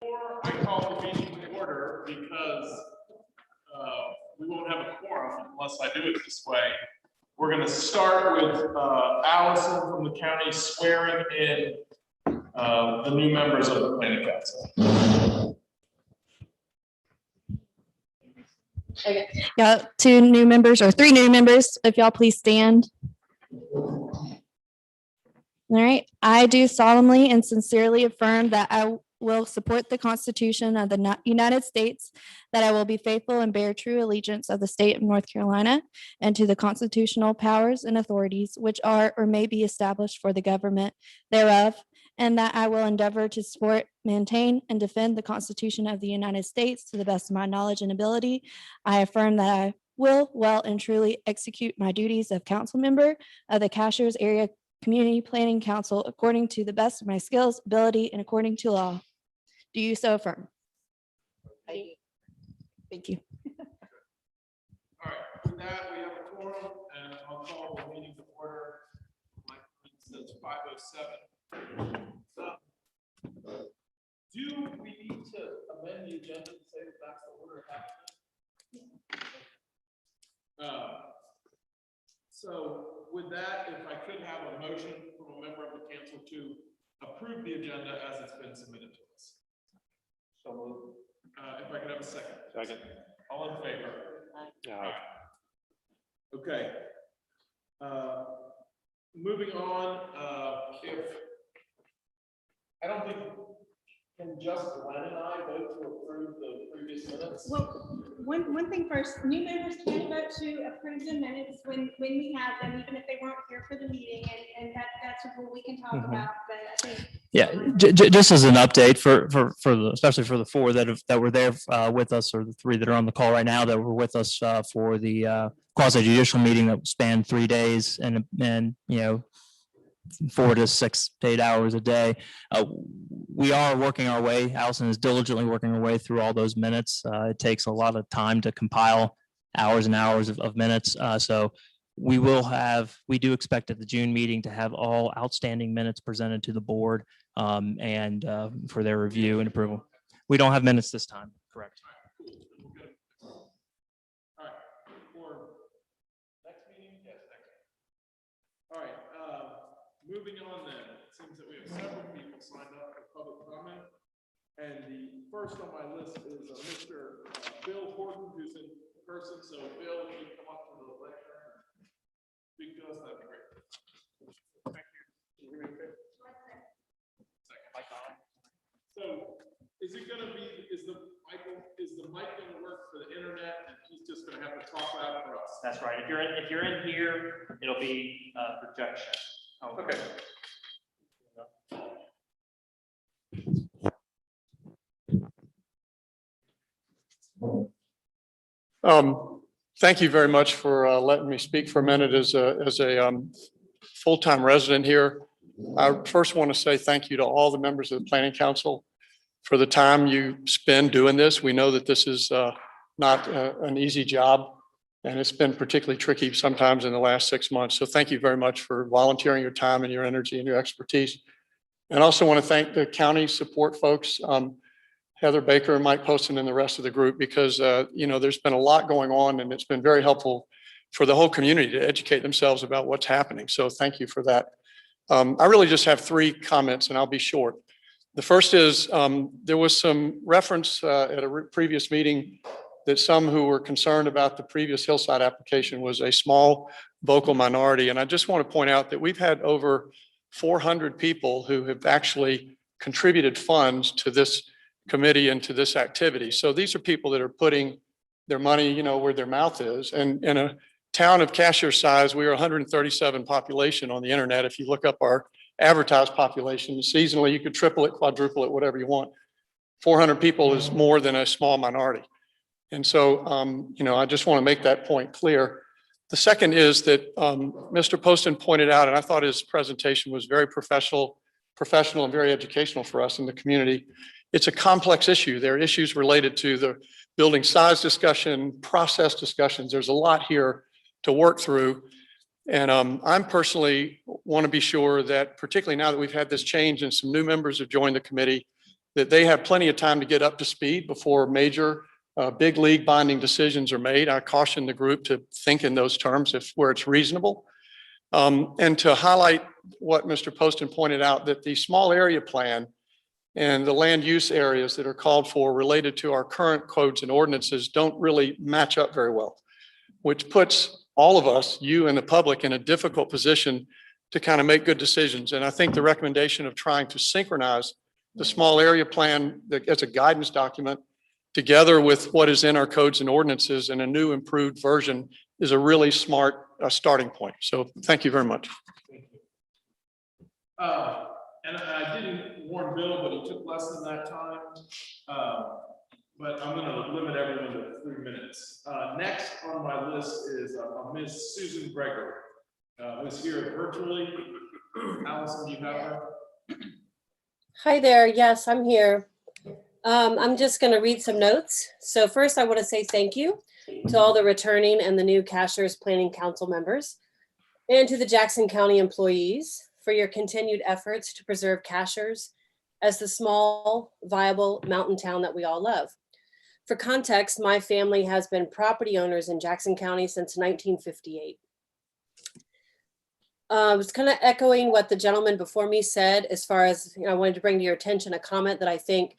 Before I call the meeting to order, because we won't have a quorum unless I do it this way, we're going to start with Allison from the county swearing in the new members of the planning council. Okay. Yeah, 2 new members or 3 new members, if y'all please stand. All right. I do solemnly and sincerely affirm that I will support the Constitution of the United States, that I will be faithful and bear true allegiance of the state of North Carolina and to the constitutional powers and authorities which are or may be established for the government thereof, and that I will endeavor to support, maintain, and defend the Constitution of the United States to the best of my knowledge and ability. I affirm that I will well and truly execute my duties of council member of the Cashiers Area Community Planning Council according to the best of my skills, ability, and according to law. Do you so affirm? I do. Thank you. All right, with that, we have a quorum, and I'll call the meeting to order. My friend says 5:07. Do we need to amend the agenda to say that that's the order of happening? So with that, if I could have a motion from a member of the council to approve the agenda as it's been submitted to us. So moved. If I could have a second. Second. All in favor? Aye. Okay. Moving on, if I don't think, can just Glenn and I vote to approve the previous minutes? Well, one thing first, new members can vote to approve the minutes when we have them, even if they weren't here for the meeting, and that's a rule we can talk about, but I think. Yeah, just as an update for the, especially for the 4 that were there with us, or the 3 that are on the call right now that were with us for the quasi judicial meeting that spanned 3 days and you know, 4 to 6 to 8 hours a day. We are working our way. Allison is diligently working her way through all those minutes. It takes a lot of time to compile hours and hours of minutes. So we do expect at the June meeting to have all outstanding minutes presented to the board and for their review and approval. We don't have minutes this time, correct? All right, for next meeting, yes, next meeting. All right, moving on then, it seems that we have several people signed up for public comment. And the first on my list is Mr. Bill Horton, who's in person. So Bill, can you come up to the lectern and speak to us? That'd be great. Thank you. Can you hear me okay? Second. So is it gonna be, is the mic gonna work for the internet, and he's just gonna have to talk out for us? That's right. If you're in here, it'll be projection. Okay. Thank you very much for letting me speak for a minute as a full-time resident here. I first want to say thank you to all the members of the Planning Council for the time you spend doing this. We know that this is not an easy job, and it's been particularly tricky sometimes in the last 6 months. So thank you very much for volunteering your time and your energy and your expertise. And also want to thank the county support folks, Heather Baker and Mike Poston and the rest of the group, because you know, there's been a lot going on, and it's been very helpful for the whole community to educate themselves about what's happening. So thank you for that. I really just have 3 comments, and I'll be short. The first is there was some reference at a previous meeting that some who were concerned about the previous Hillside application was a small vocal minority. And I just want to point out that we've had over 400 people who have actually contributed funds to this committee and to this activity. So these are people that are putting their money, you know, where their mouth is. And in a town of Cashiers size, we are 137 population on the internet. If you look up our advertised population seasonally, you could triple it, quadruple it, whatever you want. 400 people is more than a small minority. And so, you know, I just want to make that point clear. The second is that Mr. Poston pointed out, and I thought his presentation was very professional and very educational for us in the community. It's a complex issue. There are issues related to the building size discussion, process discussions. There's a lot here to work through. And I'm personally want to be sure that, particularly now that we've had this change and some new members have joined the committee, that they have plenty of time to get up to speed before major big league binding decisions are made. I caution the group to think in those terms where it's reasonable. And to highlight what Mr. Poston pointed out, that the small area plan and the land use areas that are called for related to our current codes and ordinances don't really match up very well, which puts all of us, you and the public, in a difficult position to kind of make good decisions. And I think the recommendation of trying to synchronize the small area plan as a guidance document together with what is in our codes and ordinances in a new improved version is a really smart starting point. So thank you very much. And I didn't warn Bill, but he took less than that time. But I'm gonna limit everyone to 3 minutes. Next on my list is Ms. Susan Gregory, who's here virtually. Allison, do you have her? Hi there. Yes, I'm here. I'm just going to read some notes. So first, I want to say thank you to all the returning and the new Cashiers Planning Council members, and to the Jackson County employees for your continued efforts to preserve Cashiers as the small, viable mountain town that we all love. For context, my family has been property owners in Jackson County since 1958. I was kind of echoing what the gentleman before me said, as far as, I wanted to bring to your attention a comment that I think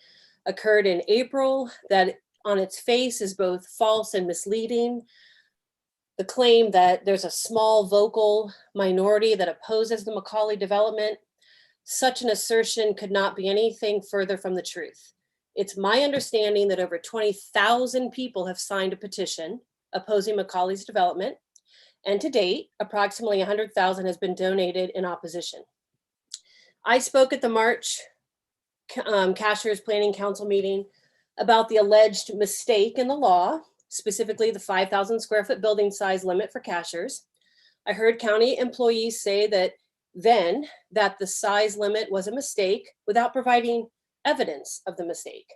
occurred in April that on its face is both false and misleading. The claim that there's a small vocal minority that opposes the Macaulay development. Such an assertion could not be anything further from the truth. It's my understanding that over 20,000 people have signed a petition opposing Macaulay's development. And to date, approximately 100,000 has been donated in opposition. I spoke at the March Cashiers Planning Council meeting about the alleged mistake in the law, specifically the 5,000 square foot building size limit for cashiers. I heard county employees say that the size limit was a mistake without providing evidence of the mistake.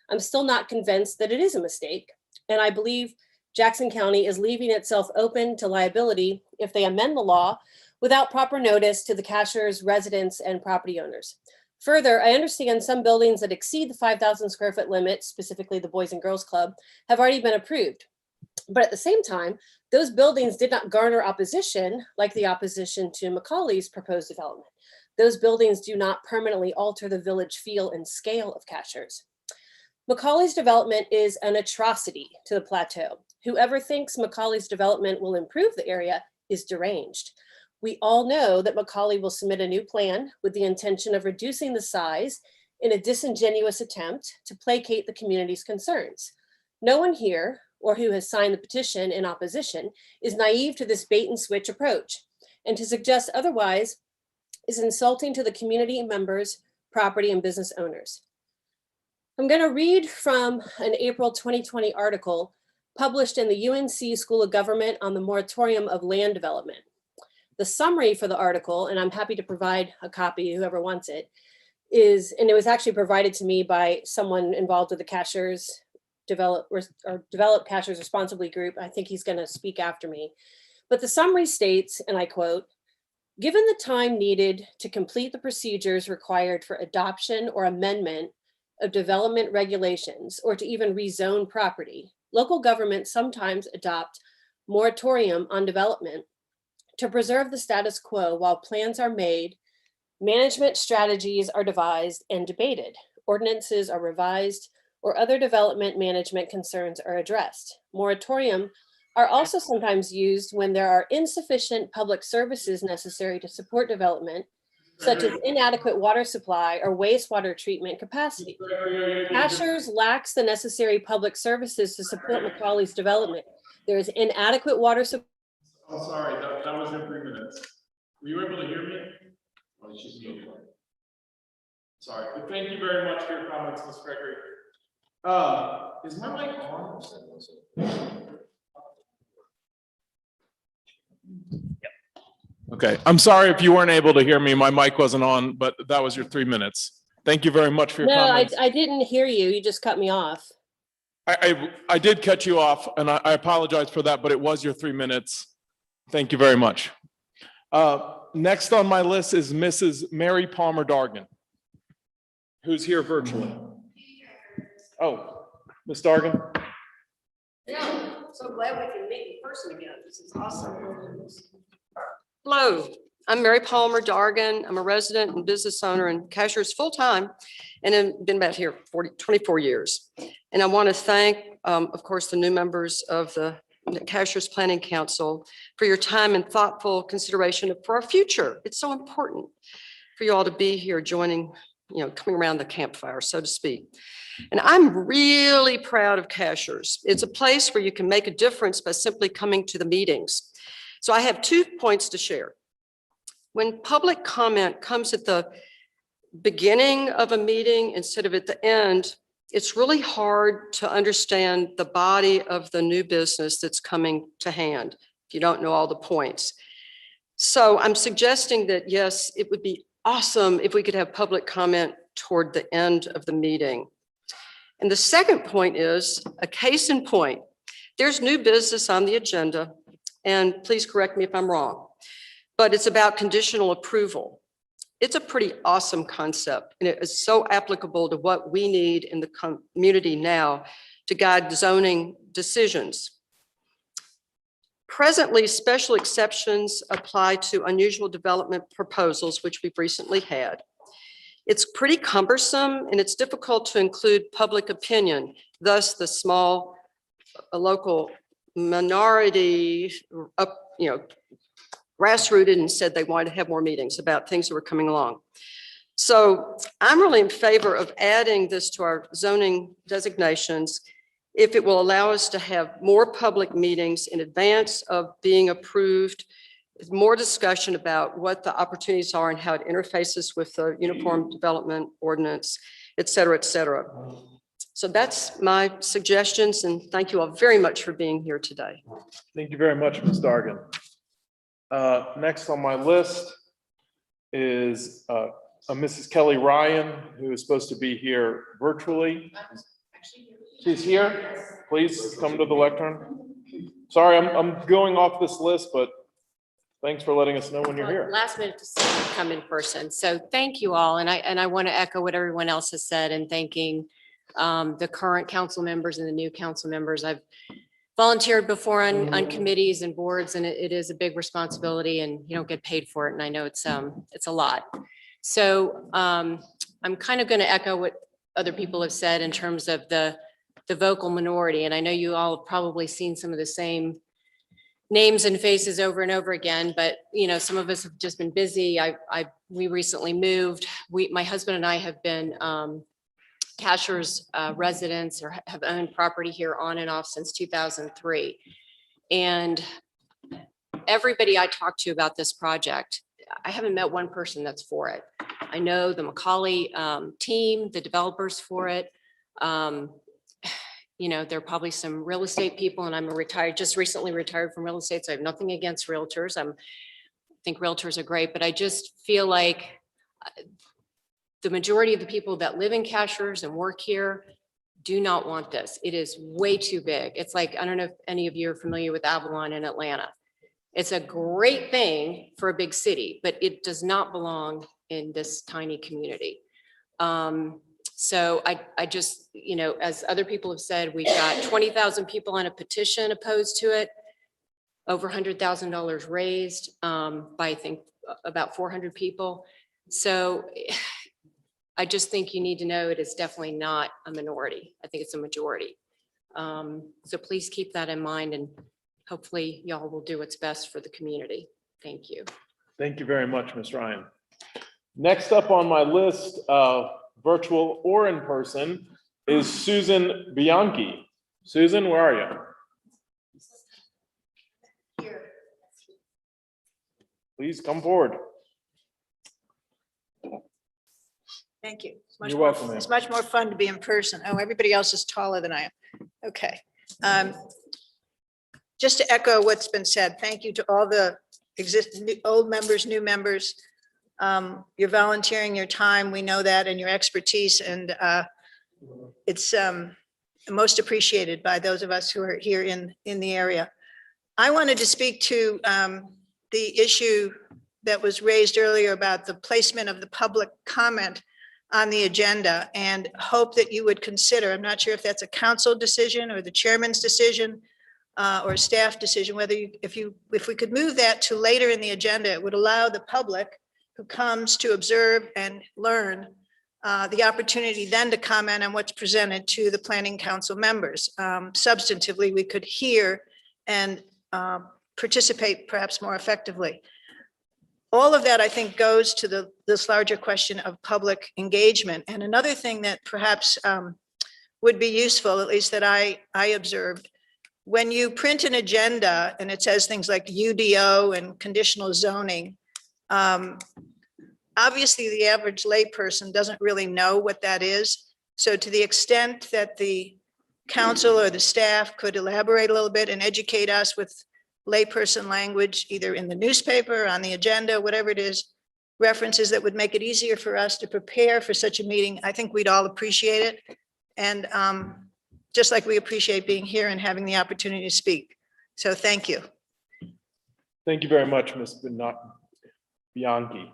I'm still not convinced that it is a mistake, and I believe Jackson County is leaving itself open to liability if they amend the law without proper notice to the cashiers, residents, and property owners. Further, I understand some buildings that exceed the 5,000 square foot limit, specifically the Boys and Girls Club, have already been approved. But at the same time, those buildings did not garner opposition like the opposition to Macaulay's proposed development. Those buildings do not permanently alter the village feel and scale of Cashiers. Macaulay's development is an atrocity to the plateau. Whoever thinks Macaulay's development will improve the area is deranged. We all know that Macaulay will submit a new plan with the intention of reducing the size in a disingenuous attempt to placate the community's concerns. No one here, or who has signed the petition in opposition, is naive to this bait and switch approach, and to suggest otherwise is insulting to the community members, property, and business owners. I'm going to read from an April 2020 article published in the UNC School of Government on the moratorium of land development. The summary for the article, and I'm happy to provide a copy, whoever wants it, is, and it was actually provided to me by someone involved with the Cashiers Develop Cashiers Responsibly group. I think he's going to speak after me. But the summary states, and I quote, "Given the time needed to complete the procedures required for adoption or amendment of development regulations, or to even rezone property, local governments sometimes adopt moratorium on development to preserve the status quo while plans are made, management strategies are devised and debated, ordinances are revised, or other development management concerns are addressed. Moratorium are also sometimes used when there are insufficient public services necessary to support development, such as inadequate water supply or wastewater treatment capacity. Cashiers lacks the necessary public services to support Macaulay's development. There is inadequate water supply. Oh, sorry, that was your 3 minutes. Were you able to hear me? Oh, she's muted. Sorry, but thank you very much for your comments, Ms. Gregory. Is my mic on? Okay, I'm sorry if you weren't able to hear me. My mic wasn't on, but that was your 3 minutes. Thank you very much for your No, comments. I didn't hear you. You just cut me off. I did cut you off, and I apologize for that, but it was your 3 minutes. Thank you very much. Next on my list is Mrs. Mary Palmer Dargan, who's here virtually. Oh, Ms. Dargan? Yeah, so glad we can meet in person again. This is awesome. Hello, I'm Mary Palmer Dargan. I'm a resident and business owner in Cashiers full-time and have been back here 24 years. And I want to thank, of course, the new members of the Cashiers Planning Council for your time and thoughtful consideration for our future. It's so important for you all to be here joining, coming around the campfire, so to speak. And I'm really proud of Cashiers. It's a place where you can make a difference by simply coming to the meetings. So I have 2 points to share. When public comment comes at the beginning of a meeting instead of at the end, it's really hard to understand the body of the new business that's coming to hand if you don't know all the points. So I'm suggesting that, yes, it would be awesome if we could have public comment toward the end of the meeting. And the second point is a case in point. There's new business on the agenda, and please correct me if I'm wrong, but it's about conditional approval. It's a pretty awesome concept, and it is so applicable to what we need in the community now to guide zoning decisions. Presently, special exceptions apply to unusual development proposals, which we've recently had. It's pretty cumbersome and it's difficult to include public opinion. Thus, the small local minority grassrooted and said they wanted to have more meetings about things that were coming along. So I'm really in favor of adding this to our zoning designations if it will allow us to have more public meetings in advance of being approved, more discussion about what the opportunities are and how it interfaces with the Uniform Development Ordinance, et cetera, et cetera. So that's my suggestions, and thank you all very much for being here today. Thank you very much, Ms. Dargan. Next on my list is a Mrs. Kelly Ryan, who is supposed to be here virtually. She's here. Please come to the lectern. Sorry, I'm going off this list, but thanks for letting us know when you're here. Last minute to come in person. So thank you all. And I want to echo what everyone else has said and thanking the current council members and the new council members. I've volunteered before on committees and boards, and it is a big responsibility and you don't get paid for it. And I know it's a lot. So I'm kind of going to echo what other people have said in terms of the vocal minority. And I know you all have probably seen some of the same names and faces over and over again, but some of us have just been busy. We recently moved. My husband and I have been Cashiers residents or have owned property here on and off since 2003. And everybody I talked to about this project, I haven't met one person that's for it. I know the Macaulay team, the developers for it. There are probably some real estate people, and I'm just recently retired from real estate, so I have nothing against realtors. I think realtors are great, but I just feel like the majority of the people that live in Cashiers and work here do not want this. It is way too big. It's like, I don't know if any of you are familiar with Avalon in Atlanta. It's a great thing for a big city, but it does not belong in this tiny community. So I just, as other people have said, we've got 20,000 people on a petition opposed to it, over $100,000 raised by, I think, about 400 people. So I just think you need to know it is definitely not a minority. I think it's a majority. So please keep that in mind, and hopefully y'all will do what's best for the community. Thank you. Thank you very much, Ms. Ryan. Next up on my list, virtual or in person, is Susan Bianchi. Susan, where are you? Please come forward. Thank you. You're welcome, ma'am. It's much more fun to be in person. Oh, everybody else is taller than I am. Okay. Just to echo what's been said, thank you to all the old members, new members. You're volunteering your time. We know that, and your expertise, and it's most appreciated by those of us who are here in the area. I wanted to speak to the issue that was raised earlier about the placement of the public comment. on the agenda and hope that you would consider, I'm not sure if that's a council decision or the chairman's decision or a staff decision, whether if we could move that to later in the agenda, it would allow the public who comes to observe and learn the opportunity then to comment on what's presented to the planning council members. Substantively, we could hear and participate perhaps more effectively. All of that, I think, goes to this larger question of public engagement. And another thing that perhaps would be useful, at least that I observed, when you print an agenda and it says things like UDO and conditional zoning, obviously the average layperson doesn't really know what that is. So to the extent that the council or the staff could elaborate a little bit and educate us with layperson language, either in the newspaper, on the agenda, whatever it is, references that would make it easier for us to prepare for such a meeting, I think we'd all appreciate it. And just like we appreciate being here and having the opportunity to speak. So thank you. Thank you very much, Ms. Bianchi.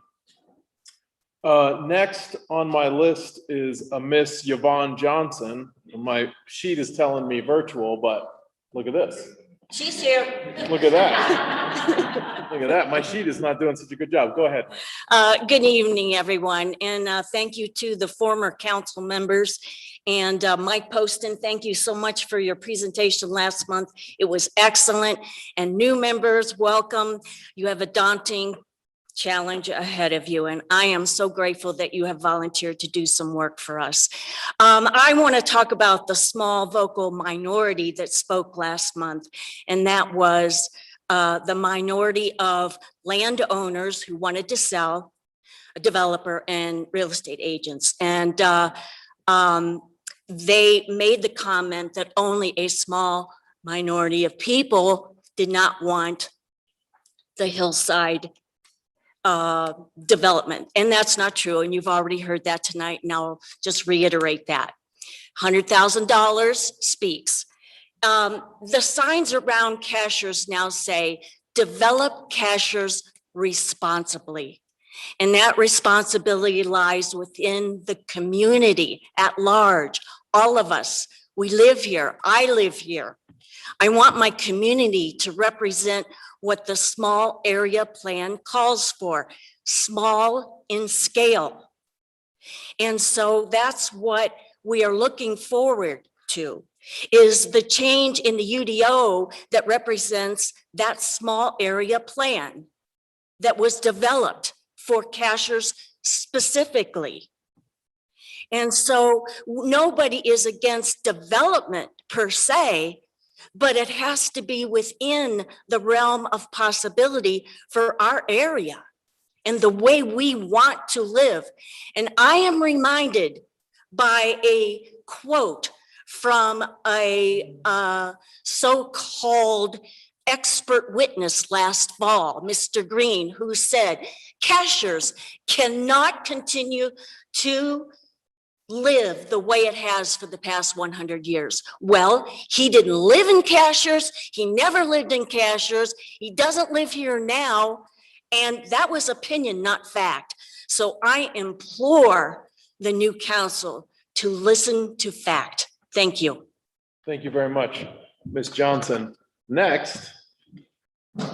Next on my list is a Miss Yvonne Johnson. My sheet is telling me virtual, but look at this. She's here. Look at that. Look at that. My sheet is not doing such a good job. Go ahead. Good evening, everyone, and thank you to the former council members. And Mike Poston, thank you so much for your presentation last month. It was excellent. And new members, welcome. You have a daunting challenge ahead of you, and I am so grateful that you have volunteered to do some work for us. I want to talk about the small vocal minority that spoke last month, and that was the minority of landowners who wanted to sell, a developer and real estate agents. And they made the comment that only a small minority of people did not want the hillside development. And that's not true. And you've already heard that tonight. And I'll just reiterate that. $100,000 speaks. The signs around Cashiers now say, develop Cashiers responsibly. And that responsibility lies within the community at large. All of us, we live here. I live here. I want my community to represent what the small area plan calls for, small in scale. And so that's what we are looking forward to, is the change in the UDO that represents that small area plan that was developed for Cashiers specifically. And so nobody is against development per se, but it has to be within the realm of possibility for our area and the way we want to live. And I am reminded by a quote from a so-called expert witness last fall, Mr. Green, who said, Cashiers cannot continue to live the way it has for the past 100 years. Well, he didn't live in Cashiers. He never lived in Cashiers. He doesn't live here now. And that was opinion, not fact. So I implore the new council to listen to fact. Thank you. Thank you very much, Ms. Johnson. Next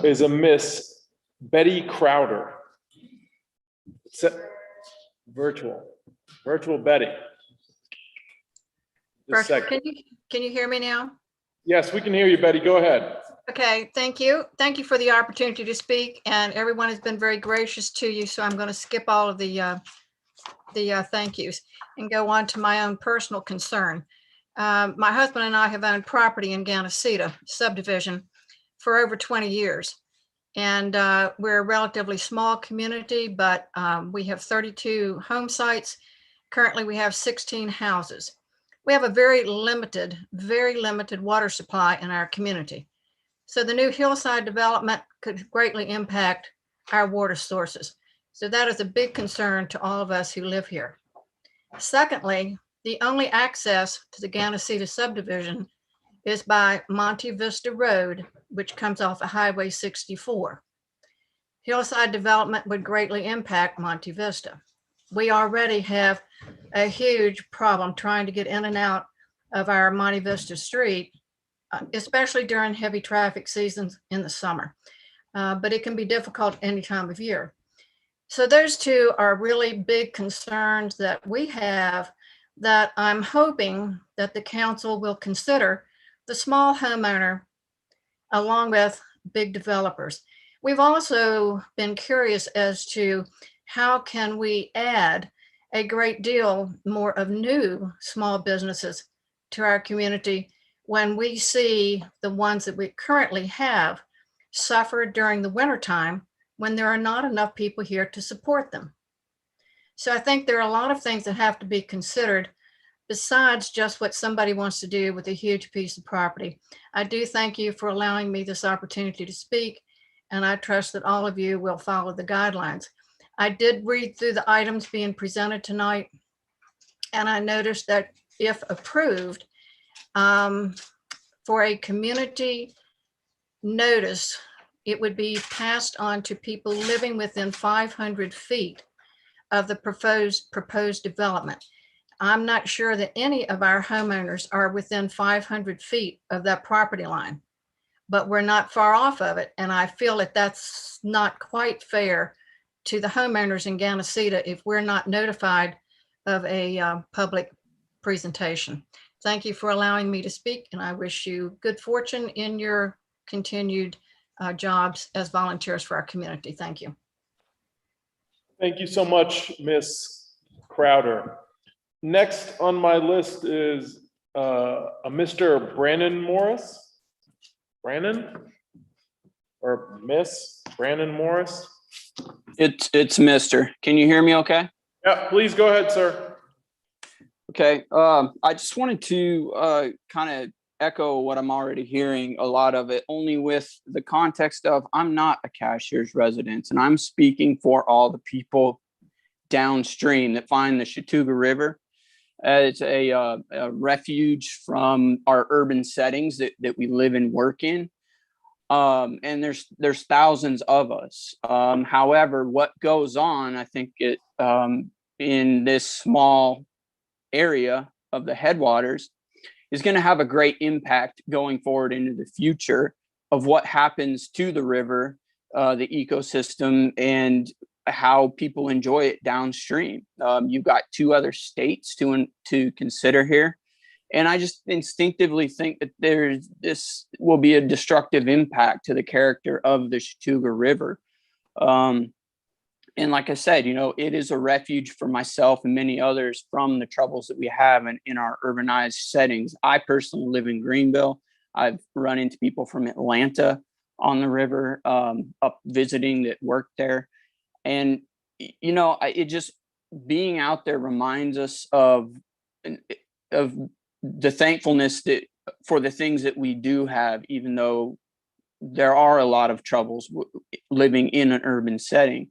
is a Miss Betty Crowder. Virtual Betty. Just a second. Can you hear me now? Yes, we can hear you, Betty. Go ahead. Okay, thank you. Thank you for the opportunity to speak, and everyone has been very gracious to you, so I'm going to skip all of the thank yous and go on to my own personal concern. My husband and I have owned property in Ganasita subdivision for over 20 years. And we're a relatively small community, but we have 32 home sites. Currently, we have 16 houses. We have a very limited water supply in our community. So the new hillside development could greatly impact our water sources. So that is a big concern to all of us who live here. Secondly, the only access to the Ganasita subdivision is by Monte Vista Road, which comes off of Highway 64. Hillside development would greatly impact Monte Vista. we already have a huge problem trying to get in and out of our Monte Vista Street, especially during heavy traffic seasons in the summer. But it can be difficult any time of year. So those two are really big concerns that we have that I'm hoping that the council will consider the small homeowner along with big developers. We've also been curious as to how can we add a great deal more of new small businesses to our community when we see the ones that we currently have suffer during the wintertime when there are not enough people here to support them. So I think there are a lot of things that have to be considered besides just what somebody wants to do with a huge piece of property. I do thank you for allowing me this opportunity to speak, and I trust that all of you will follow the guidelines. I did read through the items being presented tonight, and I noticed that if approved, for a community notice, it would be passed on to people living within 500 feet of the proposed development. I'm not sure that any of our homeowners are within 500 feet of that property line, but we're not far off of it. And I feel that that's not quite fair to the homeowners in Ganasita if we're not notified of a public presentation. Thank you for allowing me to speak, and I wish you good fortune in your continued jobs as volunteers for our community. Thank you. Thank you so much, Ms. Crowder. Next on my list is a Mr. Brandon Morris. Brandon? Or Miss Brandon Morris? It's Mr. Can you hear me okay? Yeah, please go ahead, sir. Okay, I just wanted to kind of echo what I'm already hearing, a lot of it, only with the context of I'm not a Cashiers resident, and I'm speaking for all the people downstream that find the Chattooga River as a refuge from our urban settings that we live and work in. And there's thousands of us. However, what goes on, I think it in this small area of the headwaters is going to have a great impact going forward into the future of what happens to the river, the ecosystem, and how people enjoy it downstream. You've got two other states to consider here. And I just instinctively think that this will be a destructive impact to the character of the Chattooga River. And like I said, it is a refuge for myself and many others from the troubles that we have in our urbanized settings. I personally live in Greenville. I've run into people from Atlanta on the river, up visiting that work there. And, it just being out there reminds us of the thankfulness that for the things that we do have, even though there are a lot of troubles living in an urban setting.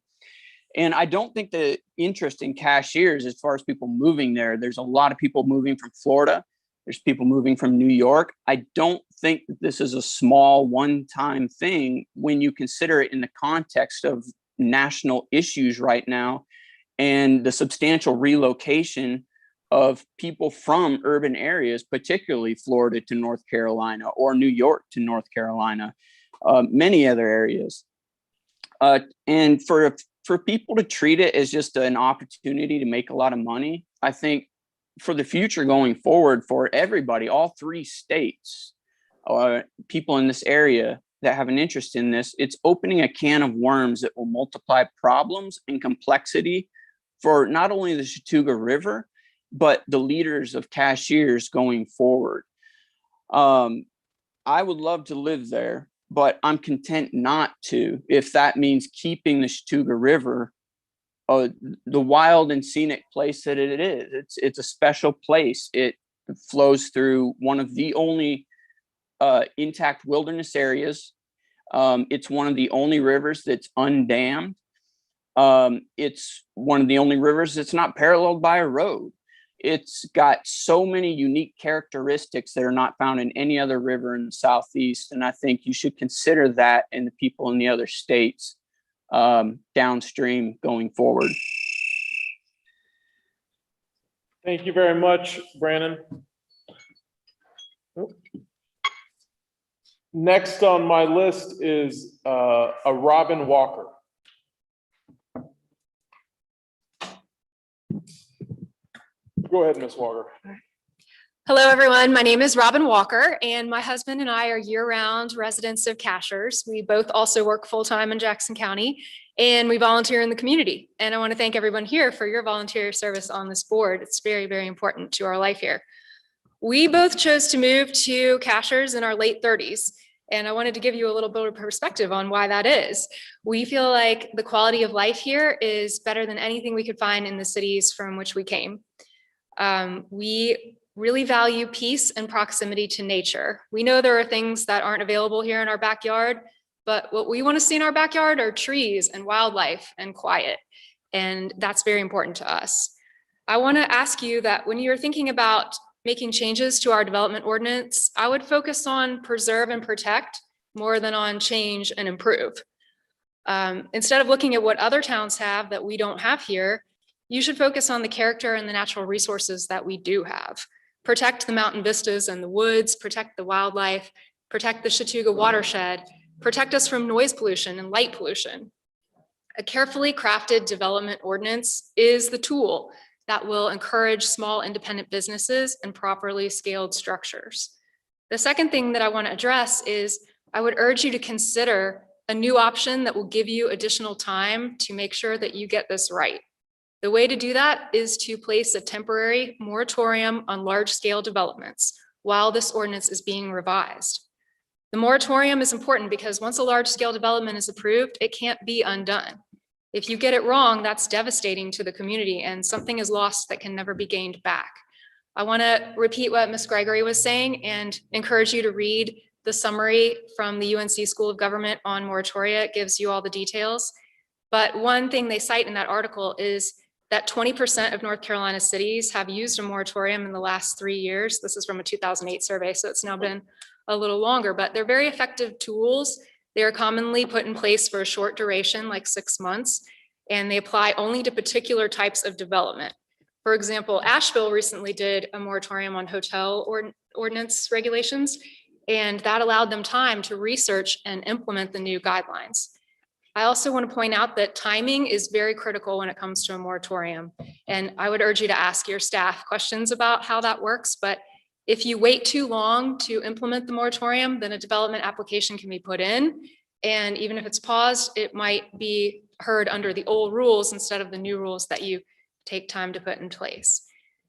And I don't think the interest in Cashiers, as far as people moving there's a lot of people moving from Florida. There's people moving from New York. I don't think that this is a small one-time thing when you consider it in the context of national issues right now and the substantial relocation of people from urban areas, particularly Florida to North Carolina or New York to North Carolina, many other areas. And for people to treat it as just an opportunity to make a lot of money, I think for the future going forward for everybody, all three states, people in this area that have an interest in this, it's opening a can of worms that will multiply problems and complexity for not only the Chattooga River, but the leaders of Cashiers going forward. I would love to live there, but I'm content not to, if that means keeping the Chattooga River the wild and scenic place that it is. It's a special place. It flows through one of the only intact wilderness areas. It's one of the only rivers that's undammed. It's one of the only rivers that's not paralleled by a road. It's got so many unique characteristics that are not found in any other river in the Southeast. And I think you should consider that and the people in the other states downstream going forward. Thank you very much, Brandon. Next on my list is a Robin Walker. Go ahead, Ms. Walker. Hello, everyone. My name is Robin Walker, and my husband and I are year-round residents of Cashiers. We both also work full-time in Jackson County, and we volunteer in the community. And I want to thank everyone here for your volunteer service on this board. It's very, very important to our life here. We both chose to move to Cashiers in our late 30s, and I wanted to give you a little bit of perspective on why that is. We feel like the quality of life here is better than anything we could find in the cities from which we came. We really value peace and proximity to nature. We know there are things that aren't available here in our backyard, but what we want to see in our backyard are trees and wildlife and quiet. And that's very important to us. I want to ask you that when you're thinking about making changes to our development ordinance, I would focus on preserve and protect more than on change and improve. Instead of looking at what other towns have that we don't have here, you should focus on the character and the natural resources that we do have. Protect the mountain vistas and the woods, protect the wildlife, protect the Chattooga watershed, protect us from noise pollution and light pollution. A carefully crafted development ordinance is the tool that will encourage small independent businesses and properly scaled structures. The second thing that I want to address is I would urge you to consider a new option that will give you additional time to make sure that you get this right. The way to do that is to place a temporary moratorium on large-scale developments while this ordinance is being revised. The moratorium is important because once a large-scale development is approved, it can't be undone. If you get it wrong, that's devastating to the community and something is lost that can never be gained back. I want to repeat what Ms. Gregory was saying and encourage you to read the summary from the UNC School of Government on moratoria. It gives you all the details. But one thing they cite in that article is that 20% of North Carolina cities have used a moratorium in the last 3 years. This is from a 2008 survey, so it's now been a little longer, but they're very effective tools. They are commonly put in place for a short duration, like 6 months, and they apply only to particular types of development. For example, Asheville recently did a moratorium on hotel ordinance regulations, and that allowed them time to research and implement the new guidelines. I also want to point out that timing is very critical when it comes to a moratorium. And I would urge you to ask your staff questions about how that works. But if you wait too long to implement the moratorium, then a development application can be put in. And even if it's paused, it might be heard under the old rules instead of the new rules that you take time to put in place.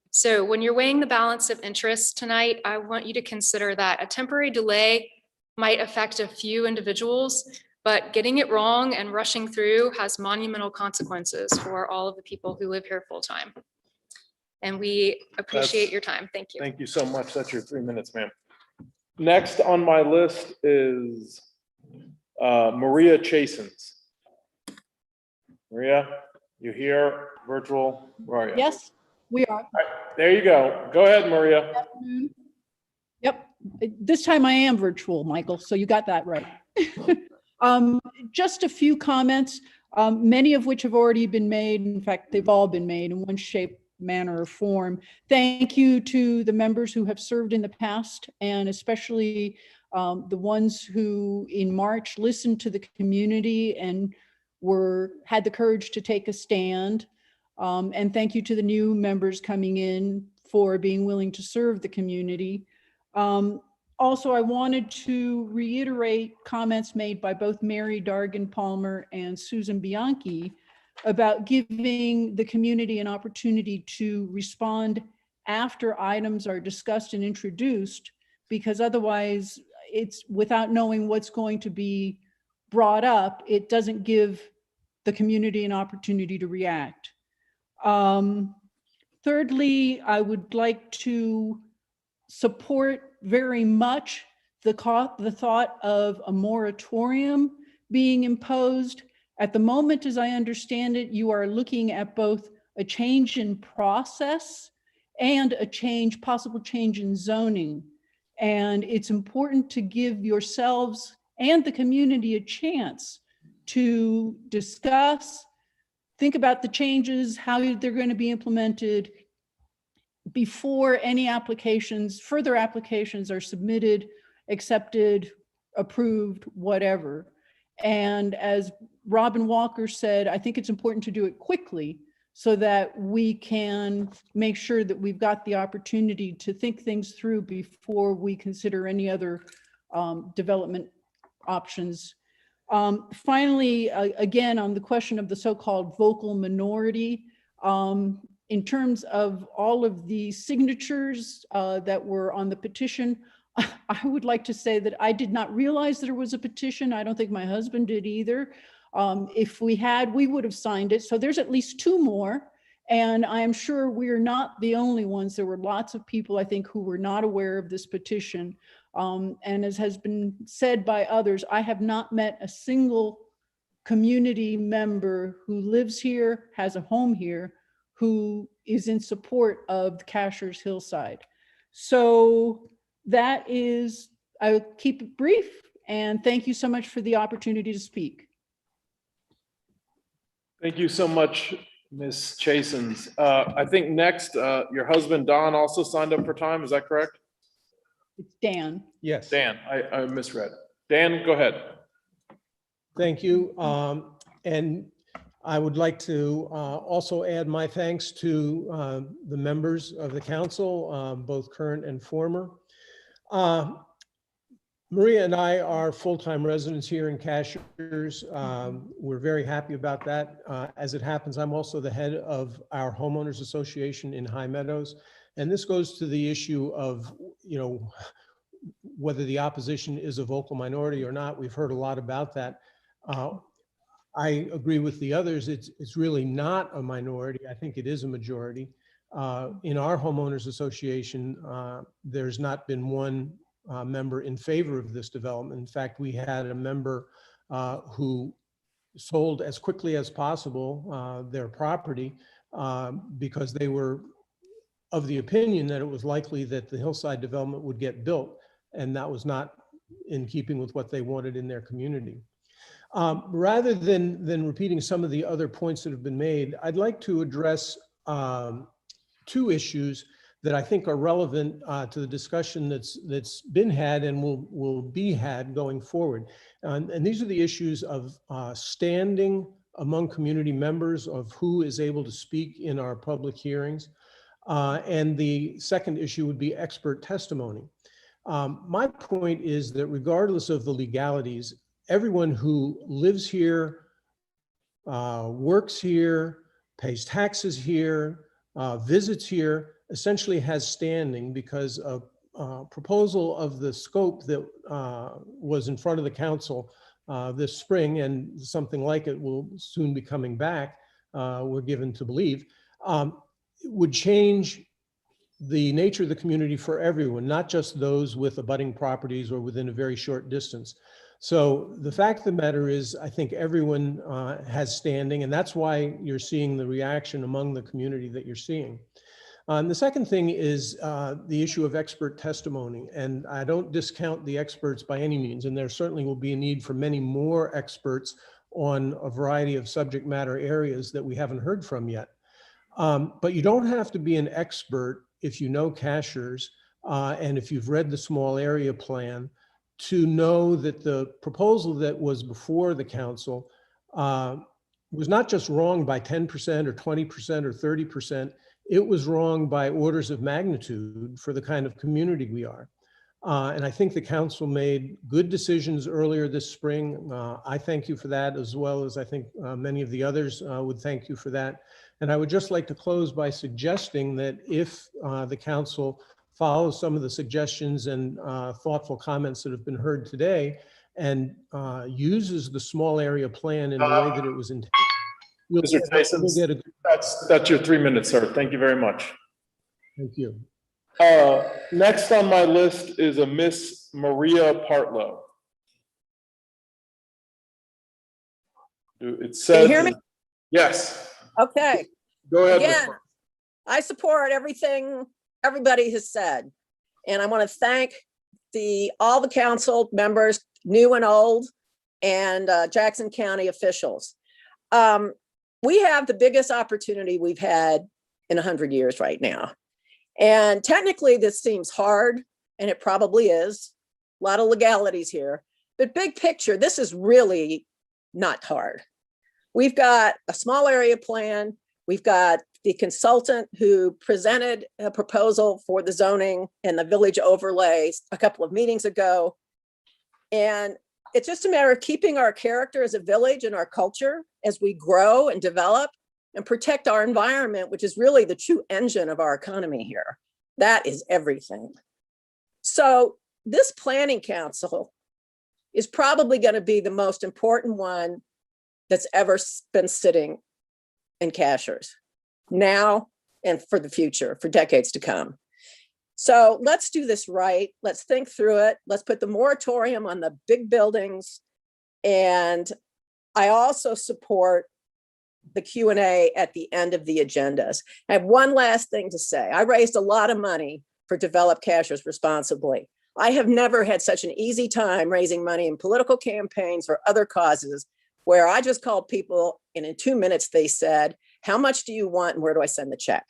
So when you're weighing the balance of interest tonight, I want you to consider that a temporary delay might affect a few individuals, but getting it wrong and rushing through has monumental consequences for all of the people who live here full time. And we appreciate your time. Thank you. Thank you so much. That's your 3 minutes, ma'am. Next on my list is Maria Chasins. Maria, you here, virtual, where are you? Yes, we are. All right, there you go. Go ahead, Maria. Good afternoon. Yep, this time I am virtual, Michael, so you got that right. Just a few comments, many of which have already been made. In fact, they've all been made in one shape, manner, or form. Thank you to the members who have served in the past, and especially the ones who in March listened to the community and had the courage to take a stand. And thank you to the new members coming in for being willing to serve the community. Also, I wanted to reiterate comments made by both Mary Dargan Palmer and Susan Bianchi about giving the community an opportunity to respond after items are discussed and introduced, because otherwise it's without knowing what's going to be brought up, it doesn't give the community an opportunity to react. Thirdly, I would like to support very much the thought of a moratorium being imposed. At the moment, as I understand it, you are looking at both a change in process and a possible change in zoning. And it's important to give yourselves and the community a chance to discuss, think about the changes, how they're going to be implemented, before any applications, further applications are submitted, accepted, approved, whatever. And as Robin Walker said, I think it's important to do it quickly so that we can make sure that we've got the opportunity to think things through before we consider any other development options. Finally, again, on the question of the so-called vocal minority, in terms of all of the signatures that were on the petition, I would like to say that I did not realize there was a petition. I don't think my husband did either. If we had, we would have signed it. So there's at least 2 more. And I am sure we're not the only ones. There were lots of people, I think, who were not aware of this petition. And as has been said by others, I have not met a single community member who lives here, has a home here, who is in support of the Cashiers Hillside. So that is, I'll keep it brief, and thank you so much for the opportunity to speak. Thank you so much, Ms. Chasins. I think next, your husband Don also signed up for time. Is that correct? It's Dan. Yes. Dan, I misread. Dan, go ahead. Thank you. And I would like to also add my thanks to the members of the council, both current and former. Maria and I are full-time residents here in Cashiers. We're very happy about that. As it happens, I'm also the head of our homeowners association in High Meadows. And this goes to the issue of, whether the opposition is a vocal minority or not. We've heard a lot about that. I agree with the others. It's really not a minority. I think it is a majority. In our homeowners association, there's not been one member in favor of this development. In fact, we had a member who sold as quickly as possible their property because they were of the opinion that it was likely that the hillside development would get built, and that was not in keeping with what they wanted in their community. Rather than repeating some of the other points that have been made, I'd like to address 2 issues that I think are relevant to the discussion that's been had and will be had going forward. And these are the issues of standing among community members, of who is able to speak in our public hearings. And the second issue would be expert testimony. My point is that regardless of the legalities, everyone who lives here, works here, pays taxes here, visits here, essentially has standing because a proposal of the scope that was in front of the council this spring, and something like it will soon be coming back, we're given to believe, would change the nature of the community for everyone, not just those with abutting properties or within a very short distance. So the fact of the matter is, I think everyone has standing, and that's why you're seeing the reaction among the community that you're seeing. And the second thing is the issue of expert testimony. And I don't discount the experts by any means, and there certainly will be a need for many more experts on a variety of subject matter areas that we haven't heard from yet. But you don't have to be an expert if you know Cashiers and if you've read the small area plan to know that the proposal that was before the council was not just wrong by 10% or 20% or 30%, it was wrong by orders of magnitude for the kind of community we are. And I think the council made good decisions earlier this spring. I thank you for that, as well as I think many of the others would thank you for that. And I would just like to close by suggesting that if the council follows some of the suggestions and thoughtful comments that have been heard today and uses the small area plan in the way that it was intended, Mr. Tyson, that's your 3 minutes, sir. Thank you very much. Thank you. Next on my list is a Miss Maria Partlow. It says. Can you hear me? Yes. Okay. Go ahead. Again, I support everything everybody has said. And I want to thank all the council members, new and old, and Jackson County officials. We have the biggest opportunity we've had in 100 years right now. And technically, this seems hard, and it probably is. A lot of legalities here. But big picture, this is really not hard. We've got a small area plan. We've got the consultant who presented a proposal for the zoning and the village overlays a couple of meetings ago. And it's just a matter of keeping our character as a village and our culture as we grow and develop and protect our environment, which is really the true engine of our economy here. That is everything. So this planning council is probably going to be the most important one that's ever been sitting in Cashiers now and for the future, for decades to come. So let's do this right. Let's think through it. Let's put the moratorium on the big buildings. And I also support the Q&A at the end of the agendas. I have one last thing to say. I raised a lot of money for Develop Cashiers Responsibly. I have never had such an easy time raising money in political campaigns or other causes where I just called people and in 2 minutes they said, how much do you want and where do I send the check?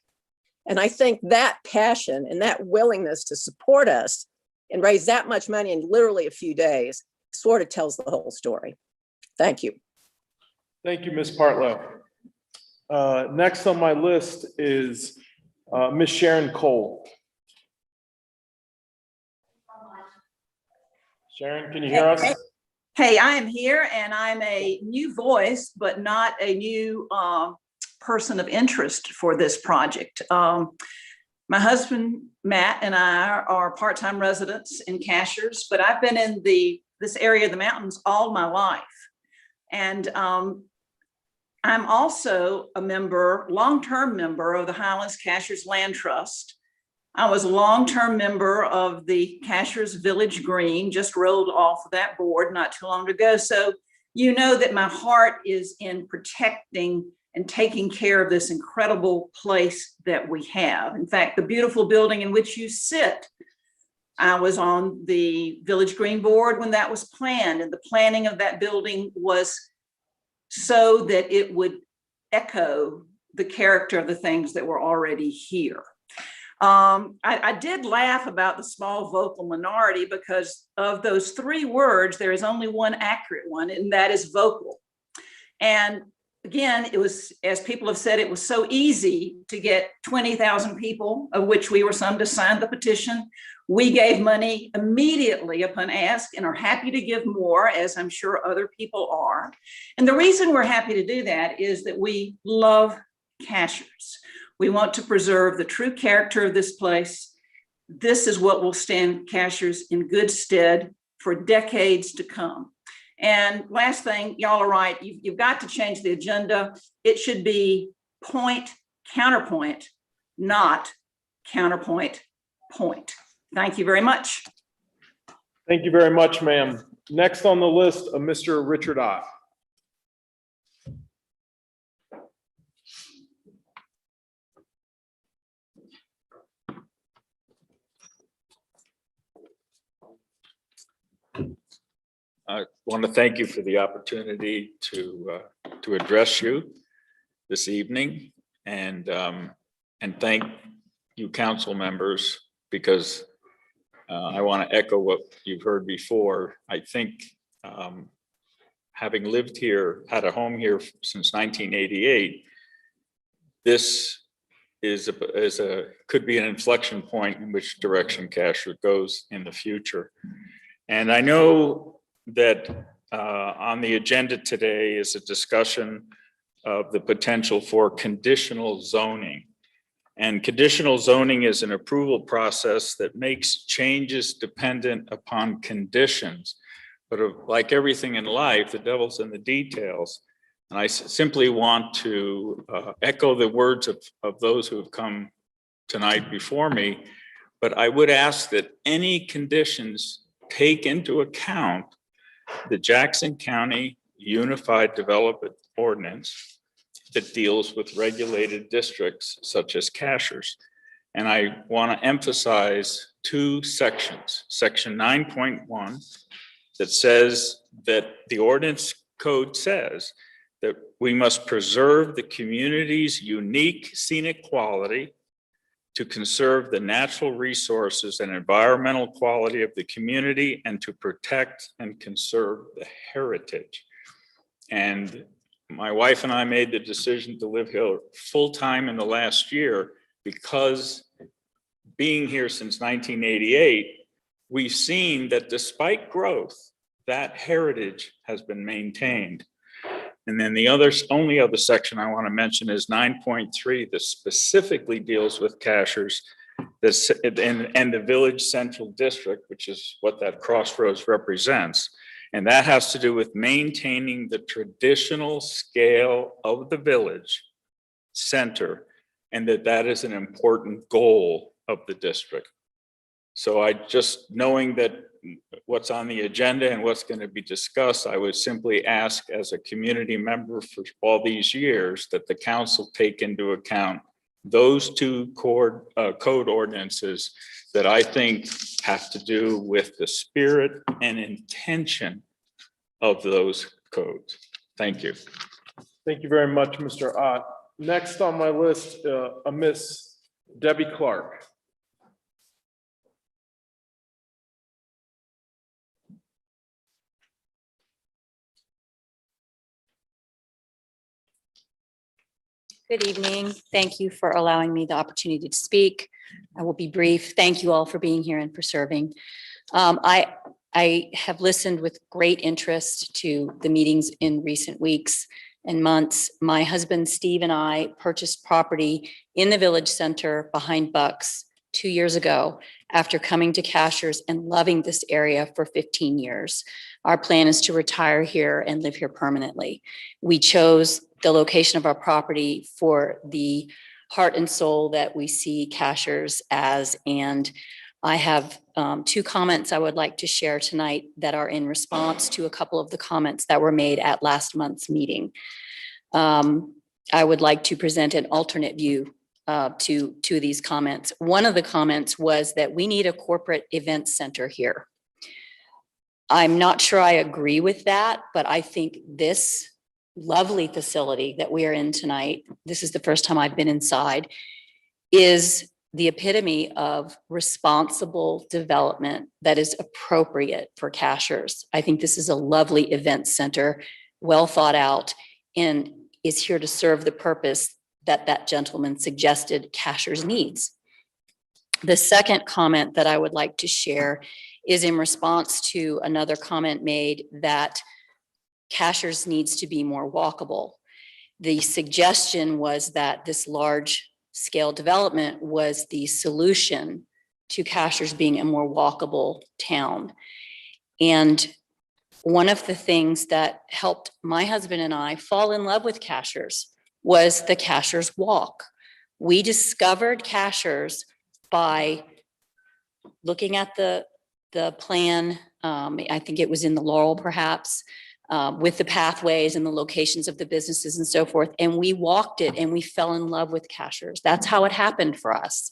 And I think that passion and that willingness to support us and raise that much money in literally a few days sort of tells the whole story. Thank you. Thank you, Ms. Partlow. Next on my list is Ms. Sharon Cole. Sharon, can you hear us? Hey, I am here and I'm a new voice, but not a new person of interest for this project. My husband, Matt, and I are part-time residents in Cashiers, but I've been in this area of the mountains all my life. And I'm also a member, long-term member of the Highlands Cashiers Land Trust. I was a long-term member of the Cashiers Village Green, just rolled off of that board not too long ago. So you know that my heart is in protecting and taking care of this incredible place that we have. In fact, the beautiful building in which you sit, I was on the Village Green Board when that was planned, and the planning of that building was so that it would echo the character of the things that were already here. I did laugh about the small vocal minority because of those 3 words, there is only one accurate one, and that is vocal. And again, it was, as people have said, it was so easy to get 20,000 people, of which we were some, to sign the petition. We gave money immediately upon ask and are happy to give more, as I'm sure other people are. And the reason we're happy to do that is that we love Cashiers. We want to preserve the true character of this place. This is what will stand Cashiers in good stead for decades to come. And last thing, y'all are right, you've got to change the agenda. It should be point, counterpoint, not counterpoint, point. Thank you very much. Thank you very much, ma'am. Next on the list, Mr. Richard Ott. I want to thank you for the opportunity to address you this evening, and thank you, council members, because I want to echo what you've heard before. I think having lived here, had a home here since 1988, this could be an inflection point in which direction Cashiers goes in the future. And I know that on the agenda today is a discussion of the potential for conditional zoning. And conditional zoning is an approval process that makes changes dependent upon conditions. But like everything in life, the devil's in the details. And I simply want to echo the words of those who have come tonight before me. But I would ask that any conditions take into account the Jackson County Unified Development Ordinance that deals with regulated districts such as Cashiers. And I want to emphasize 2 sections. Section 9.1 that says that the ordinance code says that we must preserve the community's unique scenic quality, to conserve the natural resources and environmental quality of the community and to protect and conserve the heritage. And my wife and I made the decision to live here full-time in the last year because being here since 1988, we've seen that despite growth, that heritage has been maintained. And then the only other section I want to mention is 9.3 that specifically deals with Cashiers and the Village Central District, which is what that crossroads represents. And that has to do with maintaining the traditional scale of the village center, and that is an important goal of the district. So I just, knowing that what's on the agenda and what's going to be discussed, I would simply ask as a community member for all these years that the council take into account those two code ordinances that I think have to do with the spirit and intention of those codes. Thank you. Thank you very much, Mr. Ott. Next on my list, a Miss Debbie Clark. Good evening. Thank you for allowing me the opportunity to speak. I will be brief. Thank you all for being here and for serving. I have listened with great interest to the meetings in recent weeks and months. My husband, Steve, and I purchased property in the village center behind Bucks 2 years ago after coming to Cashiers and loving this area for 15 years. Our plan is to retire here and live here permanently. We chose the location of our property for the heart and soul that we see Cashiers as. And I have 2 comments I would like to share tonight that are in response to a couple of the comments that were made at last month's meeting. I would like to present an alternate view to these comments. One of the comments was that we need a corporate event center here. I'm not sure I agree with that, but I think this lovely facility that we are in tonight, this is the first time I've been inside, is the epitome of responsible development that is appropriate for Cashiers. I think this is a lovely event center, well thought out, and is here to serve the purpose that that gentleman suggested Cashiers needs. The second comment that I would like to share is in response to another comment made that Cashiers needs to be more walkable. The suggestion was that this large scale development was the solution to Cashiers being a more walkable town. And one of the things that helped my husband and I fall in love with Cashiers was the Cashiers walk. We discovered Cashiers by looking at the plan. I think it was in the Laurel perhaps, with the pathways and the locations of the businesses and so forth. And we walked it and we fell in love with Cashiers. That's how it happened for us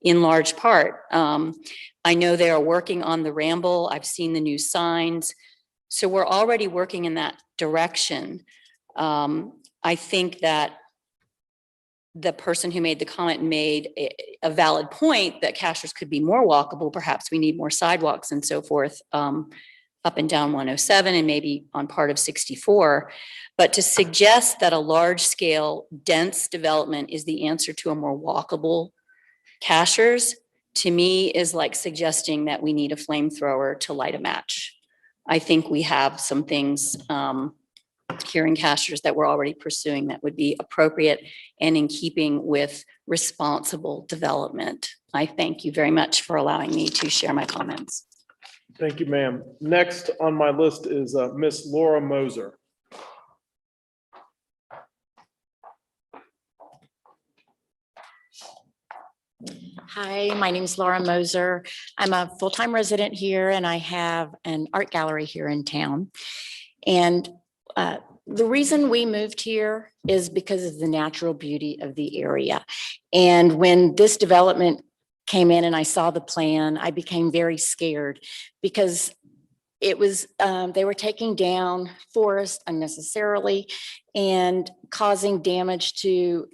in large part. I know they are working on the Ramble. I've seen the new signs. So we're already working in that direction. I think that the person who made the comment made a valid point that Cashiers could be more walkable. Perhaps we need more sidewalks and so forth. Up and down 107 and maybe on part of 64. But to suggest that a large scale dense development is the answer to a more walkable Cashiers, to me is like suggesting that we need a flamethrower to light a match. I think we have some things here in Cashiers that we're already pursuing that would be appropriate and in keeping with responsible development. I thank you very much for allowing me to share my comments. Thank you, ma'am. Next on my list is Miss Laura Moser. Hi, my name is Laura Moser. I'm a full-time resident here and I have an art gallery here in town. And the reason we moved here is because of the natural beauty of the area. And when this development came in and I saw the plan, I became very scared because it was, they were taking down forest unnecessarily and causing damage to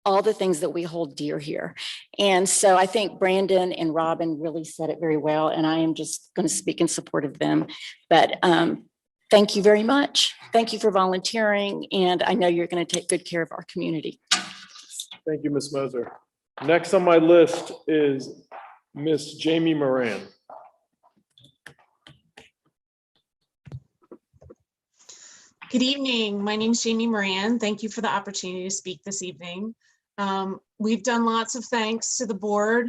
all the things that we hold dear here. And so I think Brandon and Robin really said it very well, and I am just going to speak in support of them. But thank you very much. Thank you for volunteering, and I know you're going to take good care of our community. Thank you, Ms. Moser. Next on my list is Miss Jamie Moran. Good evening. My name is Jamie Moran. Thank you for the opportunity to speak this evening. We've done lots of thanks to the board,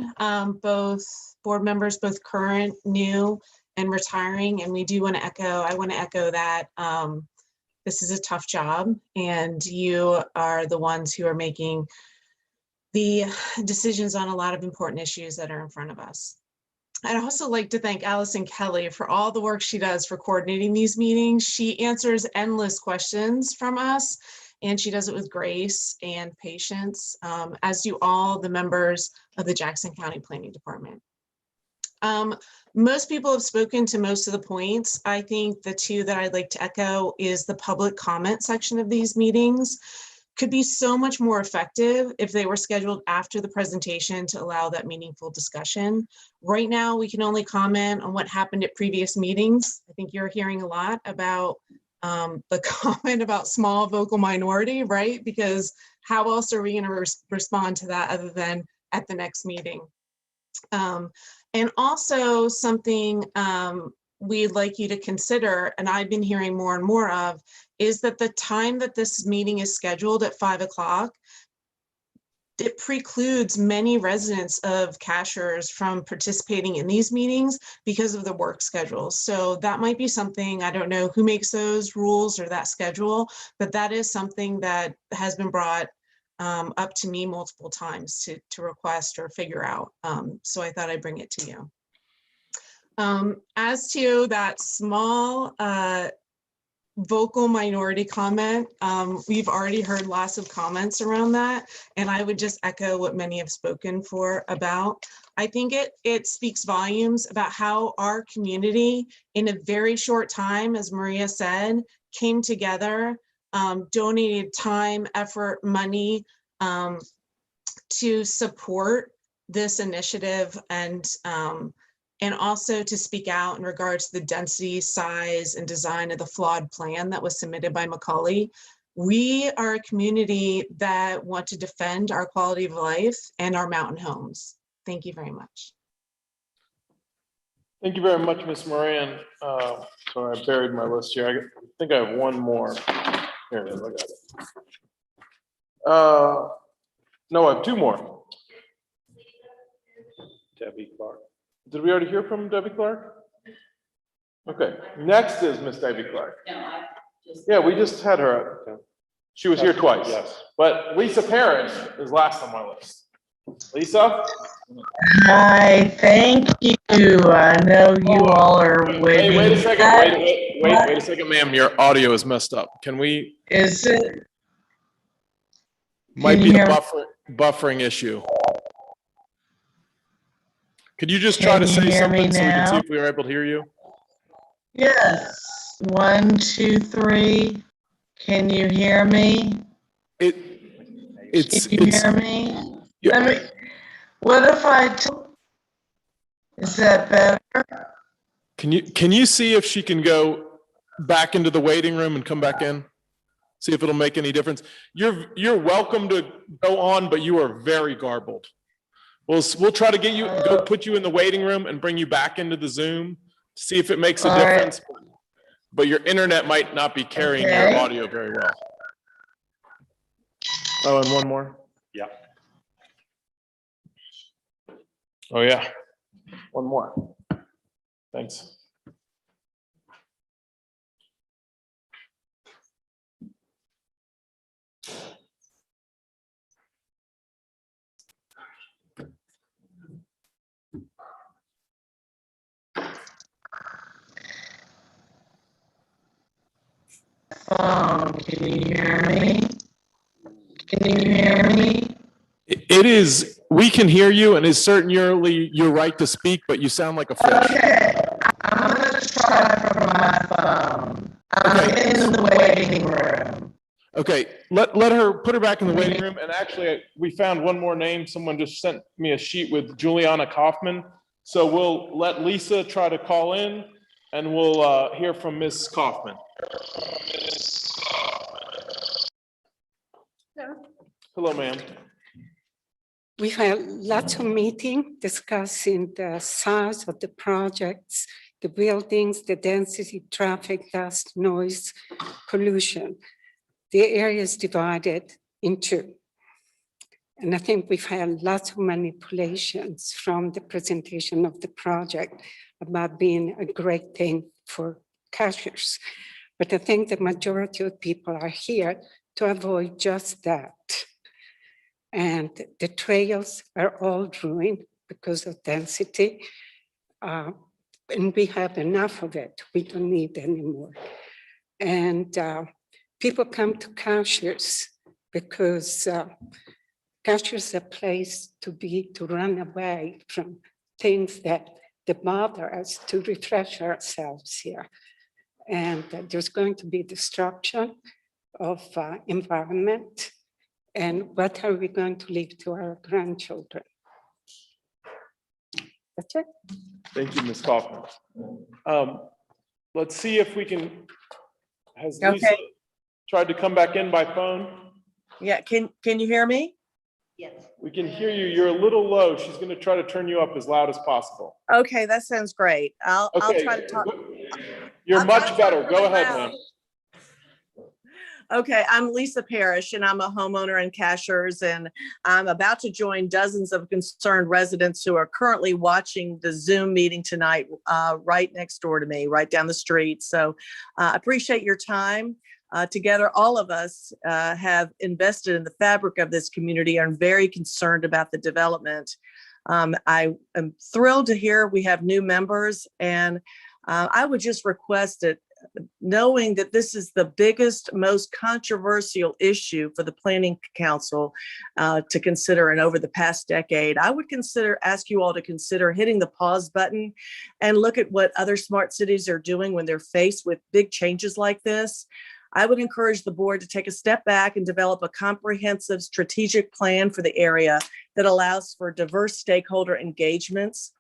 both board members, both current, new, and retiring. And we do want to I want to echo that this is a tough job, and you are the ones who are making the decisions on a lot of important issues that are in front of us. I'd also like to thank Allison Kelly for all the work she does for coordinating these meetings. She answers endless questions from us, and she does it with grace and patience, as do all the members of the Jackson County Planning Department. Most people have spoken to most of the points. I think the two that I'd like to echo is the public comment section of these meetings could be so much more effective if they were scheduled after the presentation to allow that meaningful discussion. Right now, we can only comment on what happened at previous meetings. I think you're hearing a lot about the comment about small vocal minority, right? Because how else are we going to respond to that other than at the next meeting? And also something we'd like you to consider, and I've been hearing more and more of, is that the time that this meeting is scheduled at 5 o'clock, it precludes many residents of Cashiers from participating in these meetings because of the work schedules. So that might be something, I don't know who makes those rules or that schedule, but that is something that has been brought up to me multiple times to request or figure out. So I thought I'd bring it to you. As to that small vocal minority comment, we've already heard lots of comments around that, and I would just echo what many have spoken for about. I think it speaks volumes about how our community in a very short time, as Maria said, came together, donated time, effort, money to support this initiative, and also to speak out in regards to the density, size, and design of the flawed plan that was submitted by Macaulay. We are a community that want to defend our quality of life and our mountain homes. Thank you very much. Thank you very much, Ms. Moran. Sorry, I buried my list here. I think I have one more. Here it is, I got it. No, I have two more. Debbie Clark. Did we already hear from Debbie Clark? Okay, next is Miss Debbie Clark. Yeah, we just had her. Okay. She was here twice. Yes. But Lisa Parrish is last on my list. Lisa? Hi, thank you. I know you all are waiting. Wait a second. Wait a second, ma'am. Your audio is messed up. Can we? Is it? Might be a buffering issue. Could you just try to say something so we can see if we are able to hear you? Yes. 1, 2, 3. Can you hear me? Can you hear me? Yeah. What if is that better? Can you see if she can go back into the waiting room and come back in? See if it'll make any difference. You're welcome to go on, but you are very garbled. We'll try to get you, put you in the waiting room and bring you back into the Zoom, see if it makes a difference. Right. But your internet might not be carrying your audio very well. Oh, and one more. Yeah. Oh, yeah. One more. Thanks. Can you hear me? Can you hear me? It is, we can hear you, and it's certainly your right to speak, but you sound like a fish. Okay, I'm gonna try from my phone. I'm in the waiting room. Okay, let her, put her back in the waiting room. And actually, we found one more name. Someone just sent me a sheet with Juliana Kaufman. So we'll let Lisa try to call in and we'll hear from Ms. Kaufman. Hello, ma'am. We've had lots of meetings discussing the size of the projects, the buildings, the density, traffic, dust, noise, pollution. The area is divided into. And I think we've had lots of manipulations from the presentation of the project about being a great thing for Cashiers. But I think the majority of people are here to avoid just that. And the trails are all ruined because of density. And we have enough of it. We don't need any more. And people come to Cashiers because Cashiers is a place to be, to run away from things that bother us, to refresh ourselves here. And there's going to be destruction of environment. And what are we going to leave to our grandchildren? That's it. Thank you, Ms. Kaufman. Let's see if we can, has Lisa Okay. tried to come back in by phone? Yeah, can you hear me? Yes. We can hear you. You're a little low. She's going to try to turn you up as loud as possible. Okay, that sounds great. I'll Okay. try to talk. You're I'll try to much talk better. really Go ahead, loud. ma'am. Okay, I'm Lisa Parrish and I'm a homeowner in Cashiers, and I'm about to join dozens of concerned residents who are currently watching the Zoom meeting tonight right next door to me, right down the street. So I appreciate your time. Together, all of us have invested in the fabric of this community and are very concerned about the development. I am thrilled to hear we have new members, and I would just request that, knowing that this is the biggest, most controversial issue for the Planning Council to consider, and over the past decade, I would ask you all to consider hitting the pause button and look at what other smart cities are doing when they're faced with big changes like this. I would encourage the board to take a step back and develop a comprehensive strategic plan for the area that allows for diverse stakeholder engagements.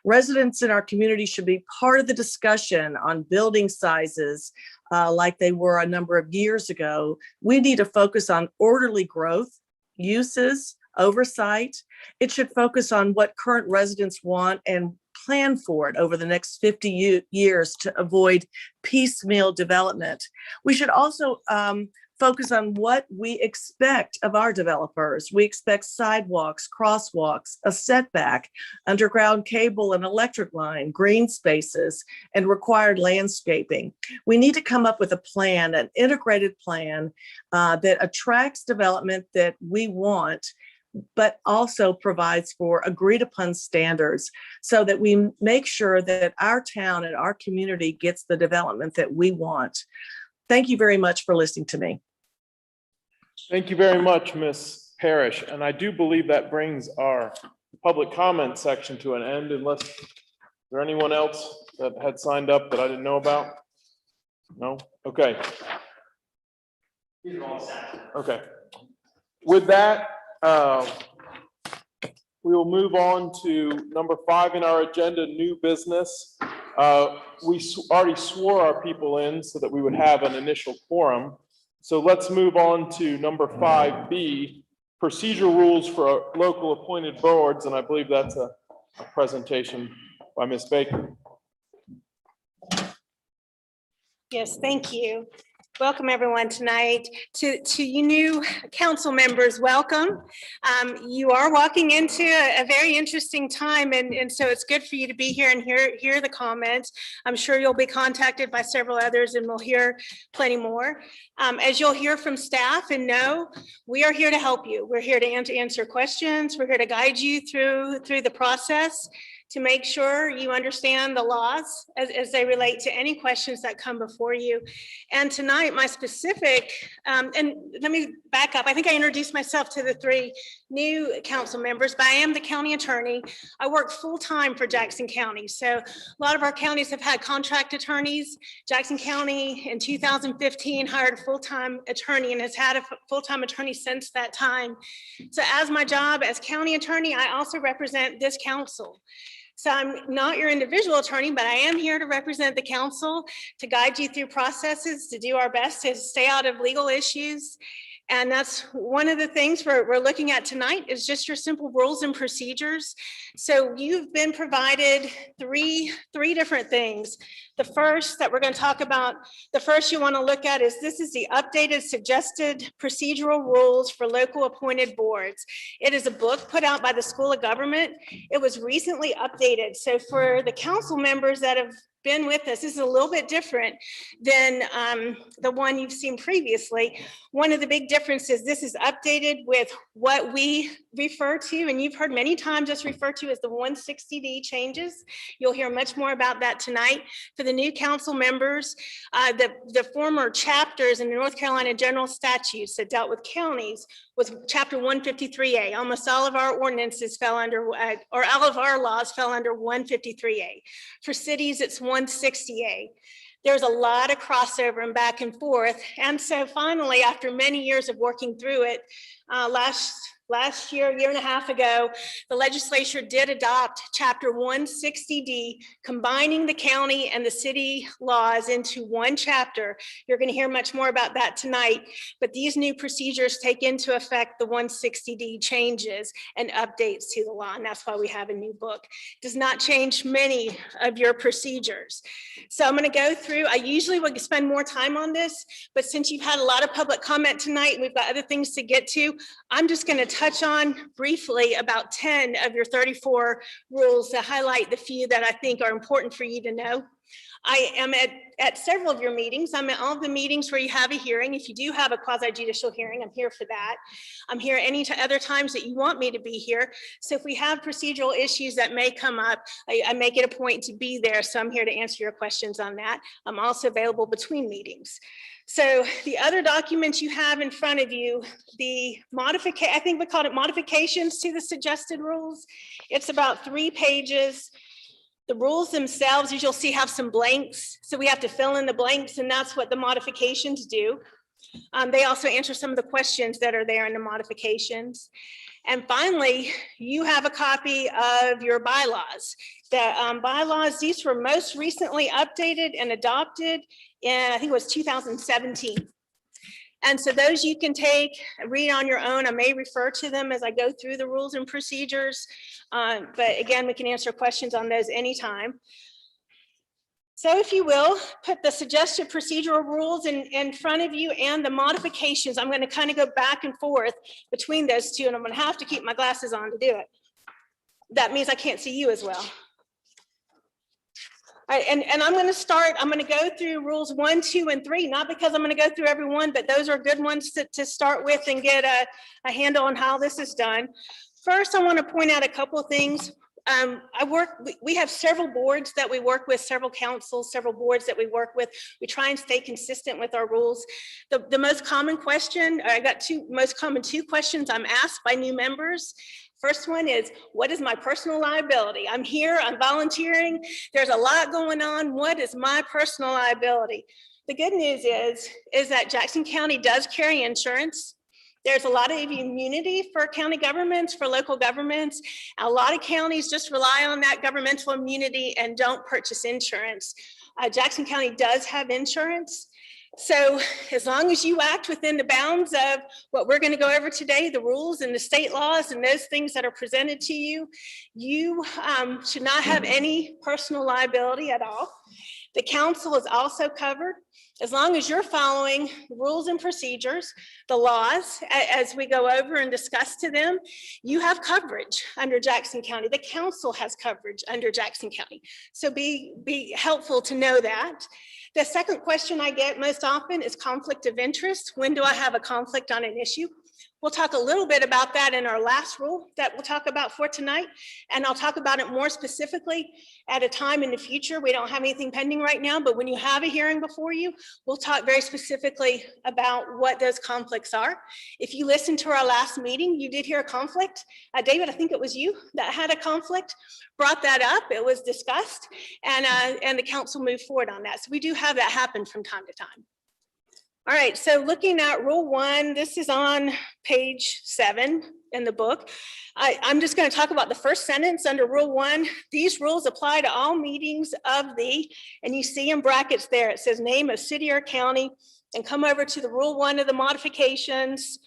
Residents in our community should be part of the discussion on building sizes like they were a number of years ago. We need to focus on orderly growth, uses, oversight. It should focus on what current residents want and plan for it over the next 50 years to avoid piecemeal development. We should also focus on what we expect of our developers. We expect sidewalks, crosswalks, a setback, underground cable and electric line, green spaces, and required landscaping. We need to come up with a plan, an integrated plan that attracts development that we want, but also provides for agreed upon standards so that we make sure that our town and our community gets the development that we want. Thank you very much for listening to me. Thank you very much, Ms. Parrish. And I do believe that brings our public comment section to an end, unless, is there anyone else that had signed up that I didn't know about? No? Okay. Okay. With that, we will move on to number 5 in our agenda, new business. We already swore our people in so that we would have an initial quorum. So let's move on to number 5B, procedural rules for local appointed boards. And I believe that's a presentation by Ms. Baker. Yes, thank you. Welcome everyone tonight. To you new council members, welcome. You are walking into a very interesting time, and so it's good for you to be here and hear the comments. I'm sure you'll be contacted by several others and we'll hear plenty more. As you'll hear from staff and know, we are here to help you. We're here to answer questions. We're here to guide you through the process. to make sure you understand the laws as they relate to any questions that come before you. And tonight, my specific, and let me back up. I think I introduced myself to the three new council members, but I am the county attorney. I work full-time for Jackson County. So a lot of our counties have had contract attorneys. Jackson County in 2015 hired a full-time attorney and has had a full-time attorney since that time. So as my job as county attorney, I also represent this council. So I'm not your individual attorney, but I am here to represent the council, to guide you through processes, to do our best to stay out of legal issues. And that's one of the things we're looking at tonight is just your simple rules and procedures. So you've been provided three different things. The first that we're going to talk about, the first you want to look at is this is the updated suggested procedural rules for local appointed boards. It is a book put out by the School of Government. It was recently updated. So for the council members that have been with us, this is a little bit different than the one you've seen previously. One of the big differences, this is updated with what we refer to, and you've heard many times us refer to as the 160D changes. You'll hear much more about that tonight. For the new council members, the former chapters in the North Carolina general statutes that dealt with counties was chapter 153A. Almost all of our ordinances fell under, or all of our laws fell under 153A. For cities, it's 160A. There's a lot of crossover and back and forth. And so finally, after many years of working through it, last year, a year and a half ago, the legislature did adopt chapter 160D, combining the county and the city laws into one chapter. You're going to hear much more about that tonight, but these new procedures take into effect the 160D changes and updates to the law, and that's why we have a new book. It does not change many of your procedures. So I'm going to go through, I usually would spend more time on this, but since you've had a lot of public comment tonight and we've got other things to get to, I'm just going to touch on briefly about 10 of your 34 rules to highlight the few that I think are important for you to know. I am at several of your meetings. I'm at all of the meetings where you have a hearing. If you do have a quasi judicial hearing, I'm here for that. I'm here any other times that you want me to be here. So if we have procedural issues that may come up, I make it a point to be there. So I'm here to answer your questions on that. I'm also available between meetings. So the other documents you have in front of you, the modification, I think we called it modifications to the suggested rules. It's about 3 pages. The rules themselves, as you'll see, have some blanks. So we have to fill in the blanks, and that's what the modifications do. They also answer some of the questions that are there in the modifications. And finally, you have a copy of your bylaws. The bylaws, these were most recently updated and adopted in, I think it was 2017. And so those you can take, read on your own. I may refer to them as I go through the rules and procedures. But again, we can answer questions on those anytime. So if you will, put the suggested procedural rules in front of you and the modifications. I'm going to kind of go back and forth between those two, and I'm going to have to keep my glasses on to do it. That means I can't see you as well. All right, and I'm going to go through rules 1, 2, and 3, not because I'm going to go through every one, but those are good ones to start with and get a handle on how this is done. First, I want to point out a couple of things. We have several boards that we work with, several councils, several boards that we work with. We try and stay consistent with our rules. The most common question, I got two questions I'm asked by new members. First one is, what is my personal liability? I'm here, I'm volunteering. There's a lot going on. What is my personal liability? The good news is that Jackson County does carry insurance. There's a lot of immunity for county governments, for local governments. A lot of counties just rely on that governmental immunity and don't purchase insurance. Jackson County does have insurance. So as long as you act within the bounds of what we're going to go over today, the rules and the state laws and those things that are presented to you, you should not have any personal liability at all. The council is also covered. As long as you're following the rules and procedures, the laws, as we go over and discuss to them, you have coverage under Jackson County. The council has coverage under Jackson County. So be helpful to know that. The second question I get most often is conflict of interest. When do I have a conflict on an issue? We'll talk a little bit about that in our last rule that we'll talk about for tonight. And I'll talk about it more specifically at a time in the future. We don't have anything pending right now, but when you have a hearing before you, we'll talk very specifically about what those conflicts are. If you listened to our last meeting, you did hear a conflict. David, I think it was you that had a conflict, brought that up. It was discussed, and the council moved forward on that. So we do have that happen from time to time. All right, so looking at Rule 1, this is on page 7 in the book. I'm just going to talk about the first sentence under Rule 1. These rules apply to all meetings of the, and you see in brackets there, it says name of city or county, and come over to the Rule 1 of the modifications,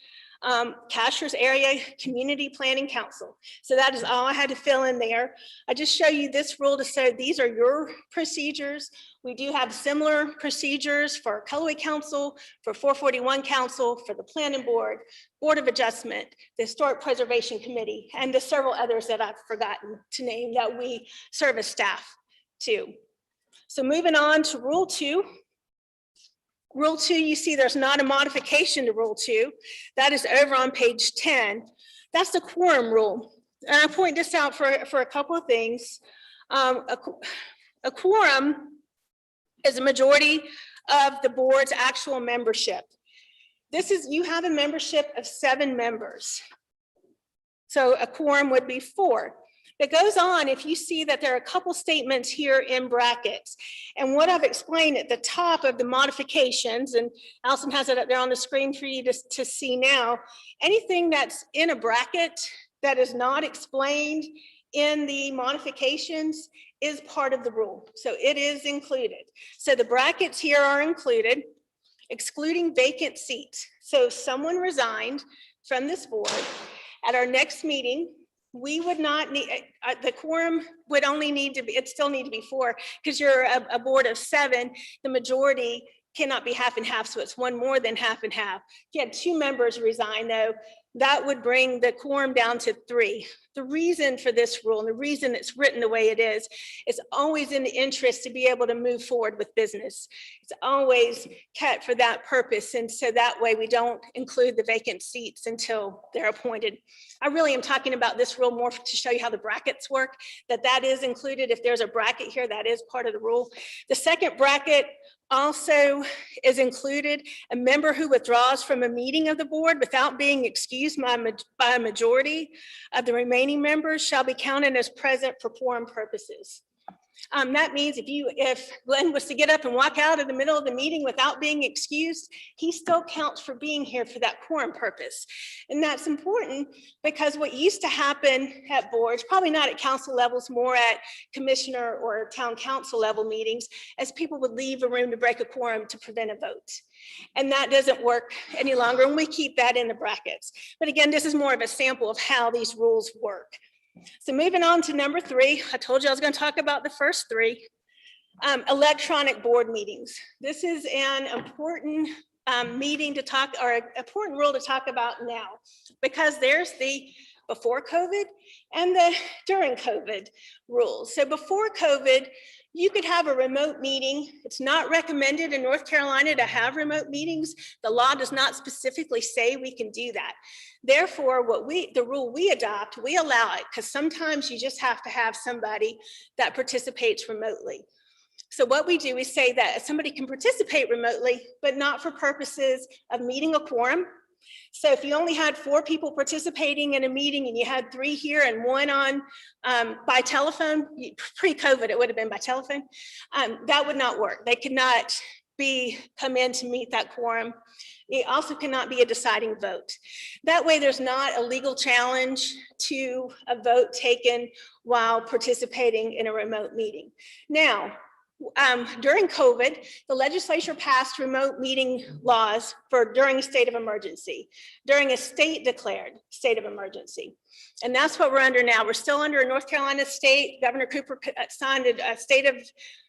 Cashiers Area Community Planning Council. So that is all I had to fill in there. I just show you this rule to say these are your procedures. We do have similar procedures for Cullowhee Council, for 441 Council, for the Planning Board, Board of Adjustment, the Historic Preservation Committee, and the several others that I've forgotten to name that we serve as staff to. So moving on to Rule 2. Rule 2, you see there's not a modification to Rule 2. That is over on page 10. That's the quorum rule. And I point this out for a couple of things. A quorum is a majority of the board's actual membership. You have a membership of 7 members. So a quorum would be 4. It goes on, if you see that there are a couple statements here in brackets, and what I've explained at the top of the modifications, and Allison has it up there on the screen for you to see now, anything that's in a bracket that is not explained in the modifications is part of the rule. So it is included. So the brackets here are included, excluding vacant seats. So if someone resigned from this board, at our next meeting, we would not need, the quorum would only need to be, it still need to be 4, because you're a board of 7, the majority cannot be half and half, so it's 1 more than half and half. If you had 2 members resign though, that would bring the quorum down to 3. The reason for this rule and the reason it's written the way it is always in the interest to be able to move forward with business. It's always kept for that purpose. And so that way we don't include the vacant seats until they're appointed. I really am talking about this rule more to show you how the brackets work, that is included. If there's a bracket here, that is part of the rule. The second bracket also is included a member who withdraws from a meeting of the board without being excused by a majority of the remaining members shall be counted as present for quorum purposes. That means if Glenn was to get up and walk out of the middle of the meeting without being excused, he still counts for being here for that quorum purpose. And that's important because what used to happen at boards, probably not at council levels, more at commissioner or town council level meetings, as people would leave a room to break a quorum to prevent a vote. And that doesn't work any longer, and we keep that in the brackets. But again, this is more of a sample of how these rules work. So moving on to number 3, I told you I was going to talk about the first 3, electronic board meetings. This is an important meeting to talk, or an important rule to talk about now, because there's the before COVID and the during COVID rules. So before COVID, you could have a remote meeting. It's not recommended in North Carolina to have remote meetings. The law does not specifically say we can do that. Therefore, the rule we adopt, we allow it, because sometimes you just have to have somebody that participates remotely. So what we do is say that somebody can participate remotely, but not for purposes of meeting a quorum. So if you only had 4 people participating in a meeting and you had 3 here and 1 on by telephone, pre-COVID, it would have been by telephone, that would not work. They could not come in to meet that quorum. It also cannot be a deciding vote. That way there's not a legal challenge to a vote taken while participating in a remote meeting. Now, during COVID, the legislature passed remote meeting laws for during a state of emergency, during a state declared state of emergency. And that's what we're under now. We're still under a North Carolina state. Governor Cooper signed a state of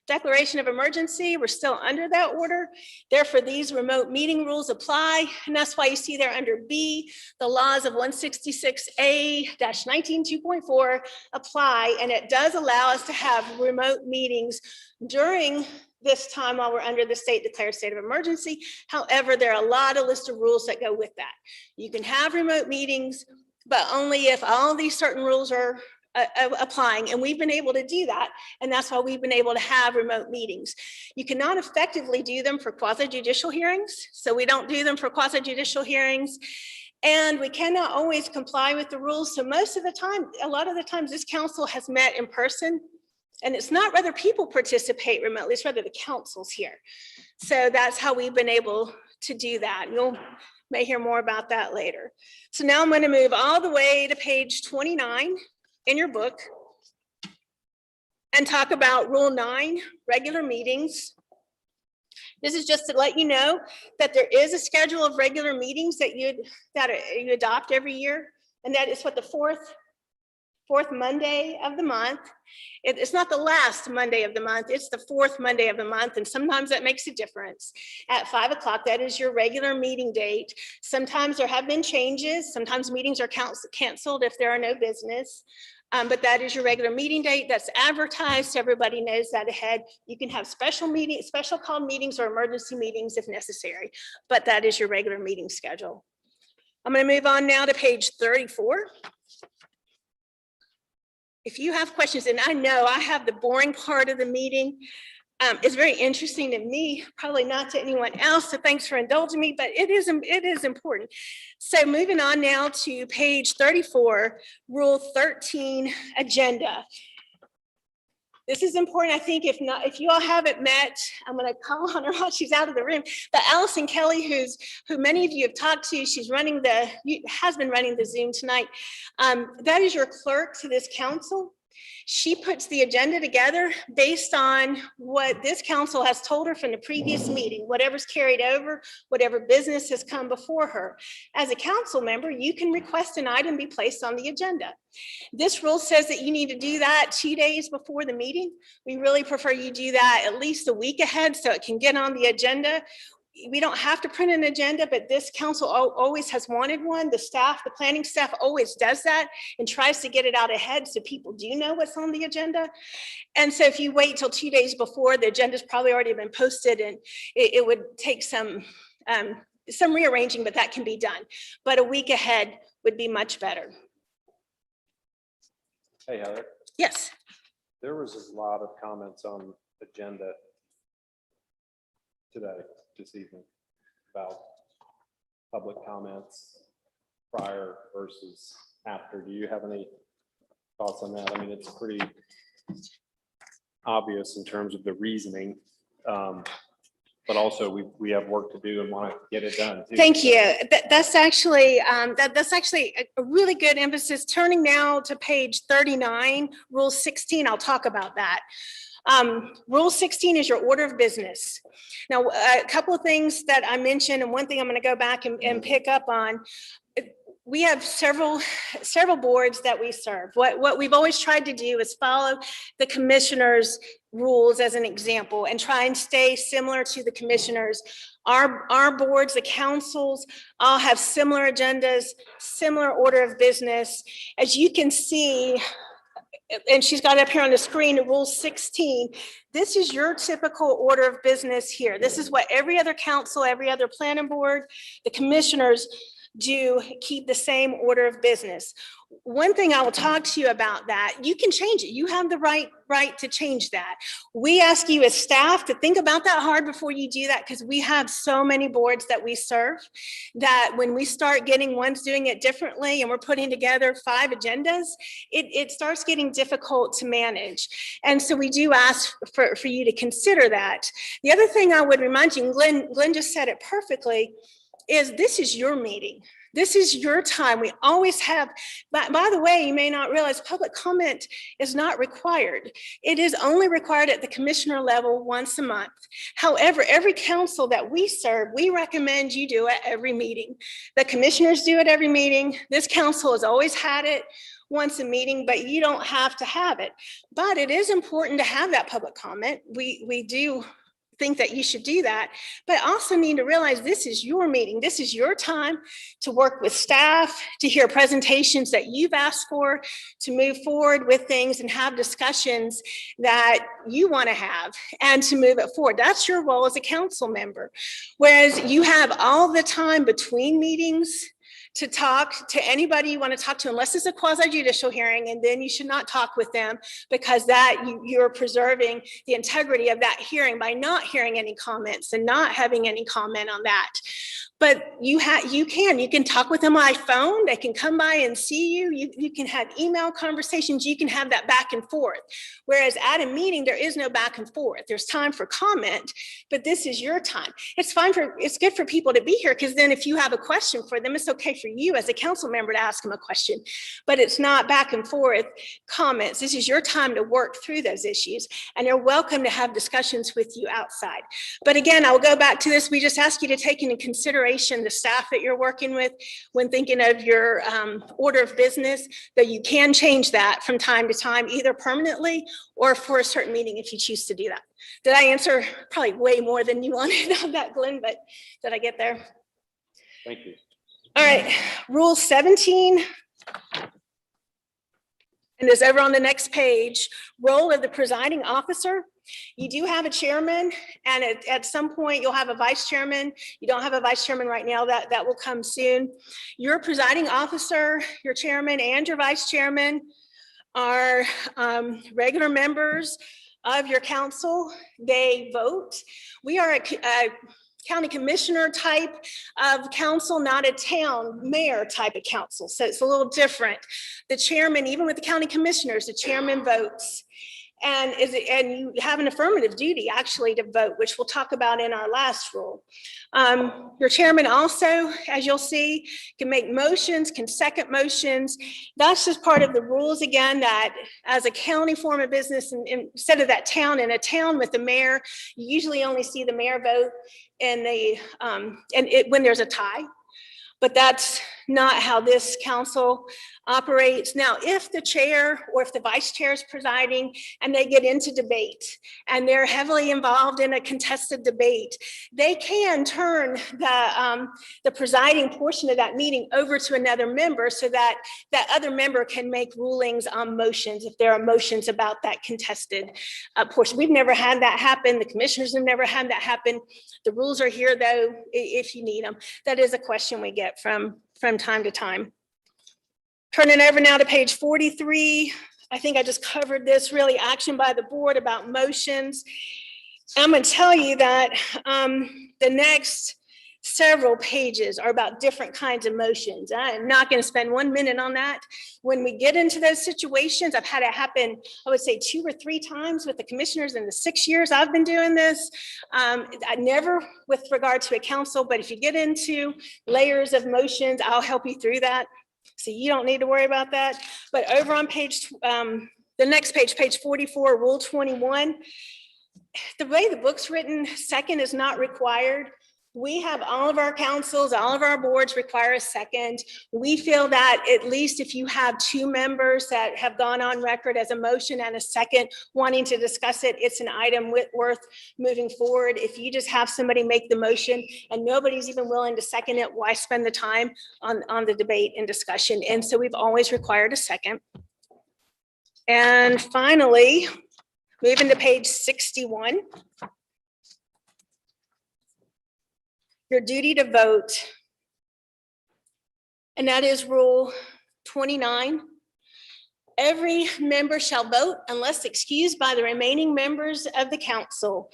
declaration of emergency. We're still under that order. Therefore, these remote meeting rules apply. And that's why you see there under B, the laws of 166A-19 apply. And it does allow us to have remote meetings during this time while we're under the state declared state of emergency. However, there are a lot of list of rules that go with that. You can have remote meetings, but only if all these certain rules are applying, and we've been able to do that, and that's why we've been able to have remote meetings. You cannot effectively do them for quasi-judicial hearings, so we don't do them for quasi-judicial hearings, and we cannot always comply with the rules. So most of the time, a lot of the times, this council has met in person, and it's not whether people participate remotely, it's whether the council's here. So that's how we've been able to do that. You'll may hear more about that later. So now I'm going to move all the way to page 29 in your book and talk about Rule 9, regular meetings. This is just to let you know that there is a schedule of regular meetings that you adopt every year, and that is what the fourth Monday of the month. It's not the last Monday of the month, it's the fourth Monday of the month, and sometimes that makes a difference. At 5 o'clock, that is your regular meeting date. Sometimes there have been changes, sometimes meetings are canceled if there are no business, but that is your regular meeting date. That's advertised, so everybody knows that ahead. You can have special called meetings or emergency meetings if necessary, but that is your regular meeting schedule. I'm going to move on now to page 34. If you have questions, and I know I have the boring part of the meeting, it's very interesting to me, probably not to anyone else, so thanks for indulging me, but it is important. So moving on now to page 34, Rule 13, agenda. This is important, I think. If you all haven't met, I'm going to call on her while she's out of the room. But Allison Kelly, who many of you have talked to, has been running the Zoom tonight. That is your clerk to this council. She puts the agenda together based on what this council has told her from the previous meeting, whatever's carried over, whatever business has come before her. As a council member, you can request an item be placed on the agenda. This rule says that you need to do that 2 days before the meeting. We really prefer you do that at least a week ahead so it can get on the agenda. We don't have to print an agenda, but this council always has wanted one. The planning staff always does that and tries to get it out ahead so people do know what's on the agenda. And so if you wait till 2 days before, the agenda's probably already been posted, and it would take some rearranging, but that can be done. But a week ahead would be much better. Hey, Heather. Yes. There was a lot of comments on agenda today, this evening, about public comments prior versus after. Do you have any thoughts on that? I mean, it's pretty obvious in terms of the reasoning, but also we have work to do and want to get it done too. Thank you. That's actually a really good emphasis. Turning now to page 39, Rule 16, I'll talk about that. Rule 16 is your order of business. Now, a couple of things that I mentioned, and one thing I'm going to go back and pick up on. We have several boards that we serve. What we've always tried to do is follow the commissioner's rules as an example and try and stay similar to the commissioners. Our boards, the councils, all have similar agendas, similar order of business. As you can see, and she's got it up here on the screen, Rule 16. This is your typical order of business here. This is what every other council, every other planning board, the commissioners do, keep the same order of business. One thing I will talk to you about that, you can change it. You have the right to change that. We ask you as staff to think about that hard before you do that, because we have so many boards that we serve that when we start getting ones doing it differently and we're putting together 5 agendas, it starts getting difficult to manage. And so we do ask for you to consider that. The other thing I would remind you, Glenn just said it perfectly, is this is your meeting. This is your time. We always have, by the way, you may not realize public comment is not required. It is only required at the commissioner level once a month. However, every council that we serve, we recommend you do it every meeting. The commissioners do it every meeting. This council has always had it once a meeting, but you don't have to have it. But it is important to have that public comment. We do think that you should do that, but also need to realize this is your meeting. This is your time to work with staff, to hear presentations that you've asked for, to move forward with things and have discussions that you want to have and to move it forward. That's your role as a council member. Whereas you have all the time between meetings to talk to anybody you want to talk to, unless it's a quasi judicial hearing, and then you should not talk with them, because that you're preserving the integrity of that hearing by not hearing any comments and not having any comment on that. But you can talk with them by phone. They can come by and see you. You can have email conversations. You can have that back and forth. Whereas at a meeting, there is no back and forth. There's time for comment, but this is your time. It's good for people to be here, because then if you have a question for them, it's okay for you as a council member to ask them a question, but it's not back and forth comments. This is your time to work through those issues, and you're welcome to have discussions with you outside. But again, I'll go back to this. We just ask you to take into consideration the staff that you're working with when thinking of your order of business, that you can change that from time to time, either permanently or for a certain meeting if you choose to do that. Did I answer probably way more than you wanted on that, Glenn, but did I get there? Thank you. All right, Rule 17. And it's over on the next page, role of the presiding officer. You do have a chairman, and at some point you'll have a vice chairman. You don't have a vice chairman right now. That will come soon. Your presiding officer, your chairman, and your vice chairman are regular members of your council. They vote. We are a county commissioner type of council, not a town mayor type of council. So it's a little different. The chairman, even with the county commissioners, the chairman votes. And you have an affirmative duty actually to vote, which we'll talk about in our last rule. Your chairman also, as you'll see, can make motions, can second motions. That's just part of the rules, again, that as a county form of business, and instead of that town, in a town with the mayor, you usually only see the mayor vote in when there's a tie. But that's not how this council operates. Now, if the chair or if the vice chair is presiding and they get into debate and they're heavily involved in a contested debate, they can turn the presiding portion of that meeting over to another member so that that other member can make rulings on motions if there are motions about that contested portion. We've never had that happen. The commissioners have never had that happen. The rules are here, though, if you need them. That is a question we get from time to time. Turning over now to page 43. I think I just covered this, really action by the board about motions. I'm going to tell you that the next several pages are about different kinds of motions. I'm not going to spend 1 minute on that. When we get into those situations, I've had it happen, I would say 2 or 3 times with the commissioners in the 6 years I've been doing this. I never with regard to a council, but if you get into layers of motions, I'll help you through that. So you don't need to worry about that. But over on page, the next page, page 44, Rule 21, the way the book's written, second is not required. We have all of our councils, all of our boards require a second. We feel that at least if you have 2 members that have gone on record as a motion and a second wanting to discuss it, it's an item worth moving forward. If you just have somebody make the motion and nobody's even willing to second it, why spend the time on the debate and discussion? And so we've always required a second. And finally, moving to page 61. Your duty to vote, and that is Rule 29. Every member shall vote unless excused by the remaining members of the council.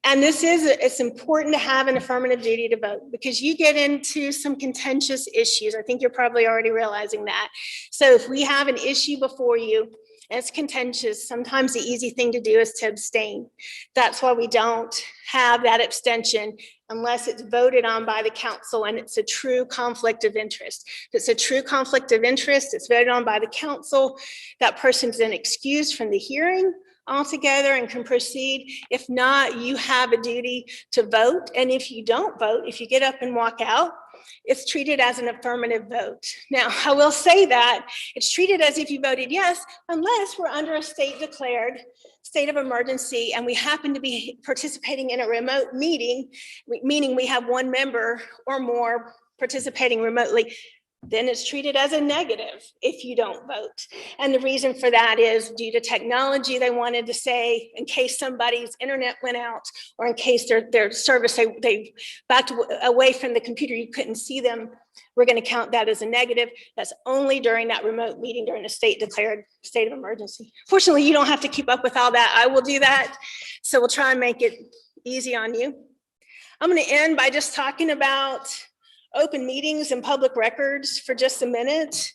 And it's important to have an affirmative duty to vote because you get into some contentious issues. I think you're probably already realizing that. So if we have an issue before you, it's contentious, sometimes the easy thing to do is to abstain. That's why we don't have that abstention unless it's voted on by the council and it's a true conflict of interest. If it's a true conflict of interest, it's voted on by the council, that person's then excused from the hearing altogether and can proceed. If not, you have a duty to vote. And if you don't vote, if you get up and walk out, it's treated as an affirmative vote. Now, I will say that it's treated as if you voted yes, unless we're under a state declared state of emergency and we happen to be participating in a remote meeting, meaning we have one member or more participating remotely, then it's treated as a negative if you don't vote. And the reason for that is due to technology. They wanted to say, in case somebody's internet went out or in case their service, they backed away from the computer, you couldn't see them, we're going to count that as a negative. That's only during that remote meeting during a state declared state of emergency. Fortunately, you don't have to keep up with all that. I will do that. So we'll try and make it easy on you. I'm going to end by just talking about open meetings and public records for just a minute.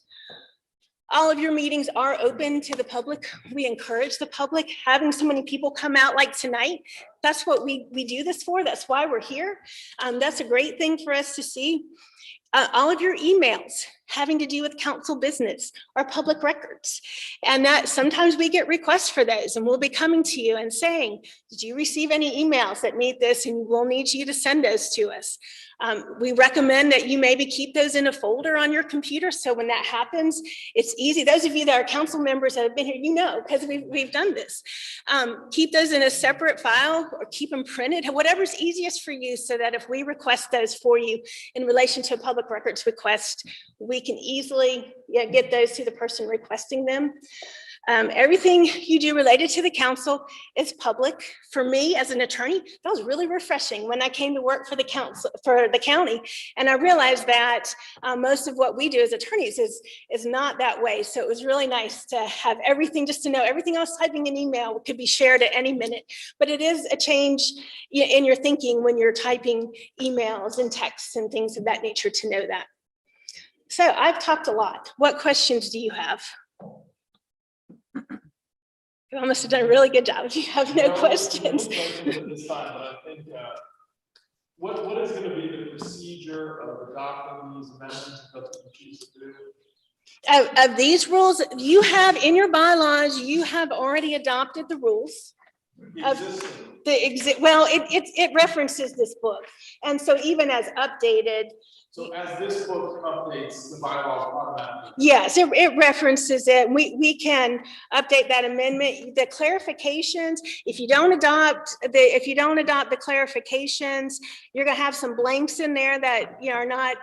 All of your meetings are open to the public. We encourage the public. Having so many people come out like tonight, that's what we do this for. That's why we're here. That's a great thing for us to see. All of your emails having to do with council business are public records. And that sometimes we get requests for those and we'll be coming to you and saying, did you receive any emails that need this? And we'll need you to send those to us. We recommend that you maybe keep those in a folder on your computer. So when that happens, it's easy. Those of you that are council members that have been here, you know, because we've done this. Keep those in a separate file or keep them printed, whatever's easiest for you, so that if we request those for you in relation to a public records request, we can easily get those to the person requesting them. Everything you do related to the council is public. For me as an attorney, that was really refreshing when I came to work for the council, for the county. And I realized that most of what we do as attorneys is not that way. So it was really nice to have everything, just to know everything I was typing an email could be shared at any minute. But it is a change in your thinking when you're typing emails and texts and things of that nature to know that. So I've talked a lot. What questions do you have? I must have done a really good job if you have no questions. This time, but I think, what is going to be the procedure of adopting these amendments that you choose to do? Of these rules, you have in your bylaws, you have already adopted the rules. Well, it references this book. And so even as updated. So as this book updates the bylaws automatically? Yes, it references it. We can update that amendment. The clarifications, if you don't adopt the clarifications, you're gonna have some blanks in there that are not,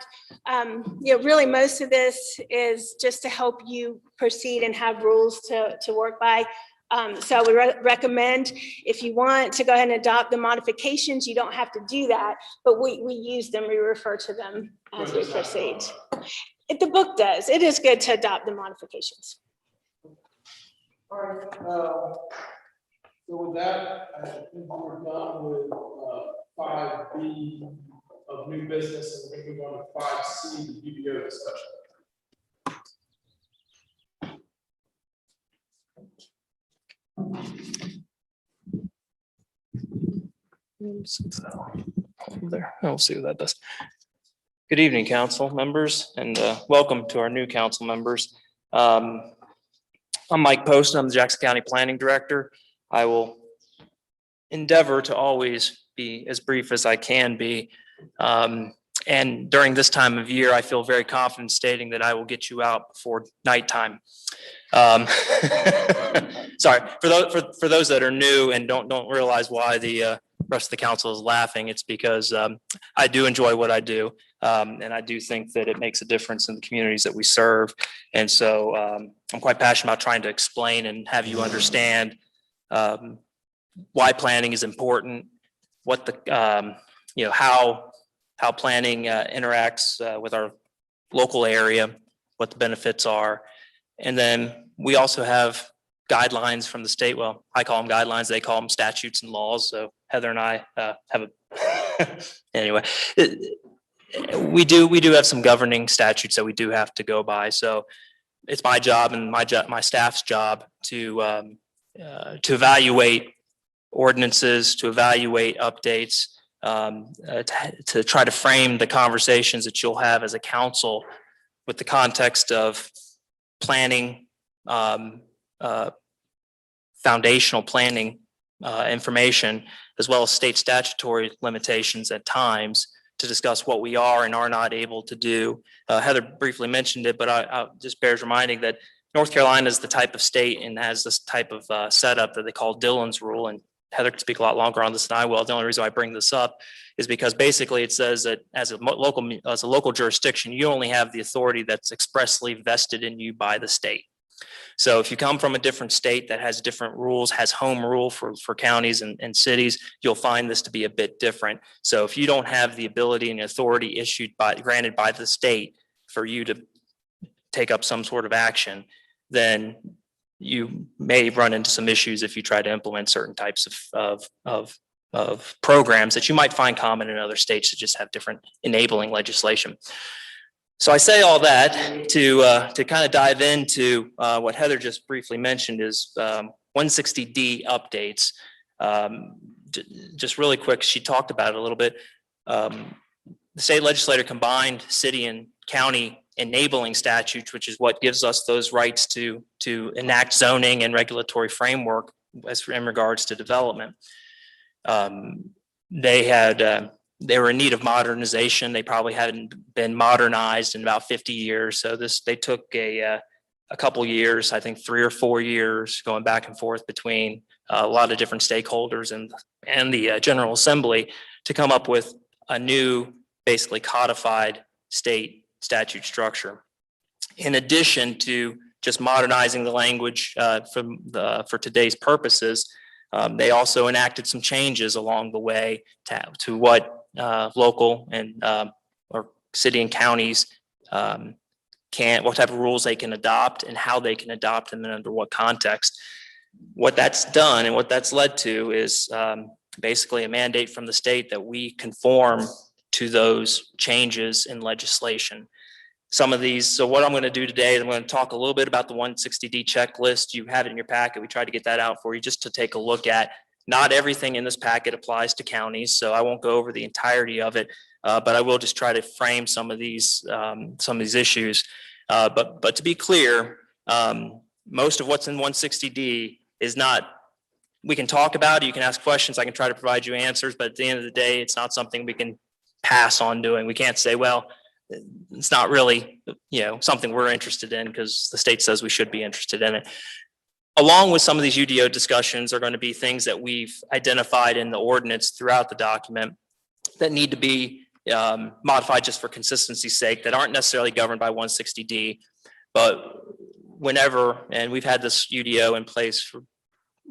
really most of this is just to help you proceed and have rules to work by. So I would recommend, if you want to go ahead and adopt the modifications, you don't have to do that, but we use them, we refer to them as we proceed. The book does. It is good to adopt the modifications. All right. So with that, I think we're done with 5B of new business, and we're going to move on to 5C, the UBO discussion. There, we'll see what that does. Good evening, council members, and welcome to our new council members. I'm Mike Poston. I'm the Jackson County Planning Director. I will endeavor to always be as brief as I can be. And during this time of year, I feel very confident stating that I will get you out before nighttime. Sorry, for those that are new and don't realize why the rest of the council is laughing, it's because I do enjoy what I do. And I do think that it makes a difference in the communities that we serve. And so I'm quite passionate about trying to explain and have you understand why planning is important, what the, how planning interacts with our local area, what the benefits are. And then we also have guidelines from the state. Well, I call them guidelines. They call them statutes and laws. So Heather and I have a, anyway, we do have some governing statutes that we do have to go by. So it's my job and my staff's job to evaluate ordinances, to evaluate updates, to try to frame the conversations that you'll have as a council with the context of planning, foundational planning information, as well as state statutory limitations at times to discuss what we are and are not able to do. Heather briefly mentioned it, but I just bears reminding that North Carolina is the type of state and has this type of setup that they call Dillon's rule. And Heather can speak a lot longer on this than I will. The only reason I bring this up is because basically it says that as a local jurisdiction, you only have the authority that's expressly vested in you by the state. So if you come from a different state that has different rules, has home rule for counties and cities, you'll find this to be a bit different. So if you don't have the ability and authority granted by the state for you to take up some sort of action, then you may run into some issues if you try to implement certain types of programs that you might find common in other states that just have different enabling legislation. So I say all that to kind of dive into what Heather just briefly mentioned is 160D updates. Just really quick, she talked about it a little bit. The state legislature combined city and county enabling statutes, which is what gives us those rights to enact zoning and regulatory framework as in regards to development. They were in need of modernization. They probably hadn't been modernized in about 50 years. So they took a couple years, I think 3 or 4 years, going back and forth between a lot of different stakeholders and the General Assembly to come up with a new, basically codified state statute structure. In addition to just modernizing the language for today's purposes, they also enacted some changes along the way to what local and or city and counties what type of rules they can adopt and how they can adopt them and under what context. What that's done and what that's led to is basically a mandate from the state that we conform to those changes in legislation. Some of these, so what I'm going to do today is I'm going to talk a little bit about the 160D checklist. You have it in your packet. We tried to get that out for you just to take a look at. Not everything in this packet applies to counties, so I won't go over the entirety of it, but I will just try to frame some of these issues. But to be clear, most of what's in 160D is not, we can talk about it, you can ask questions, I can try to provide you answers, but at the end of the day, it's not something we can pass on doing. We can't say, well, it's not really, something we're interested in because the state says we should be interested in it. Along with some of these UDO discussions are going to be things that we've identified in the ordinance throughout the document that need to be modified just for consistency's sake, that aren't necessarily governed by 160D, but whenever, and we've had this UDO in place for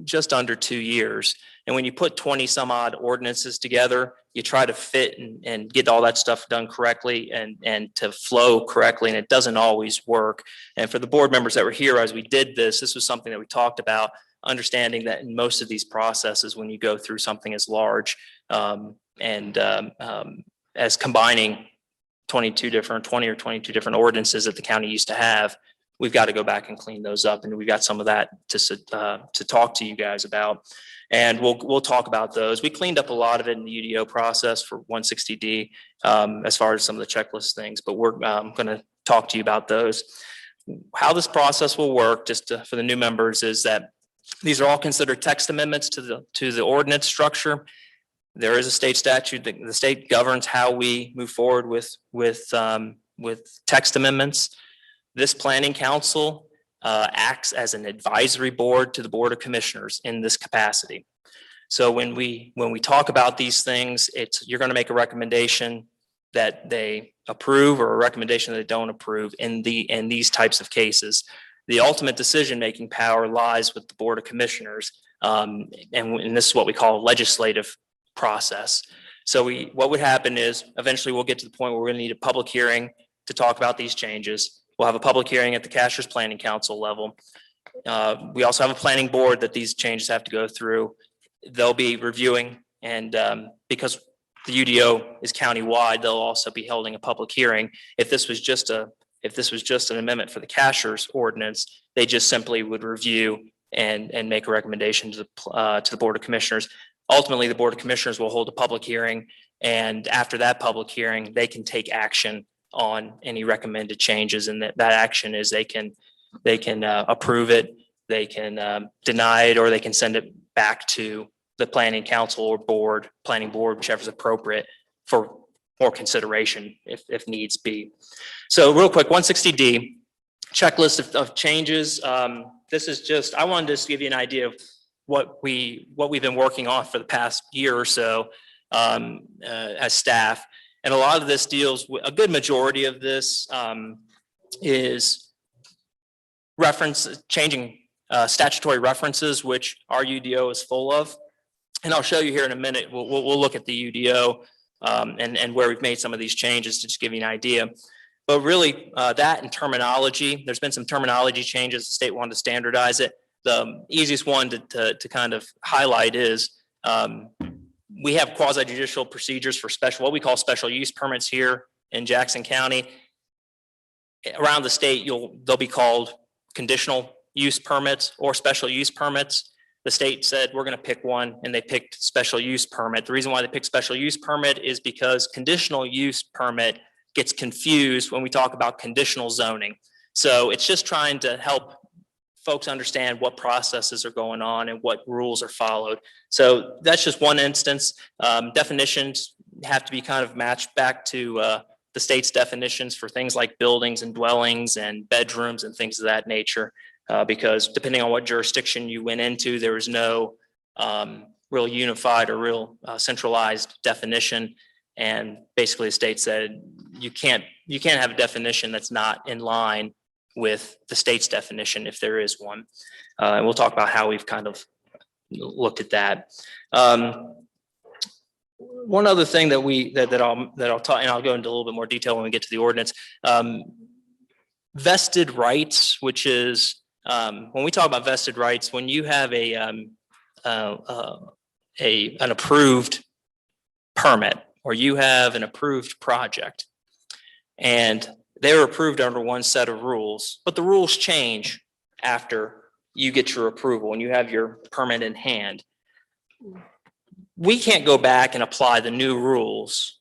just under 2 years. And when you put 20 some odd ordinances together, you try to fit and get all that stuff done correctly and to flow correctly, and it doesn't always work. And for the board members that were here as we did this was something that we talked about, understanding that in most of these processes, when you go through something as large as combining 20 or 22 different ordinances that the county used to have, we've got to go back and clean those up. And we've got some of that to talk to you guys about. And we'll talk about those. We cleaned up a lot of it in the UDO process for 160D as far as some of the checklist things, but we're going to talk to you about those. How this process will work, just for the new members, is that these are all considered text amendments to the ordinance structure. There is a state statute that the state governs how we move forward with text amendments. This planning council acts as an advisory board to the Board of Commissioners in this capacity. So when we talk about these things, you're going to make a recommendation that they approve or a recommendation that they don't approve in these types of cases. The ultimate decision-making power lies with the Board of Commissioners, and this is what we call a legislative process. So what would happen is eventually we'll get to the point where we're going to need a public hearing to talk about these changes. We'll have a public hearing at the Cashiers Planning Council level. We also have a planning board that these changes have to go through. They'll be reviewing, and because the UDO is countywide, they'll also be holding a public hearing. If this was just an amendment for the Cashiers ordinance, they just simply would review and make a recommendation to the Board of Commissioners. ultimately the Board of Commissioners will hold a public hearing. And after that public hearing, they can take action on any recommended changes. And that action is they can approve it, they can deny it, or they can send it back to the planning council or board, planning board, whichever is appropriate for more consideration if needs be. So real quick, 160D, checklist of changes. This is just, I wanted to just give you an idea of what we've been working on for the past year or so as staff. And a lot of this deals with, a good majority of this is changing statutory references, which our UDO is full of. And I'll show you here in a minute. We'll look at the UDO and where we've made some of these changes to just give you an idea. But really that and terminology, there's been some terminology changes. The state wanted to standardize it. The easiest one to kind of highlight is we have quasi judicial procedures for what we call special use permits here in Jackson County. Around the state, they'll be called conditional use permits or special use permits. The state said, we're going to pick one, and they picked special use permit. The reason why they picked special use permit is because conditional use permit gets confused when we talk about conditional zoning. So it's just trying to help folks understand what processes are going on and what rules are followed. So that's just one instance. Definitions have to be kind of matched back to the state's definitions for things like buildings and dwellings and bedrooms and things of that nature. Because depending on what jurisdiction you went into, there was no real unified or real centralized definition. And basically the state said, you can't have a definition that's not in line with the state's definition if there is one. And we'll talk about how we've kind of looked at that. One other thing that I'll talk, and I'll go into a little bit more detail when we get to the ordinance. Vested rights, which is when we talk about vested rights, when you have an approved permit or you have an approved project and they're approved under one set of rules, but the rules change after you get your approval and you have your permit in hand. We can't go back and apply the new rules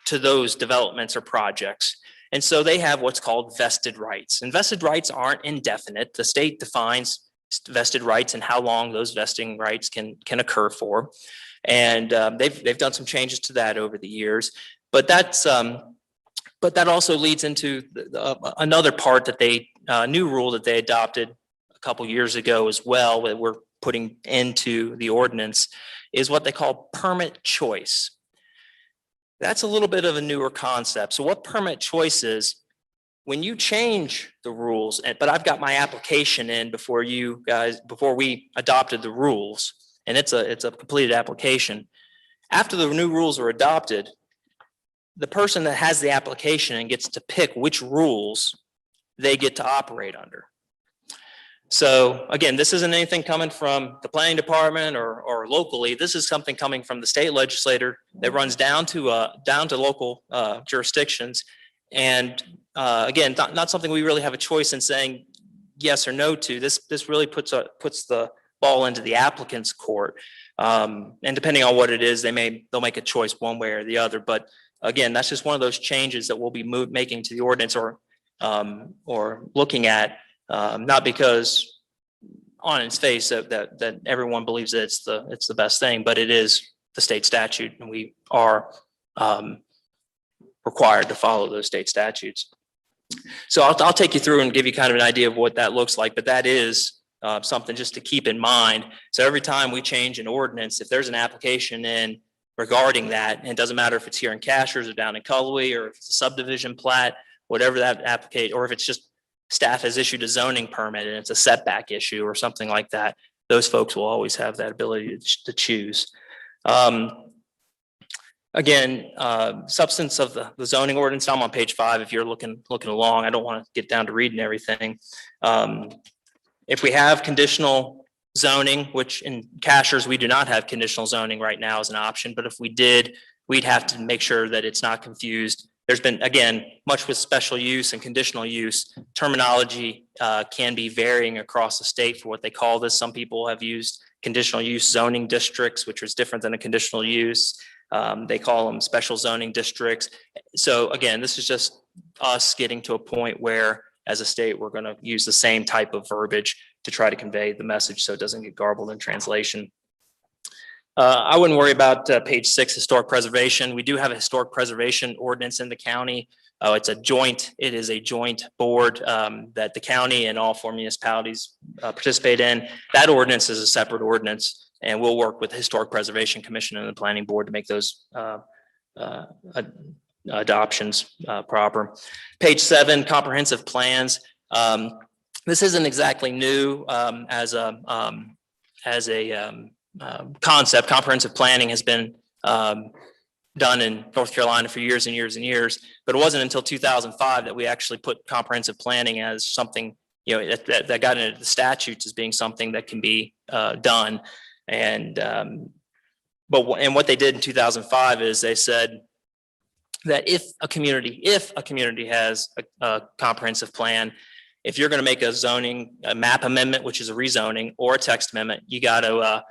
to those developments or projects. And so they have what's called vested rights. And vested rights aren't indefinite. The state defines vested rights and how long those vesting rights can occur for. And they've done some changes to that over the years. But that also leads into another part that new rule that they adopted a couple years ago as well, that we're putting into the ordinance, is what they call permit choice. That's a little bit of a newer concept. So what permit choice is, when you change the rules, but I've got my application in before we adopted the rules, and it's a completed application. After the new rules are adopted, the person that has the application and gets to pick which rules they get to operate under. So again, this isn't anything coming from the planning department or locally. This is something coming from the state legislator that runs down to local jurisdictions. And again, not something we really have a choice in saying yes or no to. This really puts the ball into the applicant's court. And depending on what it is, they'll make a choice one way or the other. But again, that's just one of those changes that we'll be making to the ordinance or looking at. Not because on its face that everyone believes that it's the best thing, but it is the state statute, and we are required to follow those state statutes. So I'll take you through and give you kind of an idea of what that looks like, but that is something just to keep in mind. So every time we change an ordinance, if there's an application in regarding that, and it doesn't matter if it's here in Cashiers or down in Cullowhee, or if it's a subdivision plat, whatever that application, or if it's just staff has issued a zoning permit and it's a setback issue or something like that, those folks will always have that ability to choose. Again, substance of the zoning ordinance, I'm on page 5 if you're looking along. I don't want to get down to reading everything. If we have conditional zoning, which in Cashiers, we do not have conditional zoning right now as an option, but if we did, we'd have to make sure that it's not confused. There's been, again, much with special use and conditional use, terminology can be varying across the state for what they call this. Some people have used conditional use zoning districts, which is different than a conditional use. They call them special zoning districts. So again, this is just us getting to a point where as a state, we're going to use the same type of verbiage to try to convey the message so it doesn't get garbled in translation. I wouldn't worry about page 6, historic preservation. We do have a historic preservation ordinance in the county. It is a joint board that the county and all 4 municipalities participate in. That ordinance is a separate ordinance, and we'll work with the Historic Preservation Commission and the Planning Board to make those adoptions proper. Page 7, comprehensive plans. This isn't exactly new as a concept. Comprehensive planning has been done in North Carolina for years and years and years, but it wasn't until 2005 that we actually put comprehensive planning as something, that got into the statutes as being something that can be done. And what they did in 2005 is they said that if a community has a comprehensive plan, if you're going to make a map amendment, which is a rezoning, or a text amendment, you got to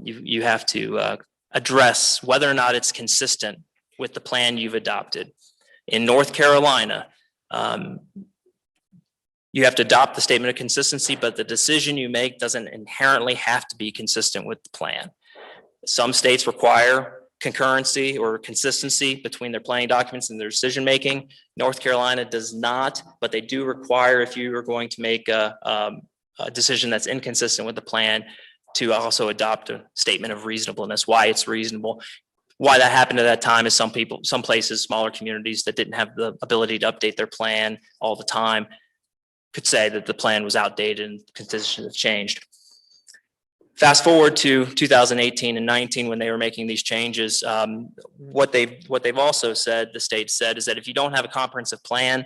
you have to address whether or not it's consistent with the plan you've adopted. In North Carolina, you have to adopt the statement of consistency, but the decision you make doesn't inherently have to be consistent with the plan. Some states require concurrency or consistency between their planning documents and their decision making. North Carolina does not, but they do require, if you are going to make a decision that's inconsistent with the plan, to also adopt a statement of reasonableness, why it's reasonable. Why that happened at that time is some places, smaller communities that didn't have the ability to update their plan all the time could say that the plan was outdated and conditions have changed. Fast forward to 2018 and 19 when they were making these changes, what they've also said, the state said, is that if you don't have a comprehensive plan,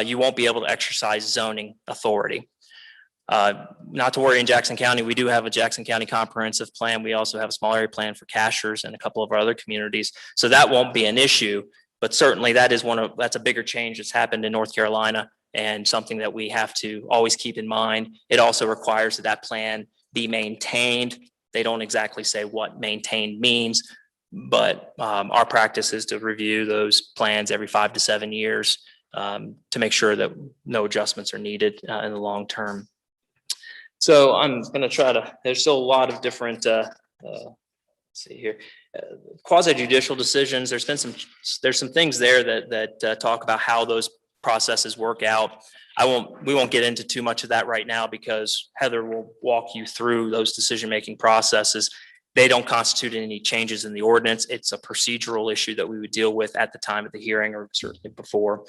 you won't be able to exercise zoning authority. Not to worry, in Jackson County, we do have a Jackson County comprehensive plan. We also have a small area plan for Cashiers and a couple of our other communities. So that won't be an issue, but certainly that's a bigger change that's happened in North Carolina and something that we have to always keep in mind. It also requires that plan be maintained. They don't exactly say what maintained means, but our practice is to review those plans every 5 to 7 years to make sure that no adjustments are needed in the long term. So I'm going to there's still a lot of different, let's see here, quasi judicial decisions. There's some things there that talk about how those processes work out. We won't get into too much of that right now because Heather will walk you through those decision-making processes. They don't constitute any changes in the ordinance. It's a procedural issue that we would deal with at the time of the hearing or certainly before.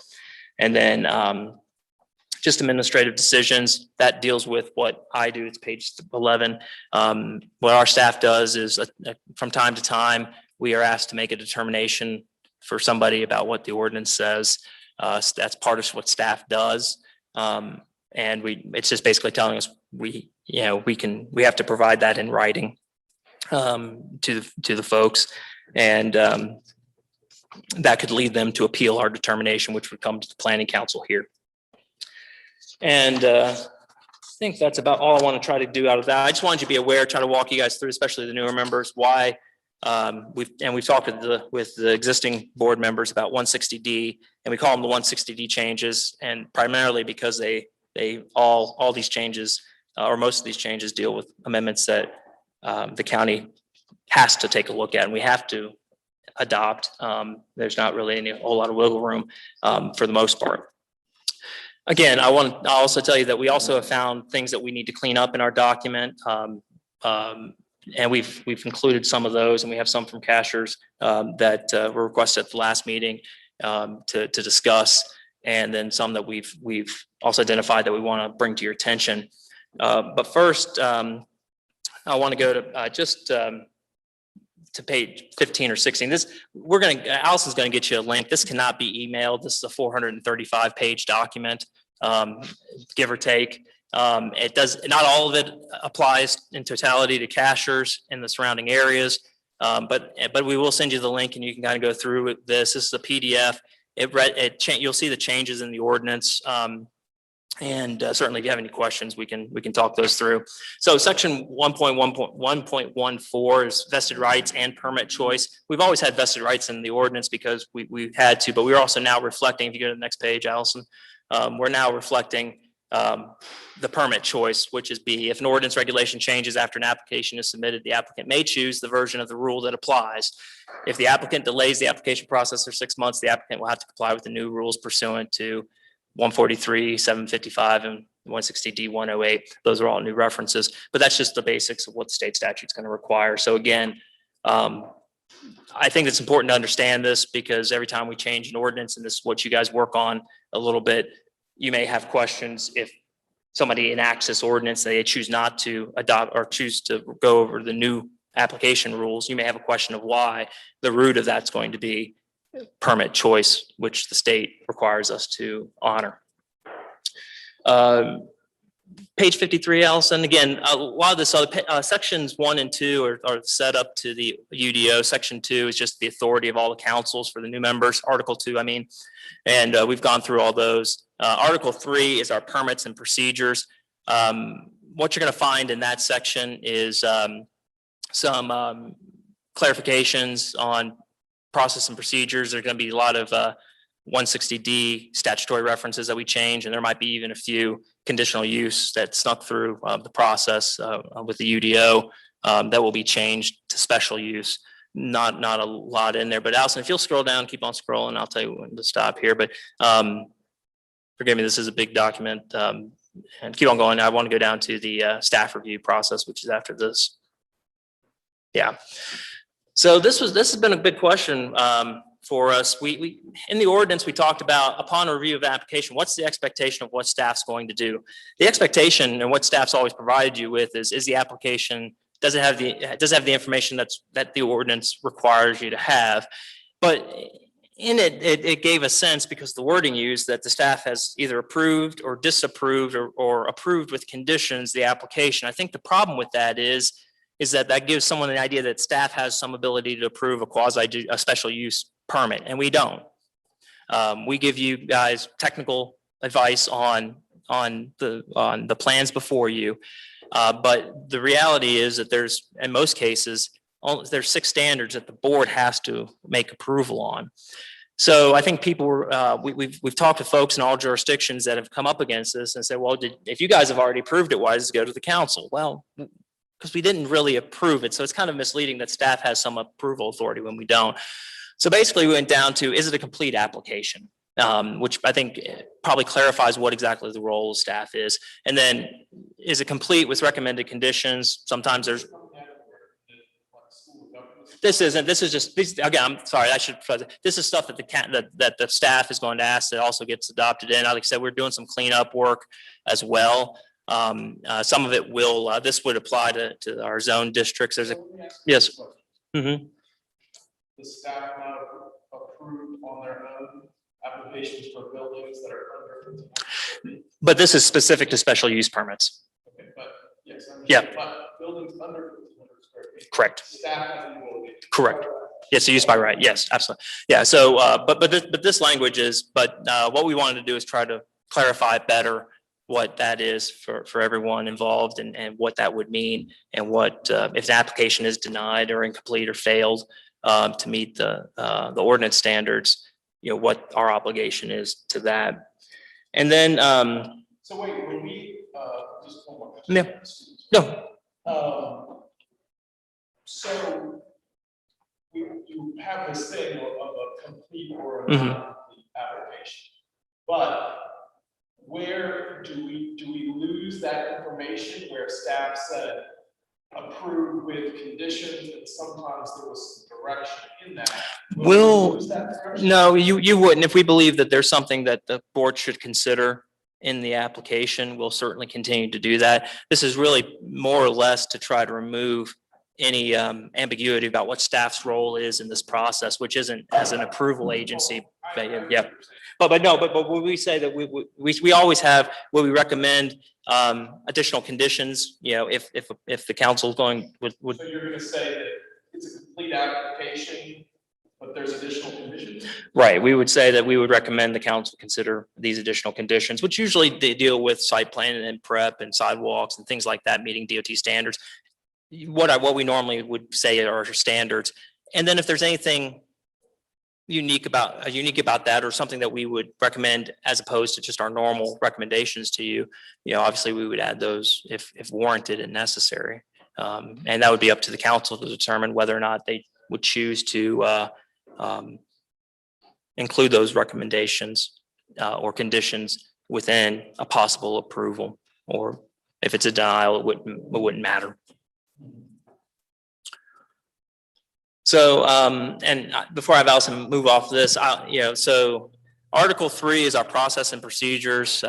And then just administrative decisions that deals with what I do. It's page 11. What our staff does is from time to time, we are asked to make a determination for somebody about what the ordinance says. That's part of what staff does. And it's just basically telling us we have to provide that in writing to the folks, and that could lead them to appeal our determination, which would come to the planning council here. And I think that's about all I want to try to do out of that. I just wanted you to be aware, try to walk you guys through, especially the newer members, why we've talked with the existing board members about 160D, and we call them the 160D changes, and primarily because all these changes or most of these changes deal with amendments that the county has to take a look at and we have to adopt. There's not really a whole lot of wiggle room for the most part. Again, I'll also tell you that we also have found things that we need to clean up in our document. And we've included some of those, and we have some from Cashiers that were requested at the last meeting to discuss, and then some that we've also identified that we want to bring to your attention. But first, I want to go to to page 15 or 16. Allison's going to get you a link. This cannot be emailed. This is a 435-page document, give or take. Not all of it applies in totality to Cashiers in the surrounding areas, but we will send you the link and you can kind of go through this. This is a PDF. You'll see the changes in the ordinance And certainly if you have any questions, we can talk those through. So section 1.1.14 is vested rights and permit choice. We've always had vested rights in the ordinance because we've had to, but we're also now reflecting, if you go to the next page, Allison, we're now reflecting the permit choice, which is B. If an ordinance regulation changes after an application is submitted, the applicant may choose the version of the rule that applies. If the applicant delays the application process for 6 months, the applicant will have to comply with the new rules pursuant to 143, 755, and 160D 108. Those are all new references, but that's just the basics of what the state statute is going to require. So again, I think it's important to understand this because every time we change an ordinance, and this is what you guys work on a little bit, you may have questions if somebody enacts this ordinance, they choose not to adopt or choose to go over the new application rules. You may have a question of why. The root of that's going to be permit choice, which the state requires us to honor. Page 53, Allison, again, a lot of this other sections 1 and 2 are set up to the UDO. Section 2 is just the authority of all the councils for the new members, Article 2, I mean, and we've gone through all those. Article 3 is our permits and procedures. What you're going to find in that section is some clarifications on process and procedures. There's going to be a lot of 160D statutory references that we change, and there might be even a few conditional use that snuck through the process with the UDO that will be changed to special use. Not a lot in there, but Allison, if you'll scroll down, keep on scrolling, I'll tell you when to stop here. But forgive me, this is a big document, and keep on going. I want to go down to the staff review process, which is after this. Yeah. So this has been a big question for us. We in the ordinance, we talked about upon review of the application, what's the expectation of what staff's going to do? The expectation and what staff's always provided you with is the application, does it have the information that the ordinance requires you to have? But in it gave a sense, because the wording used, that the staff has either approved or disapproved or approved with conditions the application. I think the problem with that is that gives someone the idea that staff has some ability to approve a special use permit, and we don't. We give you guys technical advice on the plans before you, but the reality is that there's, in most cases, there's 6 standards that the board has to make approval on. So I think people were, we've talked to folks in all jurisdictions that have come up against this and said, well, if you guys have already approved it, why does it go to the council? Well, because we didn't really approve it. So it's kind of misleading that staff has some approval authority when we don't. So basically we went down to, is it a complete application? Which I think probably clarifies what exactly the role of staff is. And then, is it complete with recommended conditions? Sometimes there's, this is just, again, I'm sorry, this is stuff that the staff is going to ask that also gets adopted in. Like I said, we're doing some cleanup work as well. Some of it will, this would apply to our zone districts. There's a, yes. Mm-hmm. The staff not approved on their own applications for buildings that are under. But this is specific to special use permits. Okay, but yes. Yeah. But buildings under 1,500 square feet. Correct. Staff has the ability. Correct. Yes, use by right. Yes, absolutely. Yeah. So, but this language is, what we wanted to do is try to clarify better what that is for everyone involved, and what that would mean, and what if the application is denied or incomplete or failed to meet the ordinance standards, what our obligation is to that. And then so wait, when we just one more question. Yeah. No. So you have this thing of a complete or a non-complete application, but where do we lose that information where staff said approved with conditions, and sometimes there was some direction in that? No, you wouldn't. If we believe that there's something that the board should consider in the application, we'll certainly continue to do that. This is really more or less to try to remove any ambiguity about what staff's role is in this process, which isn't as an approval agency. Yeah. But when we say that we always have, what we recommend additional conditions, if the council is going would. So you're going to say that it's a complete application, but But there's additional conditions. Right, we would say that we would recommend the council consider these additional conditions, which usually they deal with site plan and prep and sidewalks and things like that, meeting DOT standards. What we normally would say are our standards. And then if there's anything unique about that, or something that we would recommend as opposed to just our normal recommendations to you, obviously we would add those if warranted and necessary. And that would be up to the council to determine whether or not they would choose to include those recommendations or conditions within a possible approval, or if it's a denial, it wouldn't matter. So, and before I have Allison move off this, so Article 3 is our process and procedures.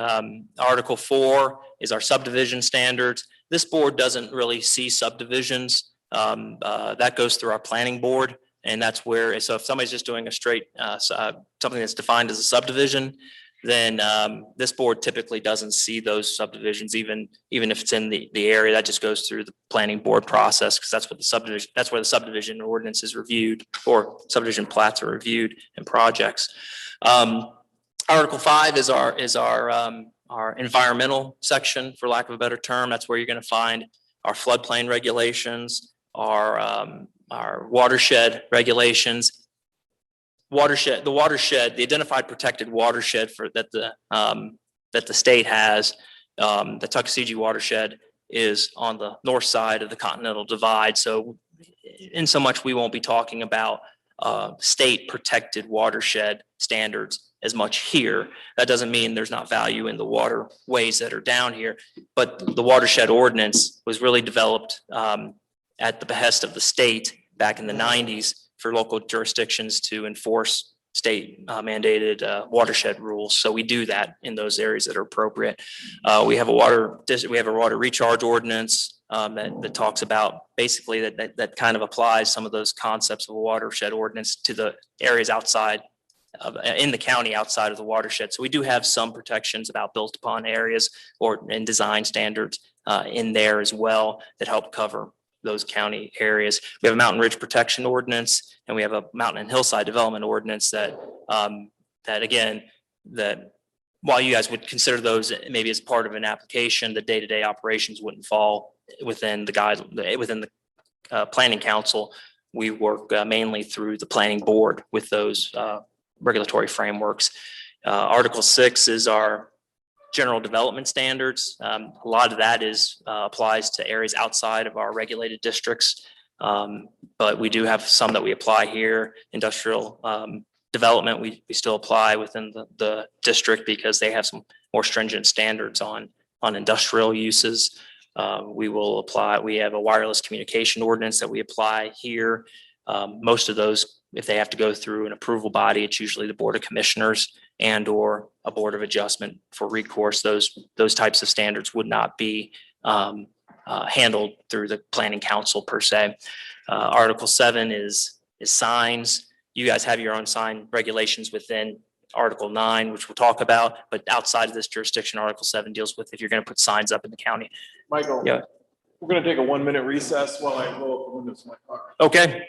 Article 4 is our subdivision standards. This board doesn't really see subdivisions. That goes through our planning board. And that's where, so if somebody's just doing a straight, something that's defined as a subdivision, then this board typically doesn't see those subdivisions, even if it's in the area. That just goes through the planning board process, because that's where the subdivision ordinance is reviewed, or subdivision plats are reviewed in projects. Article 5 is our environmental section, for lack of a better term. That's where you're going to find our floodplain regulations, our watershed regulations. The watershed, the identified protected watershed that the state has, the Tuckasegee watershed, is on the north side of the Continental Divide. So in so much, we won't be talking about state protected watershed standards as much here. That doesn't mean there's not value in the waterways that are down here, but the watershed ordinance was really developed at the behest of the state back in the 90s for local jurisdictions to enforce state mandated watershed rules. So we do that in those areas that are appropriate. We have a water recharge ordinance that talks about basically that kind of applies some of those concepts of a watershed ordinance to the areas outside in the county outside of the watershed. So we do have some protections about built upon areas and design standards in there as well that help cover those county areas. We have a mountain ridge protection ordinance, and we have a mountain and hillside development ordinance that while you guys would consider those maybe as part of an application, the day-to-day operations wouldn't fall within the planning council. We work mainly through the planning board with those regulatory frameworks. Article 6 is our general development standards. A lot of that applies to areas outside of our regulated districts. But we do have some that we apply here. Industrial development, we still apply within the district because they have some more stringent standards on industrial uses. We have a wireless communication ordinance that we apply here. Most of those, if they have to go through an approval body, it's usually the Board of Commissioners and or a Board of Adjustment for recourse. Those types of standards would not be handled through the Planning Council per se. Article 7 is signs. You guys have your own sign regulations within Article 9, which we'll talk about, but outside of this jurisdiction, Article 7 deals with if you're going to put signs up in the county. Michael, Yeah. We're going to take a 1-minute recess while I roll up the windows of my car. Okay.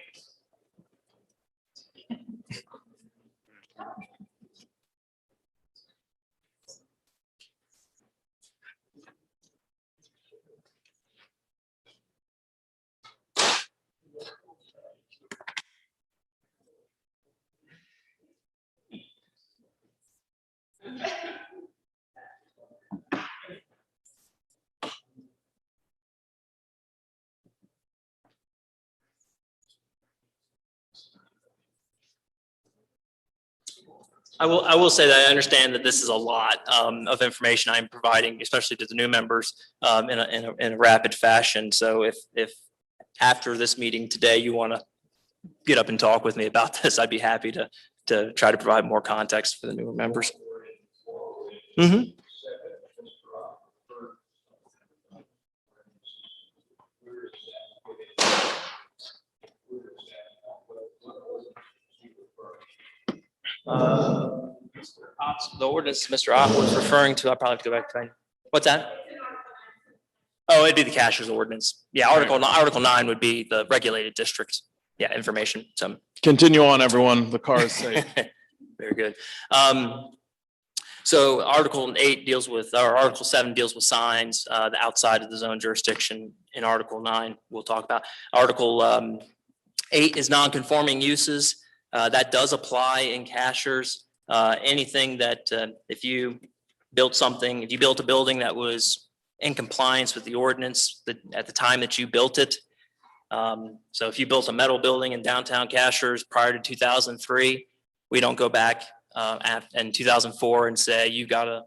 I will say that I understand that this is a lot of information I'm providing, especially to the new members, in a rapid fashion. So if after this meeting today, you want to get up and talk with me about this, I'd be happy to try to provide more context for the newer members. Mm-hmm. The ordinance Mr. Ott was referring to, I'll probably have to go back to. What's that? Oh, it'd be the Cashiers ordinance. Yeah, Article 9 would be the regulated districts yeah, information. So Continue on, everyone. The car is safe. very good. So Article 8 deals with, or Article 7 deals with signs, the outside of the zone jurisdiction. In Article 9, we'll talk about. Article 8 is non-conforming uses. That does apply in Cashiers. Anything that if you built something, if you built a building that was in compliance with the ordinance at the time that you built it. So if you built a metal building in downtown Cashiers prior to 2003, we don't go back in 2004 and say, you got to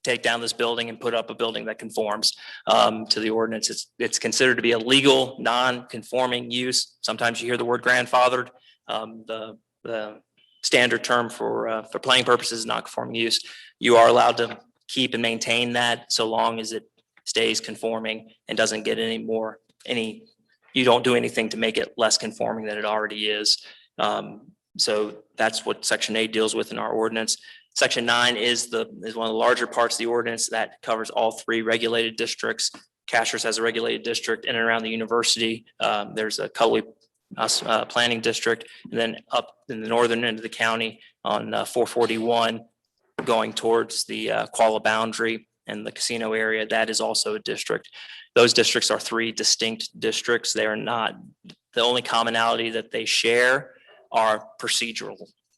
take down this building and put up a building that conforms to the ordinance. It's considered to be a legal non-conforming use. Sometimes you hear the word grandfathered. The standard term for planning purposes is not conforming use. You are allowed to keep and maintain that so long as it stays conforming and doesn't get you don't do anything to make it less conforming than it already is. So that's what Section 8 deals with in our ordinance. Section 9 is one of the larger parts of the ordinance that covers all 3 regulated districts. Cashiers has a regulated district in and around the university. There's a Cullowhee planning district, and then up in the northern end of the county on 441 going towards the Qualla boundary and the casino area. That is also a district. Those districts are 3 distinct districts. They are not, the only commonality that they share are procedural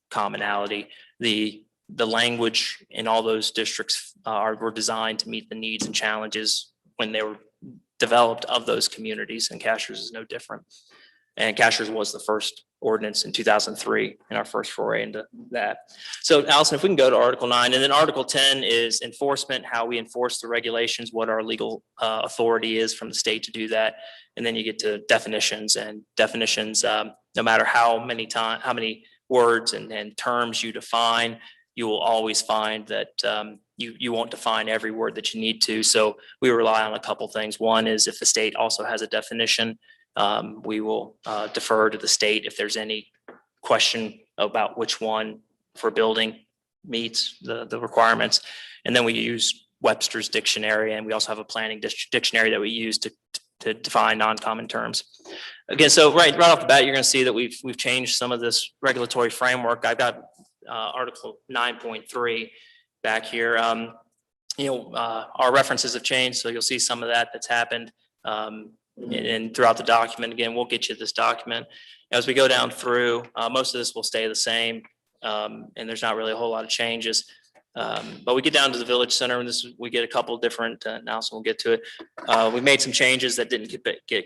commonality. The language in all those districts were designed to meet the needs and challenges when they were developed of those communities, and Cashiers is no different. And Cashiers was the first ordinance in 2003 in our first foray into that. So Allison, if we can go to Article 9, and then Article 10 is enforcement, how we enforce the regulations, what our legal authority is from the state to do that. And then you get to definitions, and definitions, no matter how many words and terms you define, you will always find that you won't define every word that you need to. So we rely on a couple things. One is if the state also has a definition, we will defer to the state if there's any question about which one for building meets the requirements. And then we use Webster's dictionary, and we also have a planning dictionary that we use to define non-common terms. Again, so right off the bat, you're going to see that we've changed some of this regulatory framework. I've got Article 9.3 back here. Our references have changed, so you'll see some of that's happened. And throughout the document, again, we'll get you this document. As we go down through, most of this will stay the same, and there's not really a whole lot of changes. But we get down to the village center, and we get a couple of different, now so we'll get to it. We made some changes that didn't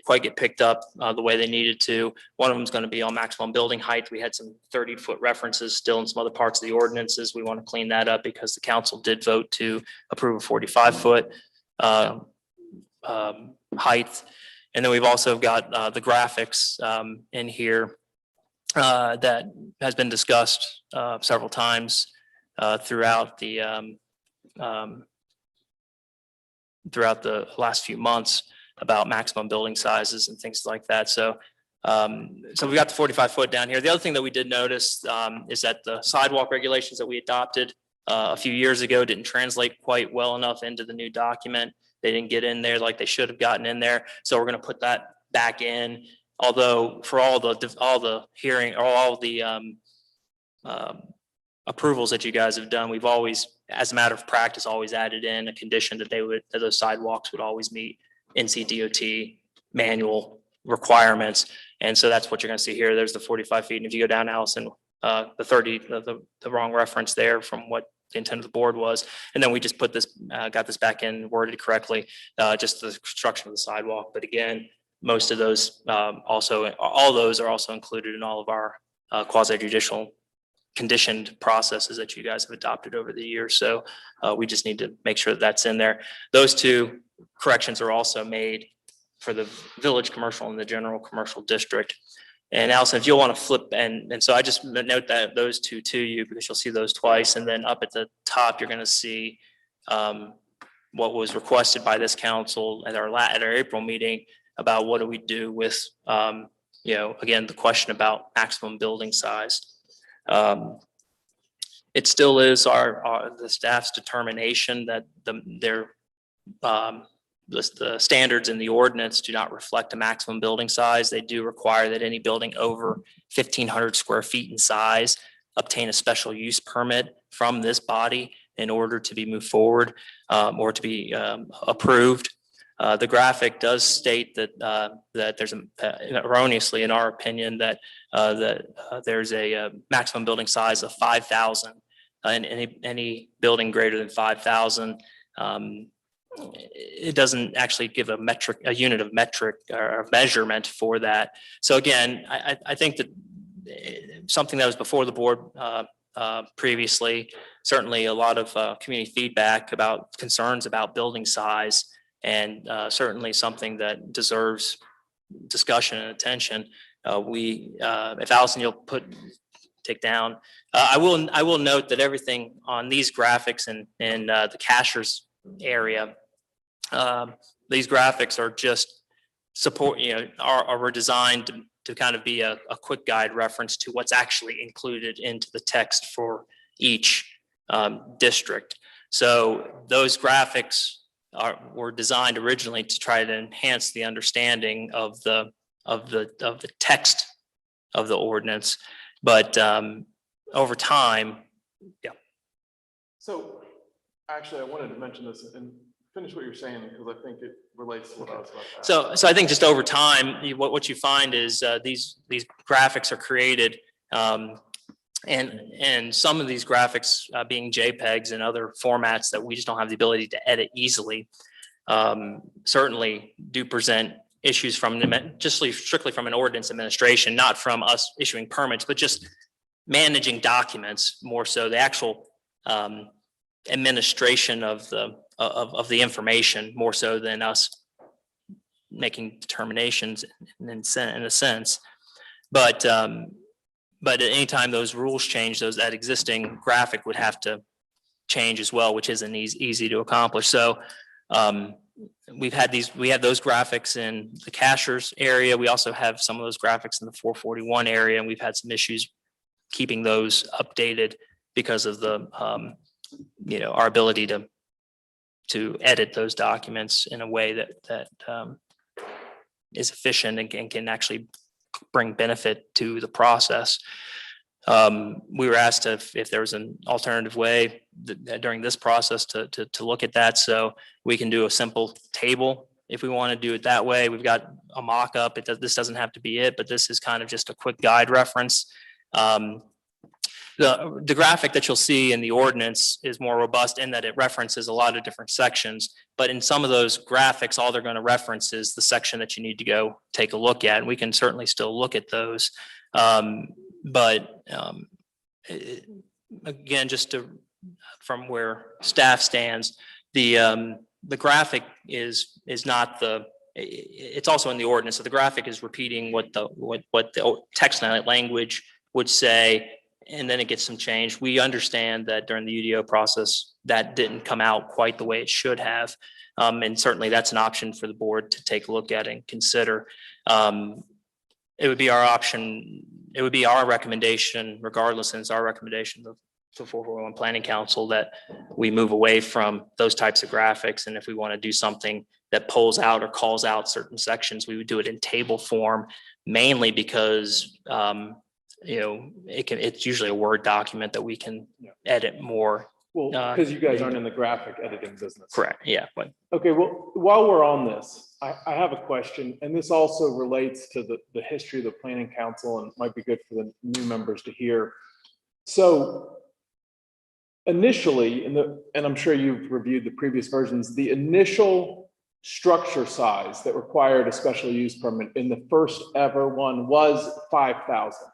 quite get picked up the way they needed to. One of them is going to be on maximum building height. We had some 30-foot references still in some other parts of the ordinances. We want to clean that up because the council did vote to approve a 45-foot height. And then we've also got the graphics in here that has been discussed several times throughout the last few months about maximum building sizes and things like that. So we got the 45-foot down here. The other thing that we did notice is that the sidewalk regulations that we adopted a few years ago didn't translate quite well enough into the new document. They didn't get in there like they should have gotten in there. So we're going to put that back in. Although for all the hearing or all the approvals that you guys have done, we've always, as a matter of practice, always added in a condition that that those sidewalks would always meet NCDOT manual requirements. And so that's what you're going to see here. There's the 45 feet. And if you go down, Allison, the 30, the wrong reference there from what the intent of the board was. And then we just put this, got this back in, worded correctly, just the construction of the sidewalk. But again, most of those all those are also included in all of our quasi-judicial conditioned processes that you guys have adopted over the years. So we just need to make sure that that's in there. Those 2 corrections are also made for the village commercial and the general commercial district. And Allison, if you'll want to flip, and so I just note that those 2 to you because you'll see those twice. And then up at the top, you're going to see what was requested by this council at our April meeting about what do we do with, again, the question about maximum building size. It still is the staff's determination that the standards in the ordinance do not reflect a maximum building size. They do require that any building over 1,500 square feet in size obtain a special use permit from this body in order to be moved forward or to be approved. The graphic does state that there's erroneously, in our opinion, that there's a maximum building size of 5,000, and any building greater than 5,000. It doesn't actually give a unit of metric or measurement for that. So again, I think that something that was before the board previously, certainly a lot of community feedback about concerns about building size, and certainly something that deserves discussion and attention. If Allison, you'll take down, I will note that everything on these graphics in the Cashiers area, these graphics are just were designed to kind of be a quick guide reference to what's actually included into the text for each district. So those graphics were designed originally to try to enhance the understanding of the text of the ordinance, but over time, yeah. So actually, I wanted to mention this and finish what you're saying, because I think it relates to what I was about to ask. So I think just over time, what you find is these graphics are created, and some of these graphics being JPEGs and other formats that we just don't have the ability to edit easily, certainly do present issues from just strictly from an ordinance administration, not from us issuing permits, but just managing documents, more so the actual administration of the information, more so than us making determinations in a sense. But at any time those rules change, that existing graphic would have to change as well, which isn't easy to accomplish. So we have those graphics in the Cashiers area. We also have some of those graphics in the 441 area, and we've had some issues keeping those updated because of the our ability to edit those documents in a way that is efficient and can actually bring benefit to the process. We were asked if there was an alternative way during this process to look at that. So we can do a simple table if we want to do it that way. We've got a mock-up. This doesn't have to be it, but this is kind of just a quick guide reference. The graphic that you'll see in the ordinance is more robust in that it references a lot of different sections, but in some of those graphics, all they're going to reference is the section that you need to go take a look at, and we can certainly still look at those. Again, from where staff stands, the graphic is not it's also in the ordinance. So the graphic is repeating what the text language would say, and then it gets some change. We understand that during the UDO process, that didn't come out quite the way it should have. And certainly that's an option for the board to take a look at and consider. It would be our option. It would be our recommendation, regardless, and it's our recommendation of the 441 Planning Council, that we move away from those types of graphics. And if we want to do something that pulls out or calls out certain sections, we would do it in table form, mainly because it's usually a Word document that we can edit more. Well, because you guys aren't in the graphic editing business. Correct. Yeah. But okay. Well, while we're on this, I have a question, and this also relates to the history of the Planning Council, and might be good for the new members to hear. So initially, and I'm sure you've reviewed the previous versions, the initial structure size that required a special use permit in the first ever one was 5,000.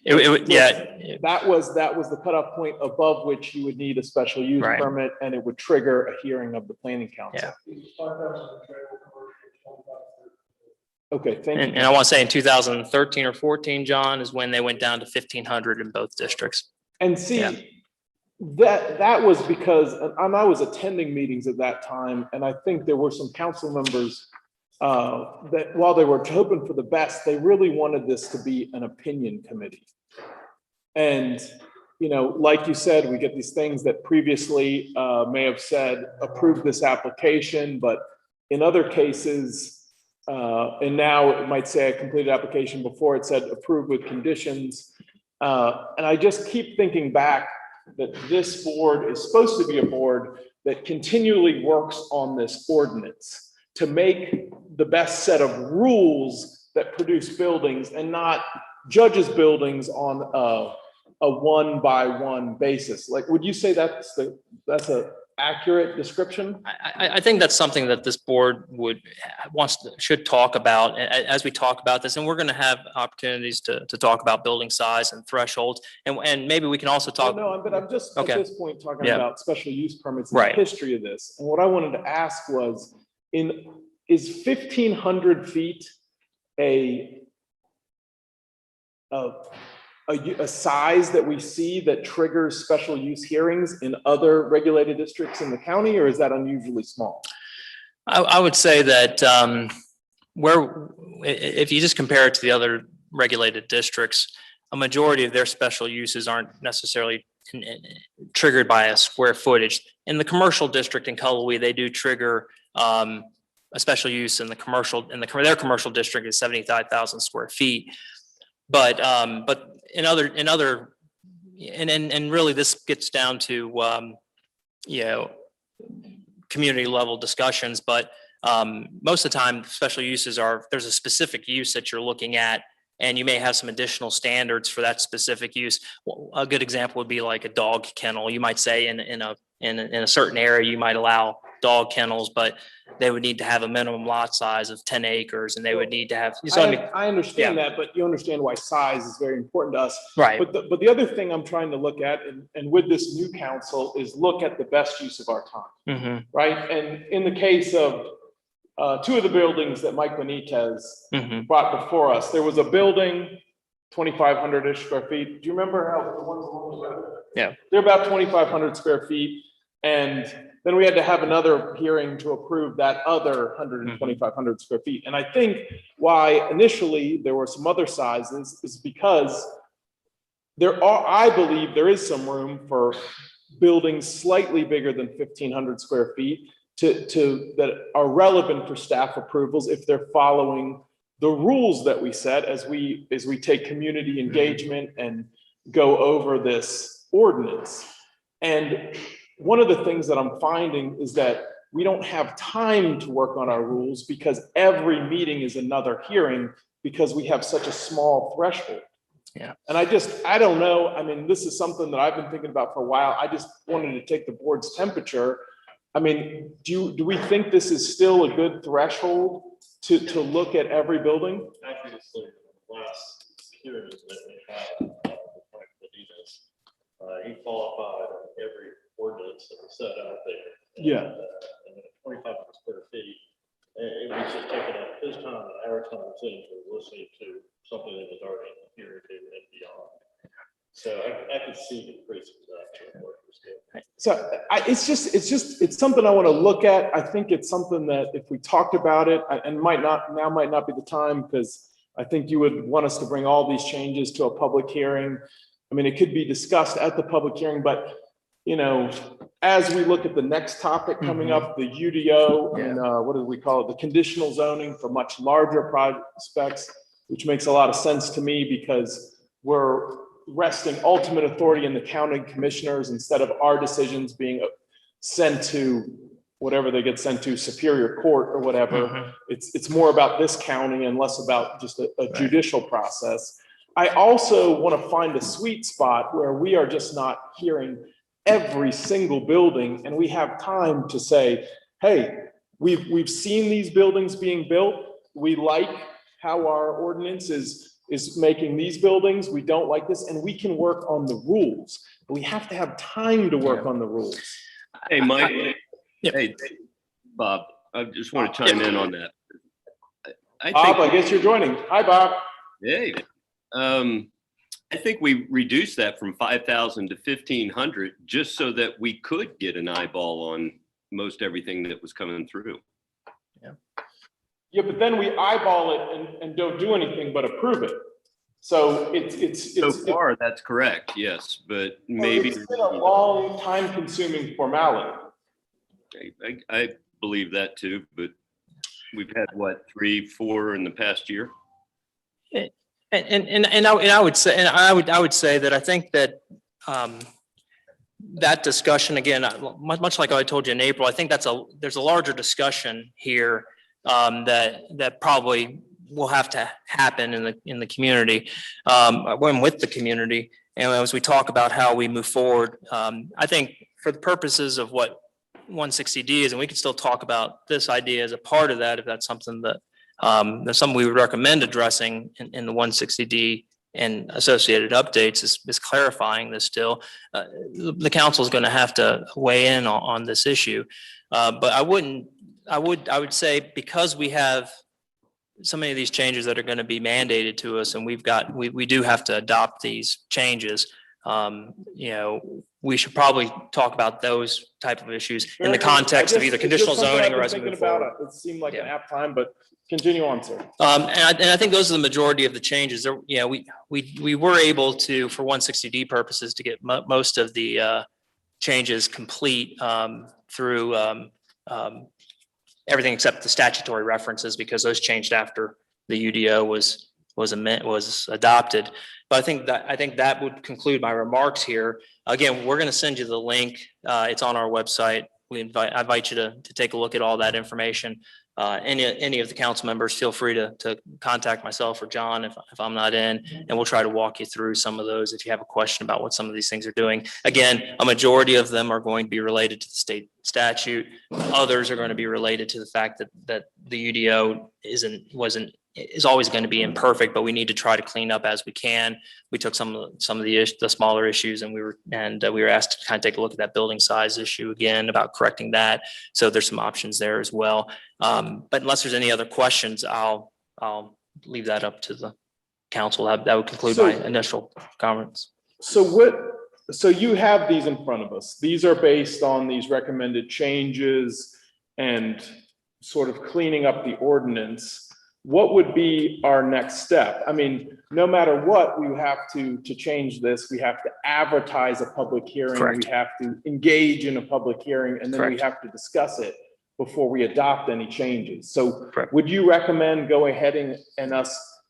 That was the cutoff point above which you would need a special use permit, and it would trigger a hearing of the Planning Council. Okay, thank you. And I want to say in 2013 or 14, John, is when they went down to 1,500 in both districts. And see, that was because I was attending meetings at that time, and I think there were some council members that while they were hoping for the best, they really wanted this to be an opinion committee. And, like you said, we get these things that previously may have said, approve this application, but in other cases, and now it might say a completed application, before it said approved with conditions. And I just keep thinking back that this board is supposed to be a board that continually works on this ordinance to make the best set of rules that produce buildings, and not judges buildings on a one-by-one basis. Like, would you say that's a accurate description? I think that's something that this board should talk about as we talk about this, and we're going to have opportunities to talk about building size and thresholds, and maybe we can also talk. No, but I'm just Okay. at this point talking Yeah. about special use permits and Right. the history of this. And what I wanted to ask was, is 1,500 feet a size that we see that triggers special use hearings in other regulated districts in the county, or is that unusually small? I would say that if you just compare it to the other regulated districts, a majority of their special uses aren't necessarily triggered by a square footage. In the commercial district in Cullowhee, they do trigger a special use in their commercial district is 75,000 square feet. But in other and really this gets down to community level discussions, but most of the time special uses there's a specific use that you're looking at, and you may have some additional standards for that specific use. A good example would be like a dog kennel. You might say in a certain area you might allow dog kennels, but they would need to have a minimum lot size of 10 acres, and they would need to have. I understand that, but you understand why size is very important to us. Right. But the other thing I'm trying to look at, and with this new council, is look at the best use of our time, Mhm. right? And in the case of two of the buildings that Mike Benitez Mhm. brought before us, there was a building, 2,500-ish square feet. Do you remember how the ones along the road? Yeah. They're about 2,500 square feet. And then we had to have another hearing to approve that other 2,500 square feet. And I think why initially there were some other sizes is because I believe there is some room for buildings slightly bigger than 1,500 square feet that are relevant for staff approvals if they're following the rules that we set as we take community engagement and go over this ordinance. And one of the things that I'm finding is that we don't have time to work on our rules because every meeting is another hearing because we have such a small threshold. Yeah. And I don't know. I mean, this is something that I've been thinking about for a while. I just wanted to take the board's temperature. I mean, do we think this is still a good threshold to look at every building? Actually, it's the last hearing that we had, he qualified on every ordinance that was set out there. Yeah. And 2,500 square feet, it was just taking up his time and our time since we're listening to something that was already here and beyond. So I could see the increases actually. So it's something I want to look at. I think it's something that if we talked about it, and might not be the time, because I think you would want us to bring all these changes to a public hearing. I mean, it could be discussed at the public hearing, but as we look at the next topic coming up, the UDO and what do we call it? The conditional zoning for much larger prospects, which makes a lot of sense to me because we're resting ultimate authority in the county commissioners instead of our decisions being sent to whatever they get sent to, Superior Court or whatever. It's more about this county and less about just a judicial process. I also want to find a sweet spot where we are just not hearing every single building and we have time to say, hey, we've seen these buildings being built. We like how our ordinance is making these buildings. We don't like this, and we can work on the rules. But we have to have time to work on the rules. Hey, Mike. Hey, Bob, I just want to chime in on that. Bob, I guess you're joining. Hi, Bob. Hey, I think we reduced that from 5,000 to 1,500 just so that we could get an eyeball on most everything that was coming through. Yeah, but then we eyeball it and don't do anything but approve it. So it's so far that's correct, yes, but maybe it's been a long, time-consuming formality. I believe that too, but We've had what, 3, 4 in the past year? And I would say, I would say that I think that that discussion, again, much like I told you in April, I think there's a larger discussion here that probably will have to happen in the community, when with the community. And as we talk about how we move forward, I think for the purposes of what 160D is, and we can still talk about this idea as a part of that, if that's something that that's something we would recommend addressing in the 160D and associated updates is clarifying this still. The council is going to have to weigh in on this issue. But I would say, because we have so many of these changes that are going to be mandated to us, and we do have to adopt these changes, we should probably talk about those type of issues in the context of either conditional zoning or as we move forward. It seemed like an apt time, but continue on, sir. And I think those are the majority of the changes. We were able to, for 160D purposes, to get most of the changes complete through everything except the statutory references, because those changed after the UDO was adopted. But I think that would conclude my remarks here. Again, we're going to send you the link. It's on our website. I invite you to take a look at all that information. Any of the council members, feel free to contact myself or John if I'm not in, and we'll try to walk you through some of those if you have a question about what some of these things are doing. Again, a majority of them are going to be related to the state statute. Others are going to be related to the fact that the UDO is always going to be imperfect, but we need to try to clean up as we can. We took some of the smaller issues, and we were asked to kind of take a look at that building size issue again about correcting that. So there's some options there as well. But unless there's any other questions, I'll leave that up to the council. That would conclude my initial comments. So you have these in front of us. These are based on these recommended changes and sort of cleaning up the ordinance. What would be our next step? I mean, no matter what, we have to change this, we have to advertise a public hearing. Correct. We have to engage in a public hearing, and then we have to discuss it before we adopt any changes. So would you recommend going ahead and us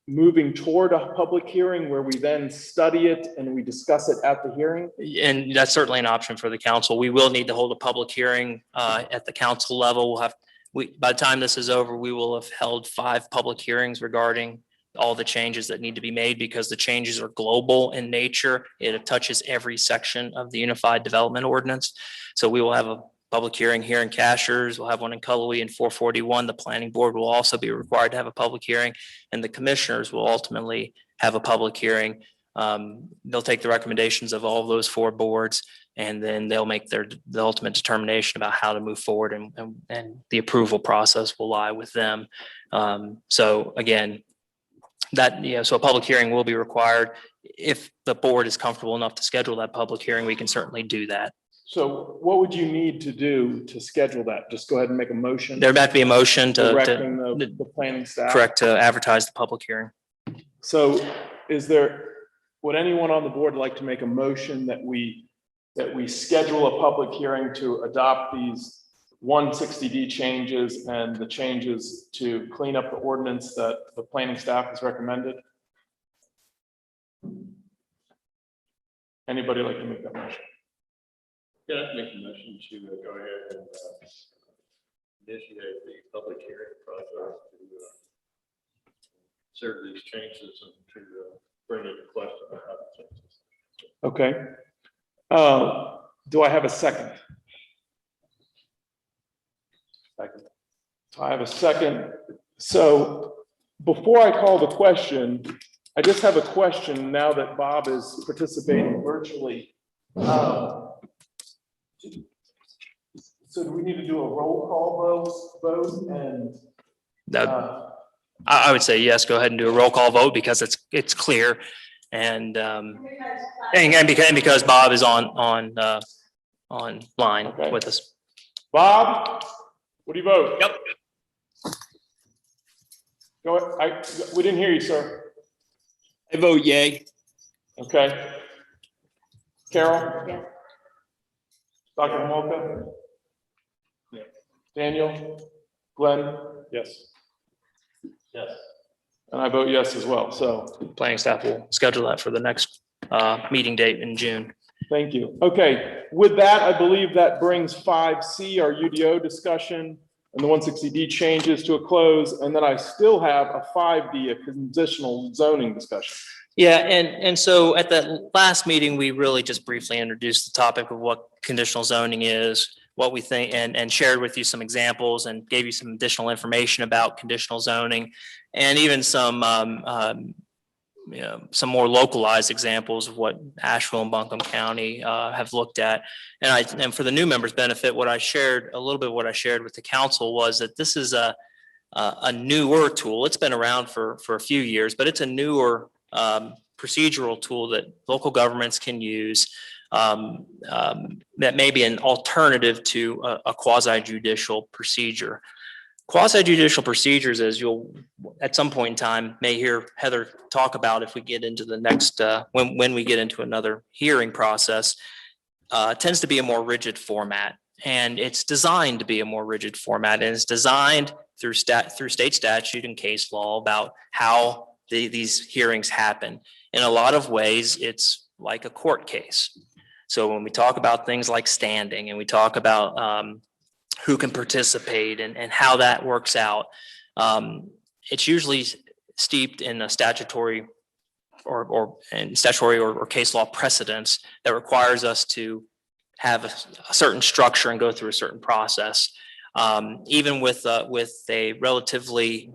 moving toward a public hearing where we then study it and we discuss it at the hearing? And that's certainly an option for the council. We will need to hold a public hearing at the council level. By the time this is over, we will have held 5 public hearings regarding all the changes that need to be made, because the changes are global in nature. It touches every section of the Unified Development Ordinance. So we will have a public hearing here in Cashiers. We'll have one in Cullowhee and 441. The planning board will also be required to have a public hearing, and the commissioners will ultimately have a public hearing. They'll take the recommendations of all of those 4 boards, and then they'll make the ultimate determination about how to move forward, and the approval process will lie with them. So again, so a public hearing will be required. If the board is comfortable enough to schedule that public hearing, we can certainly do that. So what would you need to do to schedule that? Just go ahead and make a motion? There might be a motion directing the planning staff. Correct, to advertise the public hearing. So would anyone on the board like to make a motion that we schedule a public hearing to adopt these 160D changes and the changes to clean up the ordinance that the planning staff has recommended? Anybody like to make that motion? Yeah, I'd make a motion to go ahead and initiate the public hearing process to consider these changes and to bring a request about how to change this. Okay. Do I have a second? Second. I have a second. So before I call the question, I just have a question now that Bob is participating virtually. So do we need to do a roll call vote and? I would say yes, go ahead and do a roll call vote, because it's clear. And because Bob is online with us. Bob, what do you vote? Yep. We didn't hear you, sir. I vote yay. Okay. Carol? Yes. Dr. Homolka? Yeah. Daniel? Glenn? Yes. Yes. And I vote yes as well. So Planning staff will schedule that for the next meeting date in June. thank you. Okay, with that, I believe that brings 5C, our UDO discussion, and the 160D changes to a close. And then I still have a 5D, a conditional zoning discussion. Yeah, and so at that last meeting, we really just briefly introduced the topic of what conditional zoning is, what we think, and shared with you some examples and gave you some additional information about conditional zoning, and even some some more localized examples of what Asheville and Buncombe County have looked at. And for the new members' benefit, what I shared, a little bit of what I shared with the council was that this is a newer tool. It's been around for a few years, but it's a newer procedural tool that local governments can use that may be an alternative to a quasi-judicial procedure. Quasi-judicial procedures, as you'll at some point in time may hear Heather talk about if we get into the next, when we get into another hearing process, tends to be a more rigid format. And it's designed to be a more rigid format, and it's designed through state statute and case law about how these hearings happen. In a lot of ways, it's like a court case. So when we talk about things like standing and we talk about who can participate and how that works out, it's usually steeped in a statutory or case law precedents that requires us to have a certain structure and go through a certain process. Even with a relatively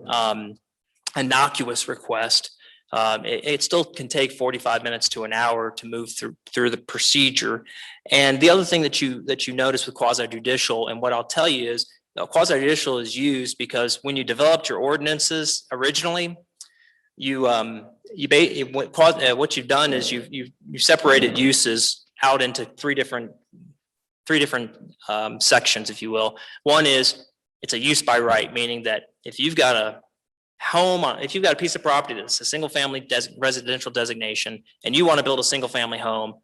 innocuous request, it still can take 45 minutes to an hour to move through the procedure. And the other thing that you notice with quasi-judicial, and what I'll tell you is, quasi-judicial is used because when you developed your ordinances originally, what you've done is you've separated uses out into three different sections, if you will. One is it's a use by right, meaning that if you've got a if you've got a piece of property that's a single family residential designation and you want to build a single family home,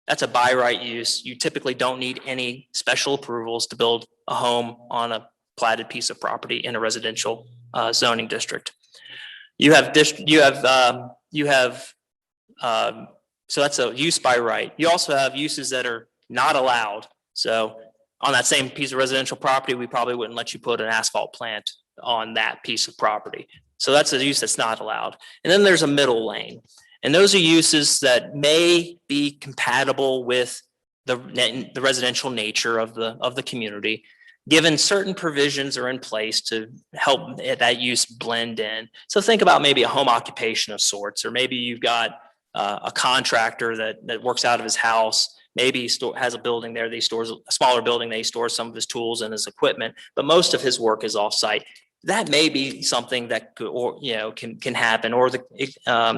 that's a by right use. You typically don't need any special approvals to build a home on a platted piece of property in a residential zoning district. So that's a use by right. You also have uses that are not allowed. So on that same piece of residential property, we probably wouldn't let you put an asphalt plant on that piece of property. So that's a use that's not allowed. And then there's a middle lane. And those are uses that may be compatible with the residential nature of the community, given certain provisions are in place to help that use blend in. So think about maybe a home occupation of sorts, or maybe you've got a contractor that works out of his house. Maybe he has a building there that he stores, a smaller building that he stores some of his tools and his equipment, but most of his work is off-site. That may be something that could, or can happen. Or the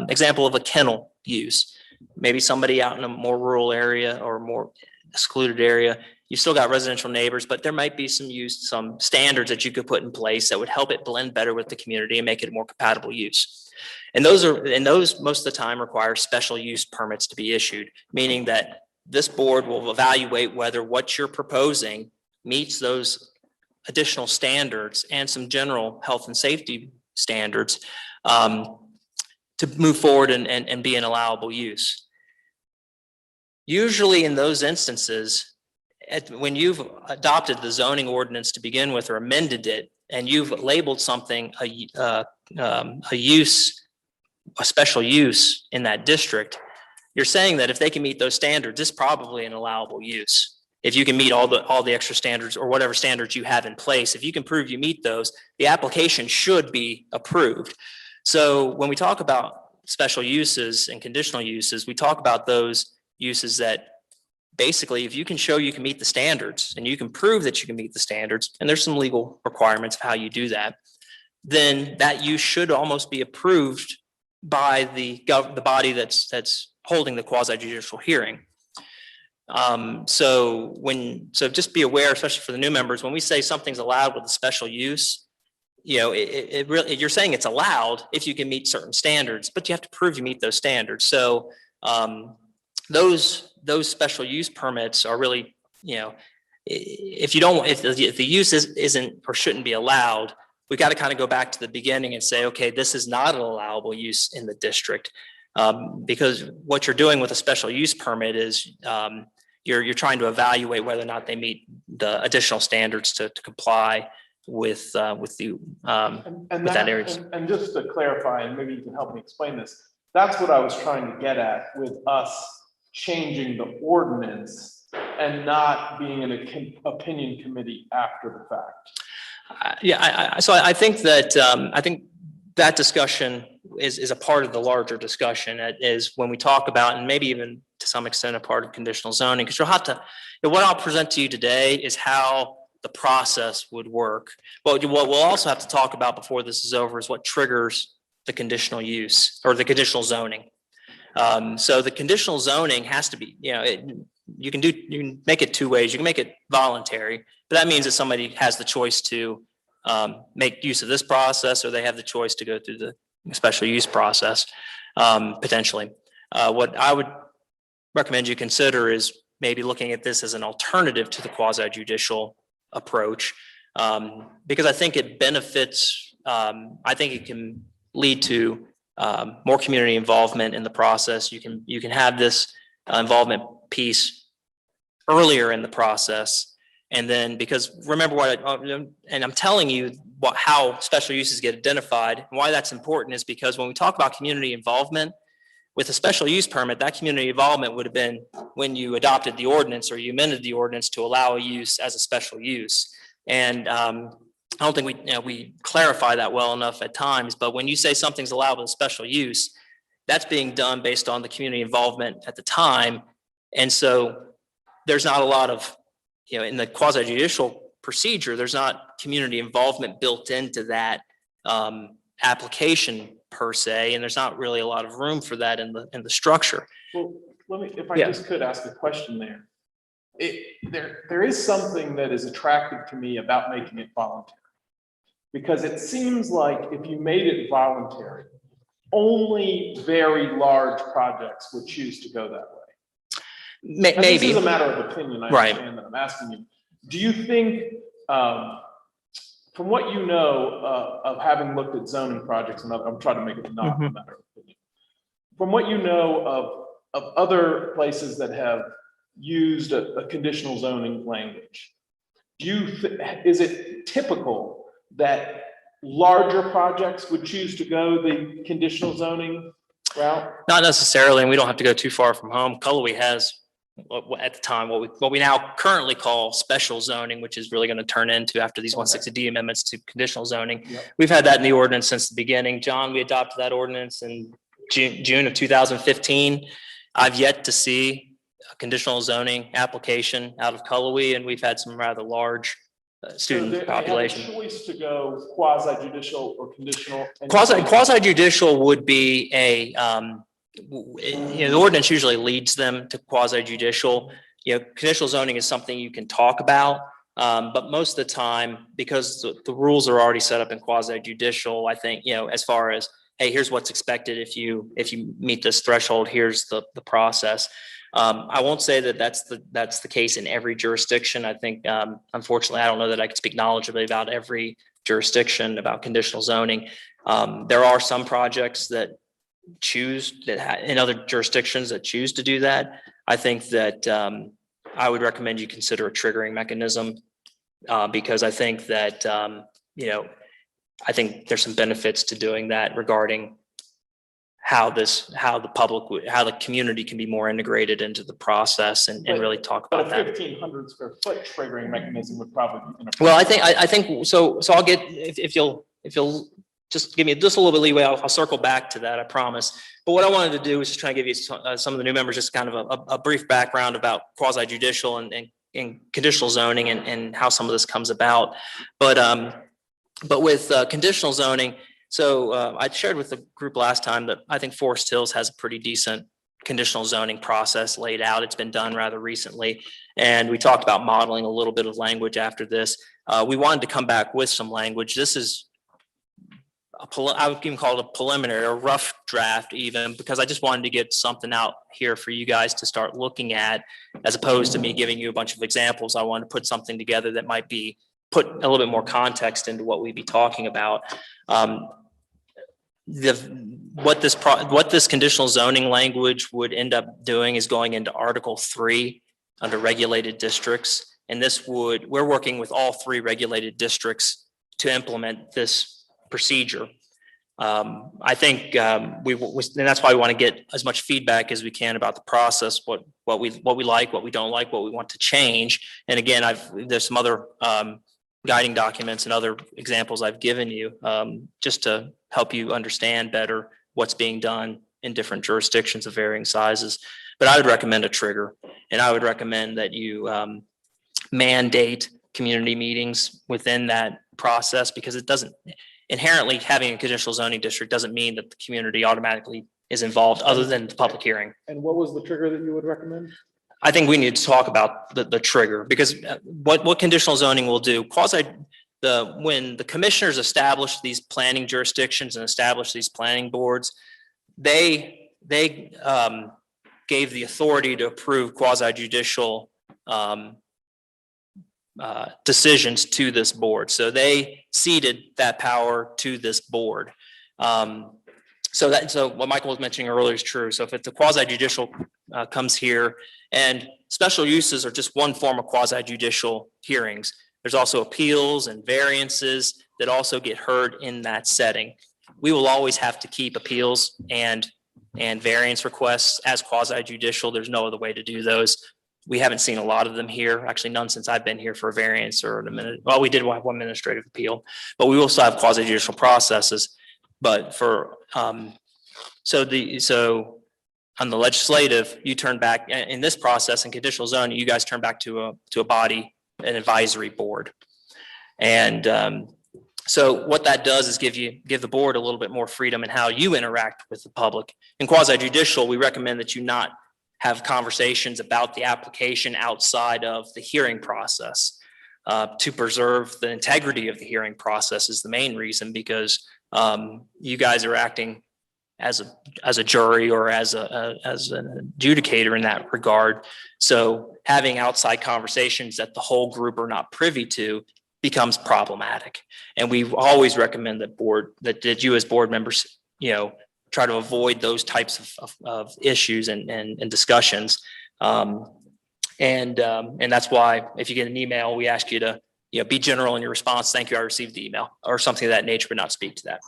example of a kennel use. Maybe somebody out in a more rural area or more secluded area. You've still got residential neighbors, but there might be some standards that you could put in place that would help it blend better with the community and make it a more compatible use. And those most of the time require special use permits to be issued, meaning that this board will evaluate whether what you're proposing meets those additional standards and some general health and safety standards to move forward and be an allowable use. Usually in those instances, when you've adopted the zoning ordinance to begin with or amended it, and you've labeled something a special use in that district, you're saying that if they can meet those standards, it's probably an allowable use. If you can meet all the extra standards or whatever standards you have in place, if you can prove you meet those, the application should be approved. So when we talk about special uses and conditional uses, we talk about those uses that basically, if you can show you can meet the standards and you can prove that you can meet the standards, and there's some legal requirements of how you do that, then that use should almost be approved by the body that's holding the quasi-judicial hearing. So just be aware, especially for the new members, when we say something's allowed with a special use, it really, you're saying it's allowed if you can meet certain standards, but you have to prove you meet those standards. So those special use permits are really, if you don't, if the use isn't or shouldn't be allowed, we got to kind of go back to the beginning and say, okay, this is not an allowable use in the district. Because what you're doing with a special use permit is you're trying to evaluate whether or not they meet the additional standards to comply with that area. And just to clarify, and maybe you can help me explain this, that's what I was trying to get at with us changing the ordinance and not being an opinion committee after the fact. So I think that discussion is a part of the larger discussion. It is when we talk about, and maybe even to some extent a part of conditional zoning, because you'll have to, what I'll present to you today is how the process would work. But what we'll also have to talk about before this is over is what triggers the conditional use or the conditional zoning. So the conditional zoning has to be, you can make it two ways. You can make it voluntary, but that means that somebody has the choice to make use of this process, or they have the choice to go through the special use process, potentially. What I would recommend you consider is maybe looking at this as an alternative to the quasi-judicial approach, because I think it benefits, I think it can lead to more community involvement in the process. You can have this involvement piece earlier in the process. And then, because remember and I'm telling you how special uses get identified, and why that's important is because when we talk about community involvement with a special use permit, that community involvement would have been when you adopted the ordinance or you amended the ordinance to allow a use as a special use. And I don't think we clarify that well enough at times, but when you say something's allowable as special use, that's being done based on the community involvement at the time. And so there's not a lot of, in the quasi-judicial procedure, there's not community involvement built into that application per se, and there's not really a lot of room for that in the structure. Well, if I just could ask a question there. There is something that is attractive to me about making it voluntary, because it seems like if you made it voluntary, only very large projects would choose to go that way. Maybe. This is a matter of opinion. I Right. understand that. I'm asking you. Do you think, from what you know of having looked at zoning projects, and I'm trying to make it not a matter of opinion, from what you know of other places that have used a conditional zoning language, is it typical that larger projects would choose to go the conditional zoning route? Not necessarily, and we don't have to go too far from home. Cullowhee has at the time what we now currently call special zoning, which is really going to turn into, after these 160D amendments, to conditional zoning. Yep. We've had that in the ordinance since the beginning. John, we adopted that ordinance in June of 2015. I've yet to see a conditional zoning application out of Cullowhee, and we've had some rather large student population. They have a choice to go quasi-judicial or conditional. Quasi-judicial would be the ordinance usually leads them to quasi-judicial. Conditional zoning is something you can talk about, but most of the time, because the rules are already set up in quasi-judicial, I think, as far as, hey, here's what's expected if you meet this threshold, here's the process. I won't say that that's the case in every jurisdiction. I think, unfortunately, I don't know that I can speak knowledgeably about every jurisdiction about conditional zoning. There are some projects that in other jurisdictions that choose to do that. I think that I would recommend you consider a triggering mechanism, because I think that I think there's some benefits to doing that regarding how the community can be more integrated into the process and really talk about that. But a 1,500 square foot triggering mechanism would probably be inappropriate. Well, I think so I'll get, if you'll just give me just a little bit of leeway, I'll circle back to that, I promise. But what I wanted to do is just try to give you some of the new members just kind of a brief background about quasi-judicial and conditional zoning and how some of this comes about. But with conditional zoning, so I shared with the group last time that I think Forest Hills has a pretty decent conditional zoning process laid out. It's been done rather recently. And we talked about modeling a little bit of language after this. We wanted to come back with some language. This is I would even call it a preliminary or rough draft even, because I just wanted to get something out here for you guys to start looking at, as opposed to me giving you a bunch of examples. I wanted to put something together that might be put a little bit more context into what we'd be talking about. What this conditional zoning language would end up doing is going into Article 3 under regulated districts. And we're working with all 3 regulated districts to implement this procedure. I think and that's why we want to get as much feedback as we can about the process, what we like, what we don't like, what we want to change. And again, there's some other guiding documents and other examples I've given you just to help you understand better what's being done in different jurisdictions of varying sizes. But I would recommend a trigger, and I would recommend that you mandate community meetings within that process, because it doesn't inherently, having a conditional zoning district doesn't mean that the community automatically is involved other than the public hearing. And what was the trigger that you would recommend? I think we need to talk about the trigger, because what conditional zoning will do, when the commissioners establish these planning jurisdictions and establish these planning boards, they gave the authority to approve quasi-judicial decisions to this board. So they ceded that power to this board. So what Michael was mentioning earlier is true. So if it's a quasi-judicial comes here, and special uses are just one form of quasi-judicial hearings. There's also appeals and variances that also get heard in that setting. We will always have to keep appeals and variance requests as quasi-judicial. There's no other way to do those. We haven't seen a lot of them here, actually none since I've been here for a variance or a minute. Well, we did have one administrative appeal, but we also have quasi-judicial processes. But for so on the legislative, you turn back in this process in conditional zoning, you guys turn back to a body, an advisory board. And so what that does is give the board a little bit more freedom in how you interact with the public. In quasi-judicial, we recommend that you not have conversations about the application outside of the hearing process. To preserve the integrity of the hearing process is the main reason, because you guys are acting as a jury or as an adjudicator in that regard. So having outside conversations that the whole group are not privy to becomes problematic. And we always recommend that you as board members, try to avoid those types of issues and discussions. And that's why if you get an email, we ask you to be general in your response. Thank you, I received the email, or something of that nature, but not speak to that.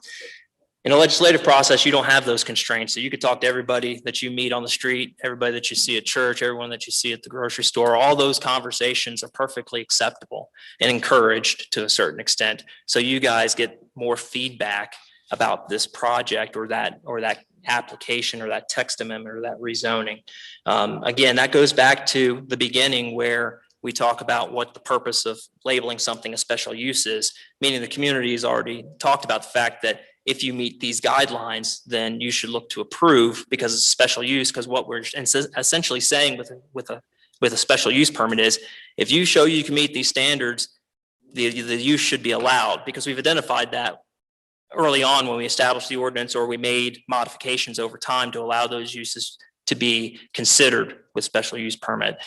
In a legislative process, you don't have those constraints. So you could talk to everybody that you meet on the street, everybody that you see at church, everyone that you see at the grocery store. All those conversations are perfectly acceptable and encouraged to a certain extent. So you guys get more feedback about this project or that application or that text amendment or that rezoning. Again, that goes back to the beginning where we talk about what the purpose of labeling something a special use is, meaning the community has already talked about the fact that if you meet these guidelines, then you should look to approve because it's a special use. Because what we're essentially saying with a special use permit is, if you show you can meet these standards, the use should be allowed, because we've identified that early on when we established the ordinance, or we made modifications over time to allow those uses to be considered with special use permit.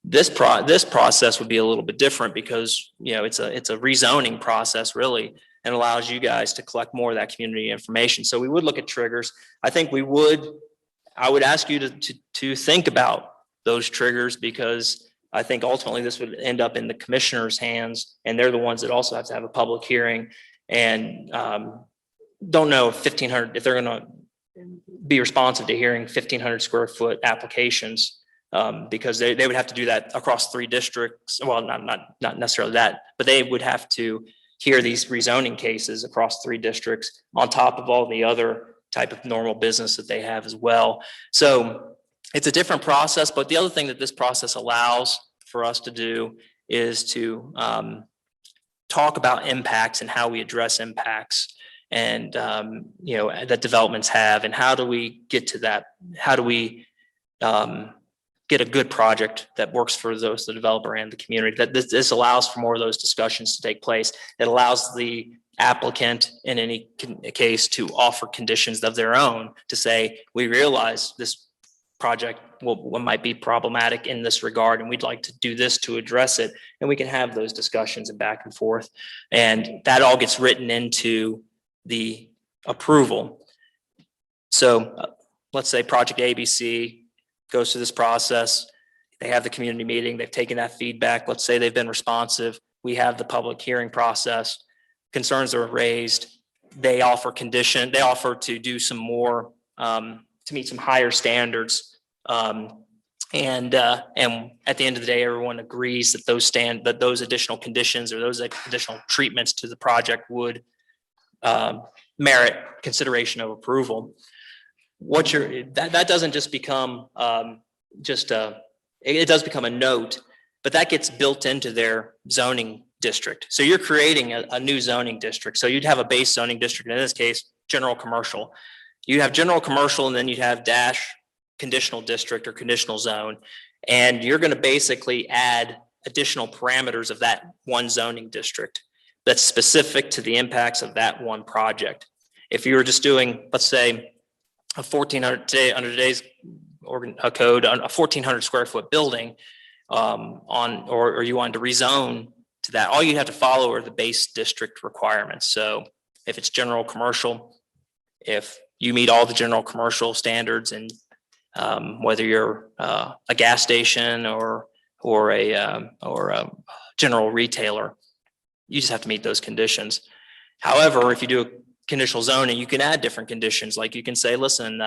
This process would be a little bit different because it's a rezoning process really, and allows you guys to collect more of that community information. So we would look at triggers. I think I would ask you to think about those triggers, because I think ultimately this would end up in the commissioner's hands, and they're the ones that also have to have a public hearing. And don't know if they're going to be responsive to hearing 1,500 square foot applications, because they would have to do that across 3 districts. Well, not necessarily that, but they would have to hear these rezoning cases across 3 districts on top of all the other type of normal business that they have as well. So it's a different process, but the other thing that this process allows for us to do is to talk about impacts and how we address impacts and that developments have, and how do we get to that? How do we get a good project that works for the developer and the community? That this allows for more of those discussions to take place. It allows the applicant in any case to offer conditions of their own to say, we realize this project might be problematic in this regard, and we'd like to do this to address it. And we can have those discussions and back and forth. And that all gets written into the approval. So let's say project ABC goes through this process. They have the community meeting. They've taken that feedback. Let's say they've been responsive. We have the public hearing process. Concerns are raised. They offer to do some more, to meet some higher standards. And at the end of the day, everyone agrees that those additional conditions or those additional treatments to the project would merit consideration of approval. That doesn't just become it does become a note, but that gets built into their zoning district. So you're creating a new zoning district. So you'd have a base zoning district, in this case, general commercial. You have general commercial, and then you'd have dash conditional district or conditional zone. And you're going to basically add additional parameters of that one zoning district that's specific to the impacts of that one project. If you were just doing, let's say, a 1,400 today under today's code, a 1,400 square foot building, or you wanted to rezone to that, all you have to follow are the base district requirements. So if it's general commercial, if you meet all the general commercial standards, and whether you're a gas station or a general retailer, you just have to meet those conditions. However, if you do a conditional zoning, you can add different conditions. Like you can say, listen,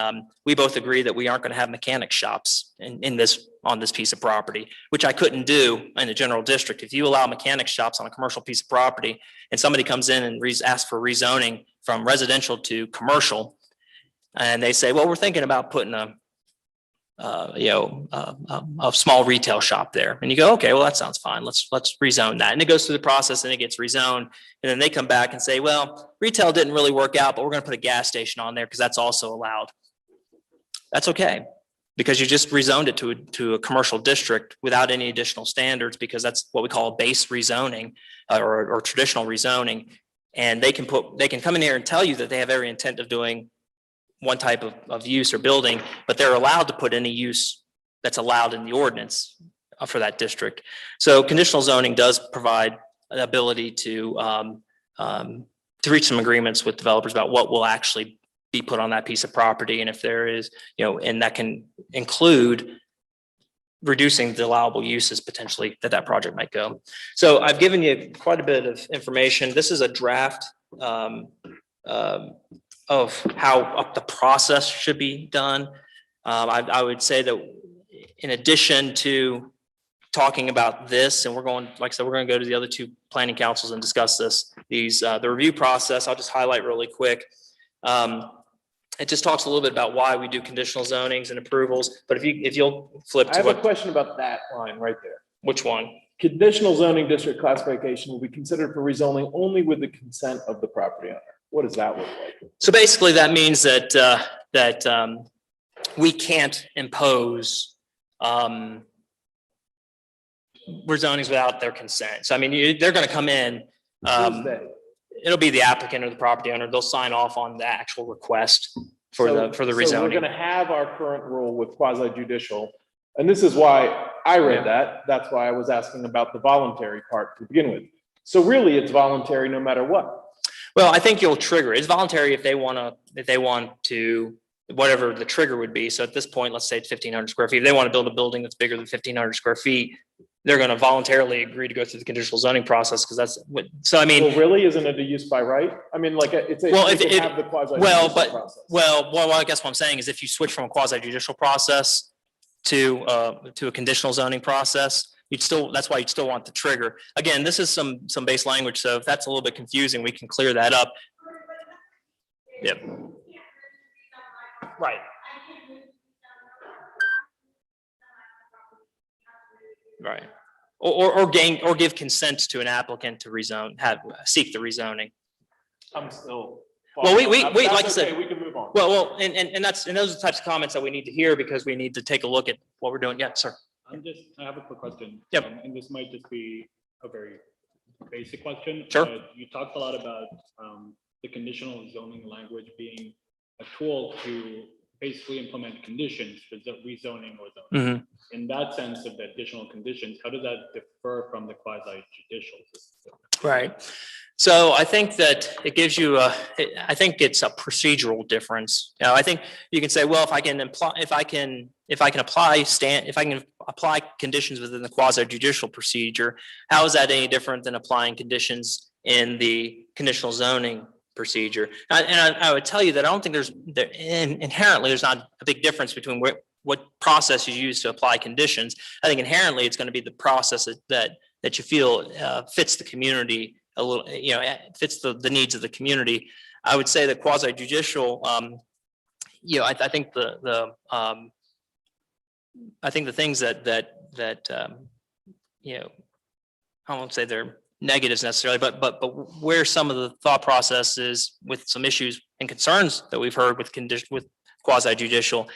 we both agree that we aren't going to have mechanic shops on this piece of property, which I couldn't do in a general district. If you allow mechanic shops on a commercial piece of property and somebody comes in and asks for rezoning from residential to commercial, and they say, well, we're thinking about putting a small retail shop there. And you go, okay, well, that sounds fine. Let's rezone that. And it goes through the process and it gets rezoned. And then they come back and say, well, retail didn't really work out, but we're going to put a gas station on there because that's also allowed. That's okay, because you just rezoned it to a commercial district without any additional standards, because that's what we call a base rezoning or traditional rezoning. And they can come in here and tell you that they have every intent of doing one type of use or building, but they're allowed to put any use that's allowed in the ordinance for that district. So conditional zoning does provide an ability to reach some agreements with developers about what will actually be put on that piece of property. And if there is, and that can include reducing the allowable uses potentially that project might go. So I've given you quite a bit of information. This is a draft of how the process should be done. I would say that in addition to talking about this, and we're going to go to the other two planning councils and discuss the review process. I'll just highlight really quick. It just talks a little bit about why we do conditional zonings and approvals, but if you'll flip to I have a question about that line right there. Which one? Conditional zoning district classification will be considered for rezoning only with the consent of the property owner. What does that look like? So basically that means that we can't impose rezonings without their consent. So I mean, they're going to come in. It'll be the applicant or the property owner. They'll sign off on the actual request for the rezoning. So we're going to have our current rule with quasi judicial, and this is why I read that. That's why I was asking about the voluntary part to begin with. So really, it's voluntary no matter what. Well, I think you'll trigger. It's voluntary if they want to, whatever the trigger would be. So at this point, let's say it's 1,500 square feet. If they want to build a building that's bigger than 1,500 square feet, they're going to voluntarily agree to go through the conditional zoning process, because that's what, so I mean. Well, really, isn't it a use by right? I mean, like it's a, well, have the quasi process. Well, I guess what I'm saying is if you switch from a quasi judicial process to a conditional zoning process, that's why you'd still want the trigger. Again, this is some base language, so if that's a little bit confusing, we can clear that up. Yep. Right. Right. Or give consent to an applicant to seek the rezoning. I'm still. Well, we like I said, okay, we can move on. Well, and those are the types of comments that we need to hear, because we need to take a look at what we're doing. Yeah, sir. I have a quick question. Yep. And this might just be a very basic question. Sure. You talked a lot about the conditional zoning language being a tool to basically implement conditions for rezoning or zoning. Mhm. In that sense of the additional conditions, how does that differ from the quasi judicial system? Right. So I think that it gives you I think it's a procedural difference. You know, I think you can say, well, if I can apply conditions within the quasi judicial procedure, how is that any different than applying conditions in the conditional zoning procedure? And I would tell you that I don't think inherently there's not a big difference between what process you use to apply conditions. I think inherently it's going to be the process that you feel fits the community a little, you know, fits the needs of the community. I would say that quasi judicial, you know, I think the things that you know, I won't say they're negatives necessarily, but where some of the thought process is with some issues and concerns that we've heard with quasi judicial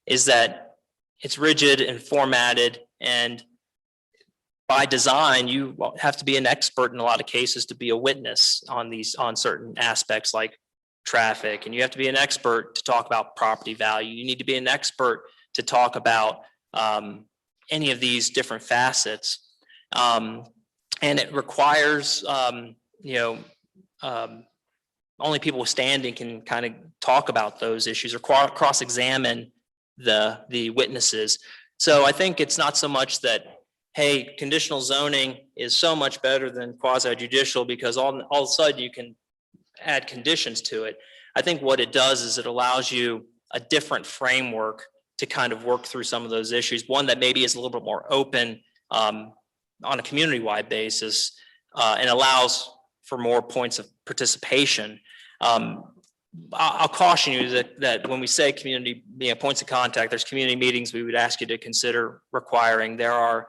is that it's rigid and formatted, and by design, you have to be an expert in a lot of cases to be a witness on certain aspects like traffic, and you have to be an expert to talk about property value. You need to be an expert to talk about any of these different facets. And it requires, you know, only people with standing can kind of talk about those issues or cross-examine the witnesses. So I think it's not so much that, hey, conditional zoning is so much better than quasi-judicial because all of a sudden you can add conditions to it. I think what it does is it allows you a different framework to kind of work through some of those issues. One that maybe is a little bit more open on a community-wide basis and allows for more points of participation. I'll caution you that when we say community, you know, points of contact, there's community meetings we would ask you to consider requiring. There are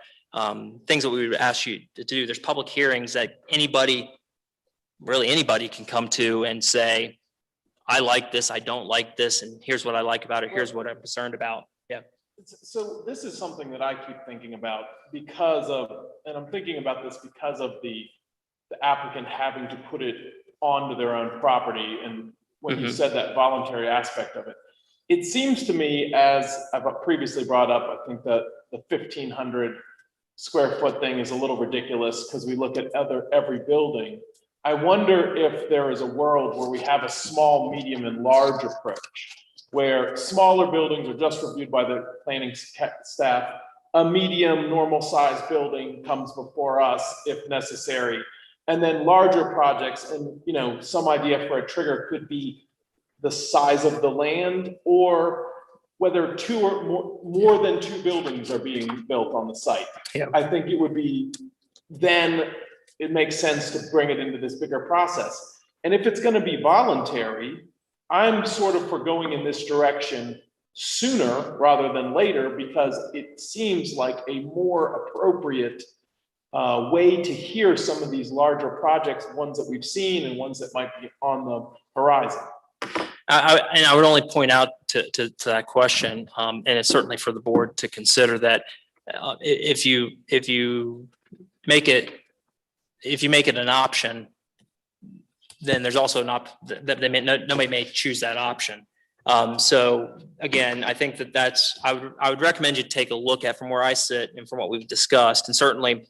things that we would ask you to do. There's public hearings that really anybody can come to and say, I like this, I don't like this, and here's what I like about it, here's what I'm concerned about. Yeah. So this is something that I keep thinking about because of, and I'm thinking about this because of the applicant having to put it onto their own property. And when you said that voluntary aspect of it, it seems to me, as I've previously brought up, I think that the 1,500 square foot thing is a little ridiculous because we look at every building. I wonder if there is a world where we have a small, medium, and large approach, where smaller buildings are just reviewed by the planning staff. A medium, normal sized building comes before us if necessary. And then larger projects, and you know, some idea for a trigger could be the size of the land or whether two or more than two buildings are being built on the site. Yeah. I think it would be, then it makes sense to bring it into this bigger process. And if it's going to be voluntary, I'm sort of for going in this direction sooner rather than later because it seems like a more appropriate way to hear some of these larger projects, ones that we've seen and ones that might be on the horizon. And I would only point out to that question, and it's certainly for the board to consider that if you make it an option, then there's also an option that nobody may choose that option. So again, I think I would recommend you take a look at from where I sit and from what we've discussed, and certainly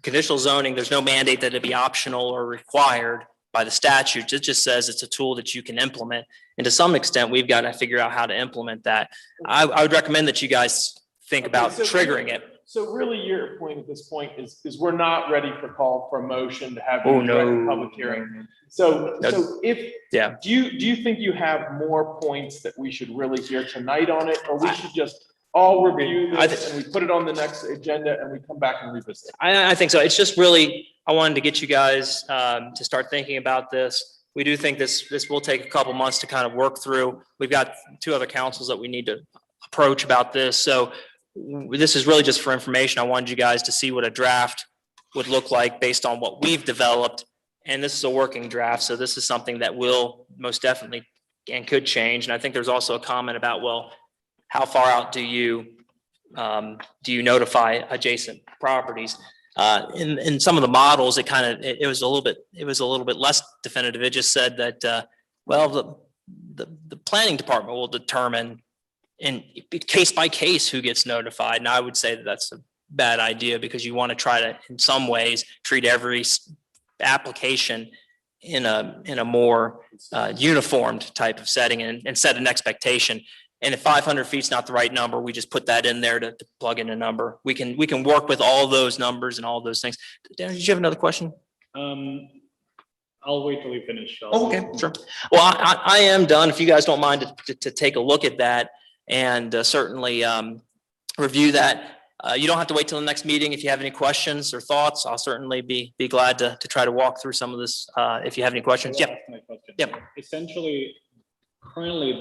conditional zoning, there's no mandate that it be optional or required by the statute. It just says it's a tool that you can implement. And to some extent, we've got to figure out how to implement that. I would recommend that you guys think about triggering it. So really your point at this point is we're not ready for call for a motion to have you direct a public hearing. So if, do you think you have more points that we should really hear tonight on it, or we should just all review this and we put it on the next agenda and we come back and revisit? I think so. It's just really, I wanted to get you guys to start thinking about this. We do think this will take a couple months to kind of work through. We've got 2 other councils that we need to approach about this. So this is really just for information. I wanted you guys to see what a draft would look like based on what we've developed. And this is a working draft. So this is something that will most definitely and could change. And I think there's also a comment about, well, how far out do you notify adjacent properties? In some of the models, it was a little bit less definitive. It just said that, well, the planning department will determine in case by case who gets notified. And I would say that that's a bad idea, because you want to try to, in some ways, treat every application in a more uniformed type of setting and set an expectation. And if 500 feet is not the right number, we just put that in there to plug in a number. We can work with all those numbers and all those things. Dan, did you have another question? I'll wait till you finish. Oh, okay, sure. Well, I am done. If you guys don't mind to take a look at that and certainly review that. You don't have to wait till the next meeting. If you have any questions or thoughts, I'll certainly be glad to try to walk through some of this. If you have any questions. Yep. Yep. Essentially, currently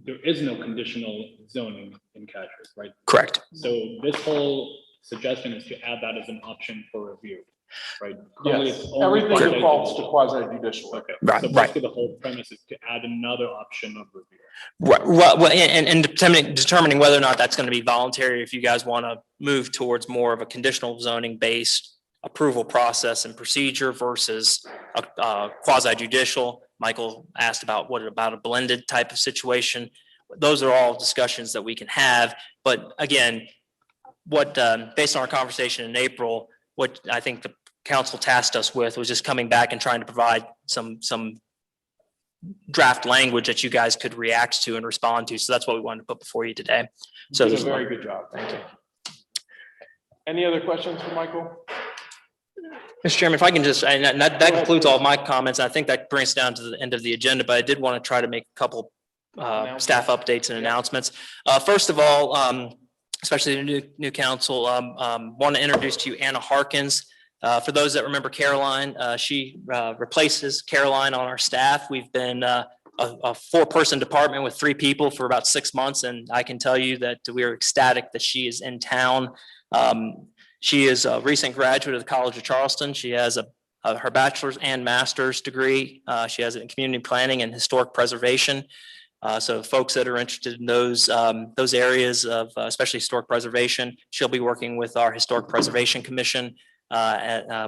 there is no conditional zoning in Cashiers, right? Correct. So this whole suggestion is to add that as an option for review, right? Yes, everything defaults to quasi judicial. Okay. Right, So right. basically the whole premise is to add another option of review. Right, well, and determining whether or not that's going to be voluntary, if you guys want to move towards more of a conditional zoning based approval process and procedure versus a quasi judicial. Michael asked about a blended type of situation. Those are all discussions that we can have. But again, based on our conversation in April, what I think the council tasked us with was just coming back and trying to provide some draft language that you guys could react to and respond to. So that's what we wanted to put before you today. So You did there's a very good job. Thank you. Any other questions for Michael? Mr. Chairman, if I can just, and that concludes all of my comments. I think that brings us down to the end of the agenda, but I did want to try to make a couple staff updates and announcements. First of all, especially the new council, want to introduce to you Anna Harkins. For those that remember Caroline, she replaces Caroline on our staff. We've been a 4-person department with 3 people for about 6 months, and I can tell you that we are ecstatic that she is in town. She is a recent graduate of the College of Charleston. She has her bachelor's and master's degree. She has it in community planning and historic preservation. So folks that are interested in those areas of especially historic preservation, she'll be working with our Historic Preservation Commission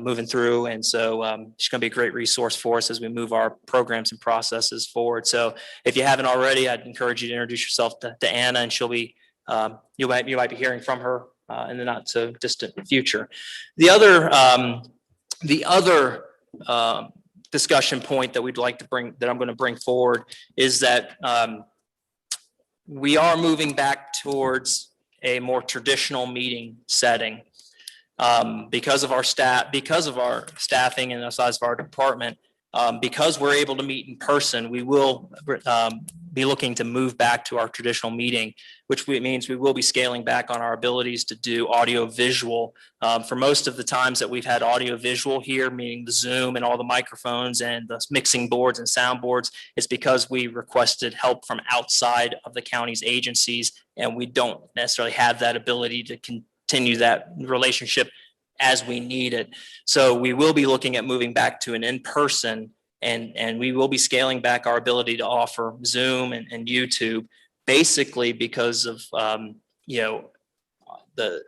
moving through. And so she's going to be a great resource for us as we move our programs and processes forward. So if you haven't already, I'd encourage you to introduce yourself to Anna, and she'll be, you might be hearing from her in the not so distant future. The other discussion point that we'd like to bring, that I'm going to bring forward, is that we are moving back towards a more traditional meeting setting. Because of our staffing and the size of our department, because we're able to meet in person, we will be looking to move back to our traditional meeting, which means we will be scaling back on our abilities to do audio visual. For most of the times that we've had audio visual here, meaning the Zoom and all the microphones and the mixing boards and soundboards, it's because we requested help from outside of the county's agencies, and we don't necessarily have that ability to continue that relationship as we need it. So we will be looking at moving back to an in-person, and we will be scaling back our ability to offer Zoom and YouTube, basically because of the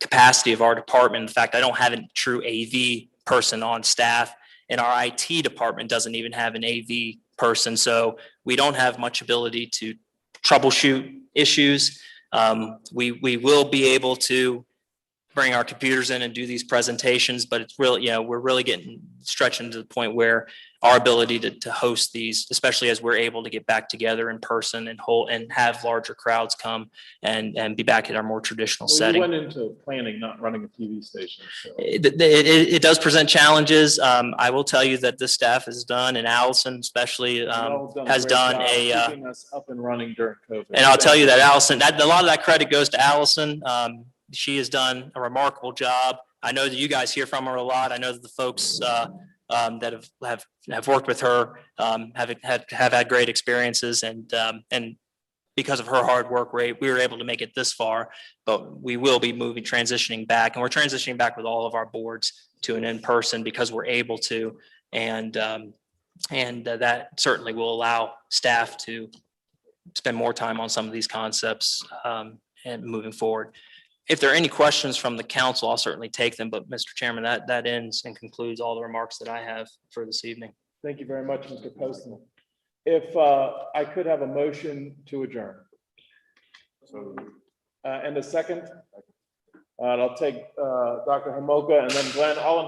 capacity of our department. In fact, I don't have a true AV person on staff, and our IT department doesn't even have an AV person. So we don't have much ability to troubleshoot issues. We will be able to bring our computers in and do these presentations, but it's really, we're really stretching to the point where our ability to host these, especially as we're able to get back together in person and have larger crowds come and be back in our more traditional setting. We went into planning, not running a TV station. So. It does present challenges. I will tell you that this staff has done, and Allison especially has done keeping us up and running during COVID. And I'll tell you that Allison, a lot of that credit goes to Allison. She has done a remarkable job. I know that you guys hear from her a lot. I know that the folks that have worked with her have had great experiences, and because of her hard work, we were able to make it this far. But we will be transitioning back, and we're transitioning back with all of our boards to an in-person because we're able to, and that certainly will allow staff to spend more time on some of these concepts and moving forward. if there are any questions from the council, I'll certainly take them. But Mr. Chairman, that ends and concludes all the remarks that I have for this evening. Thank you very much, Mr. Postma. If I could have a motion to adjourn. And a second? And I'll take Dr. Homolka and then Glenn, all in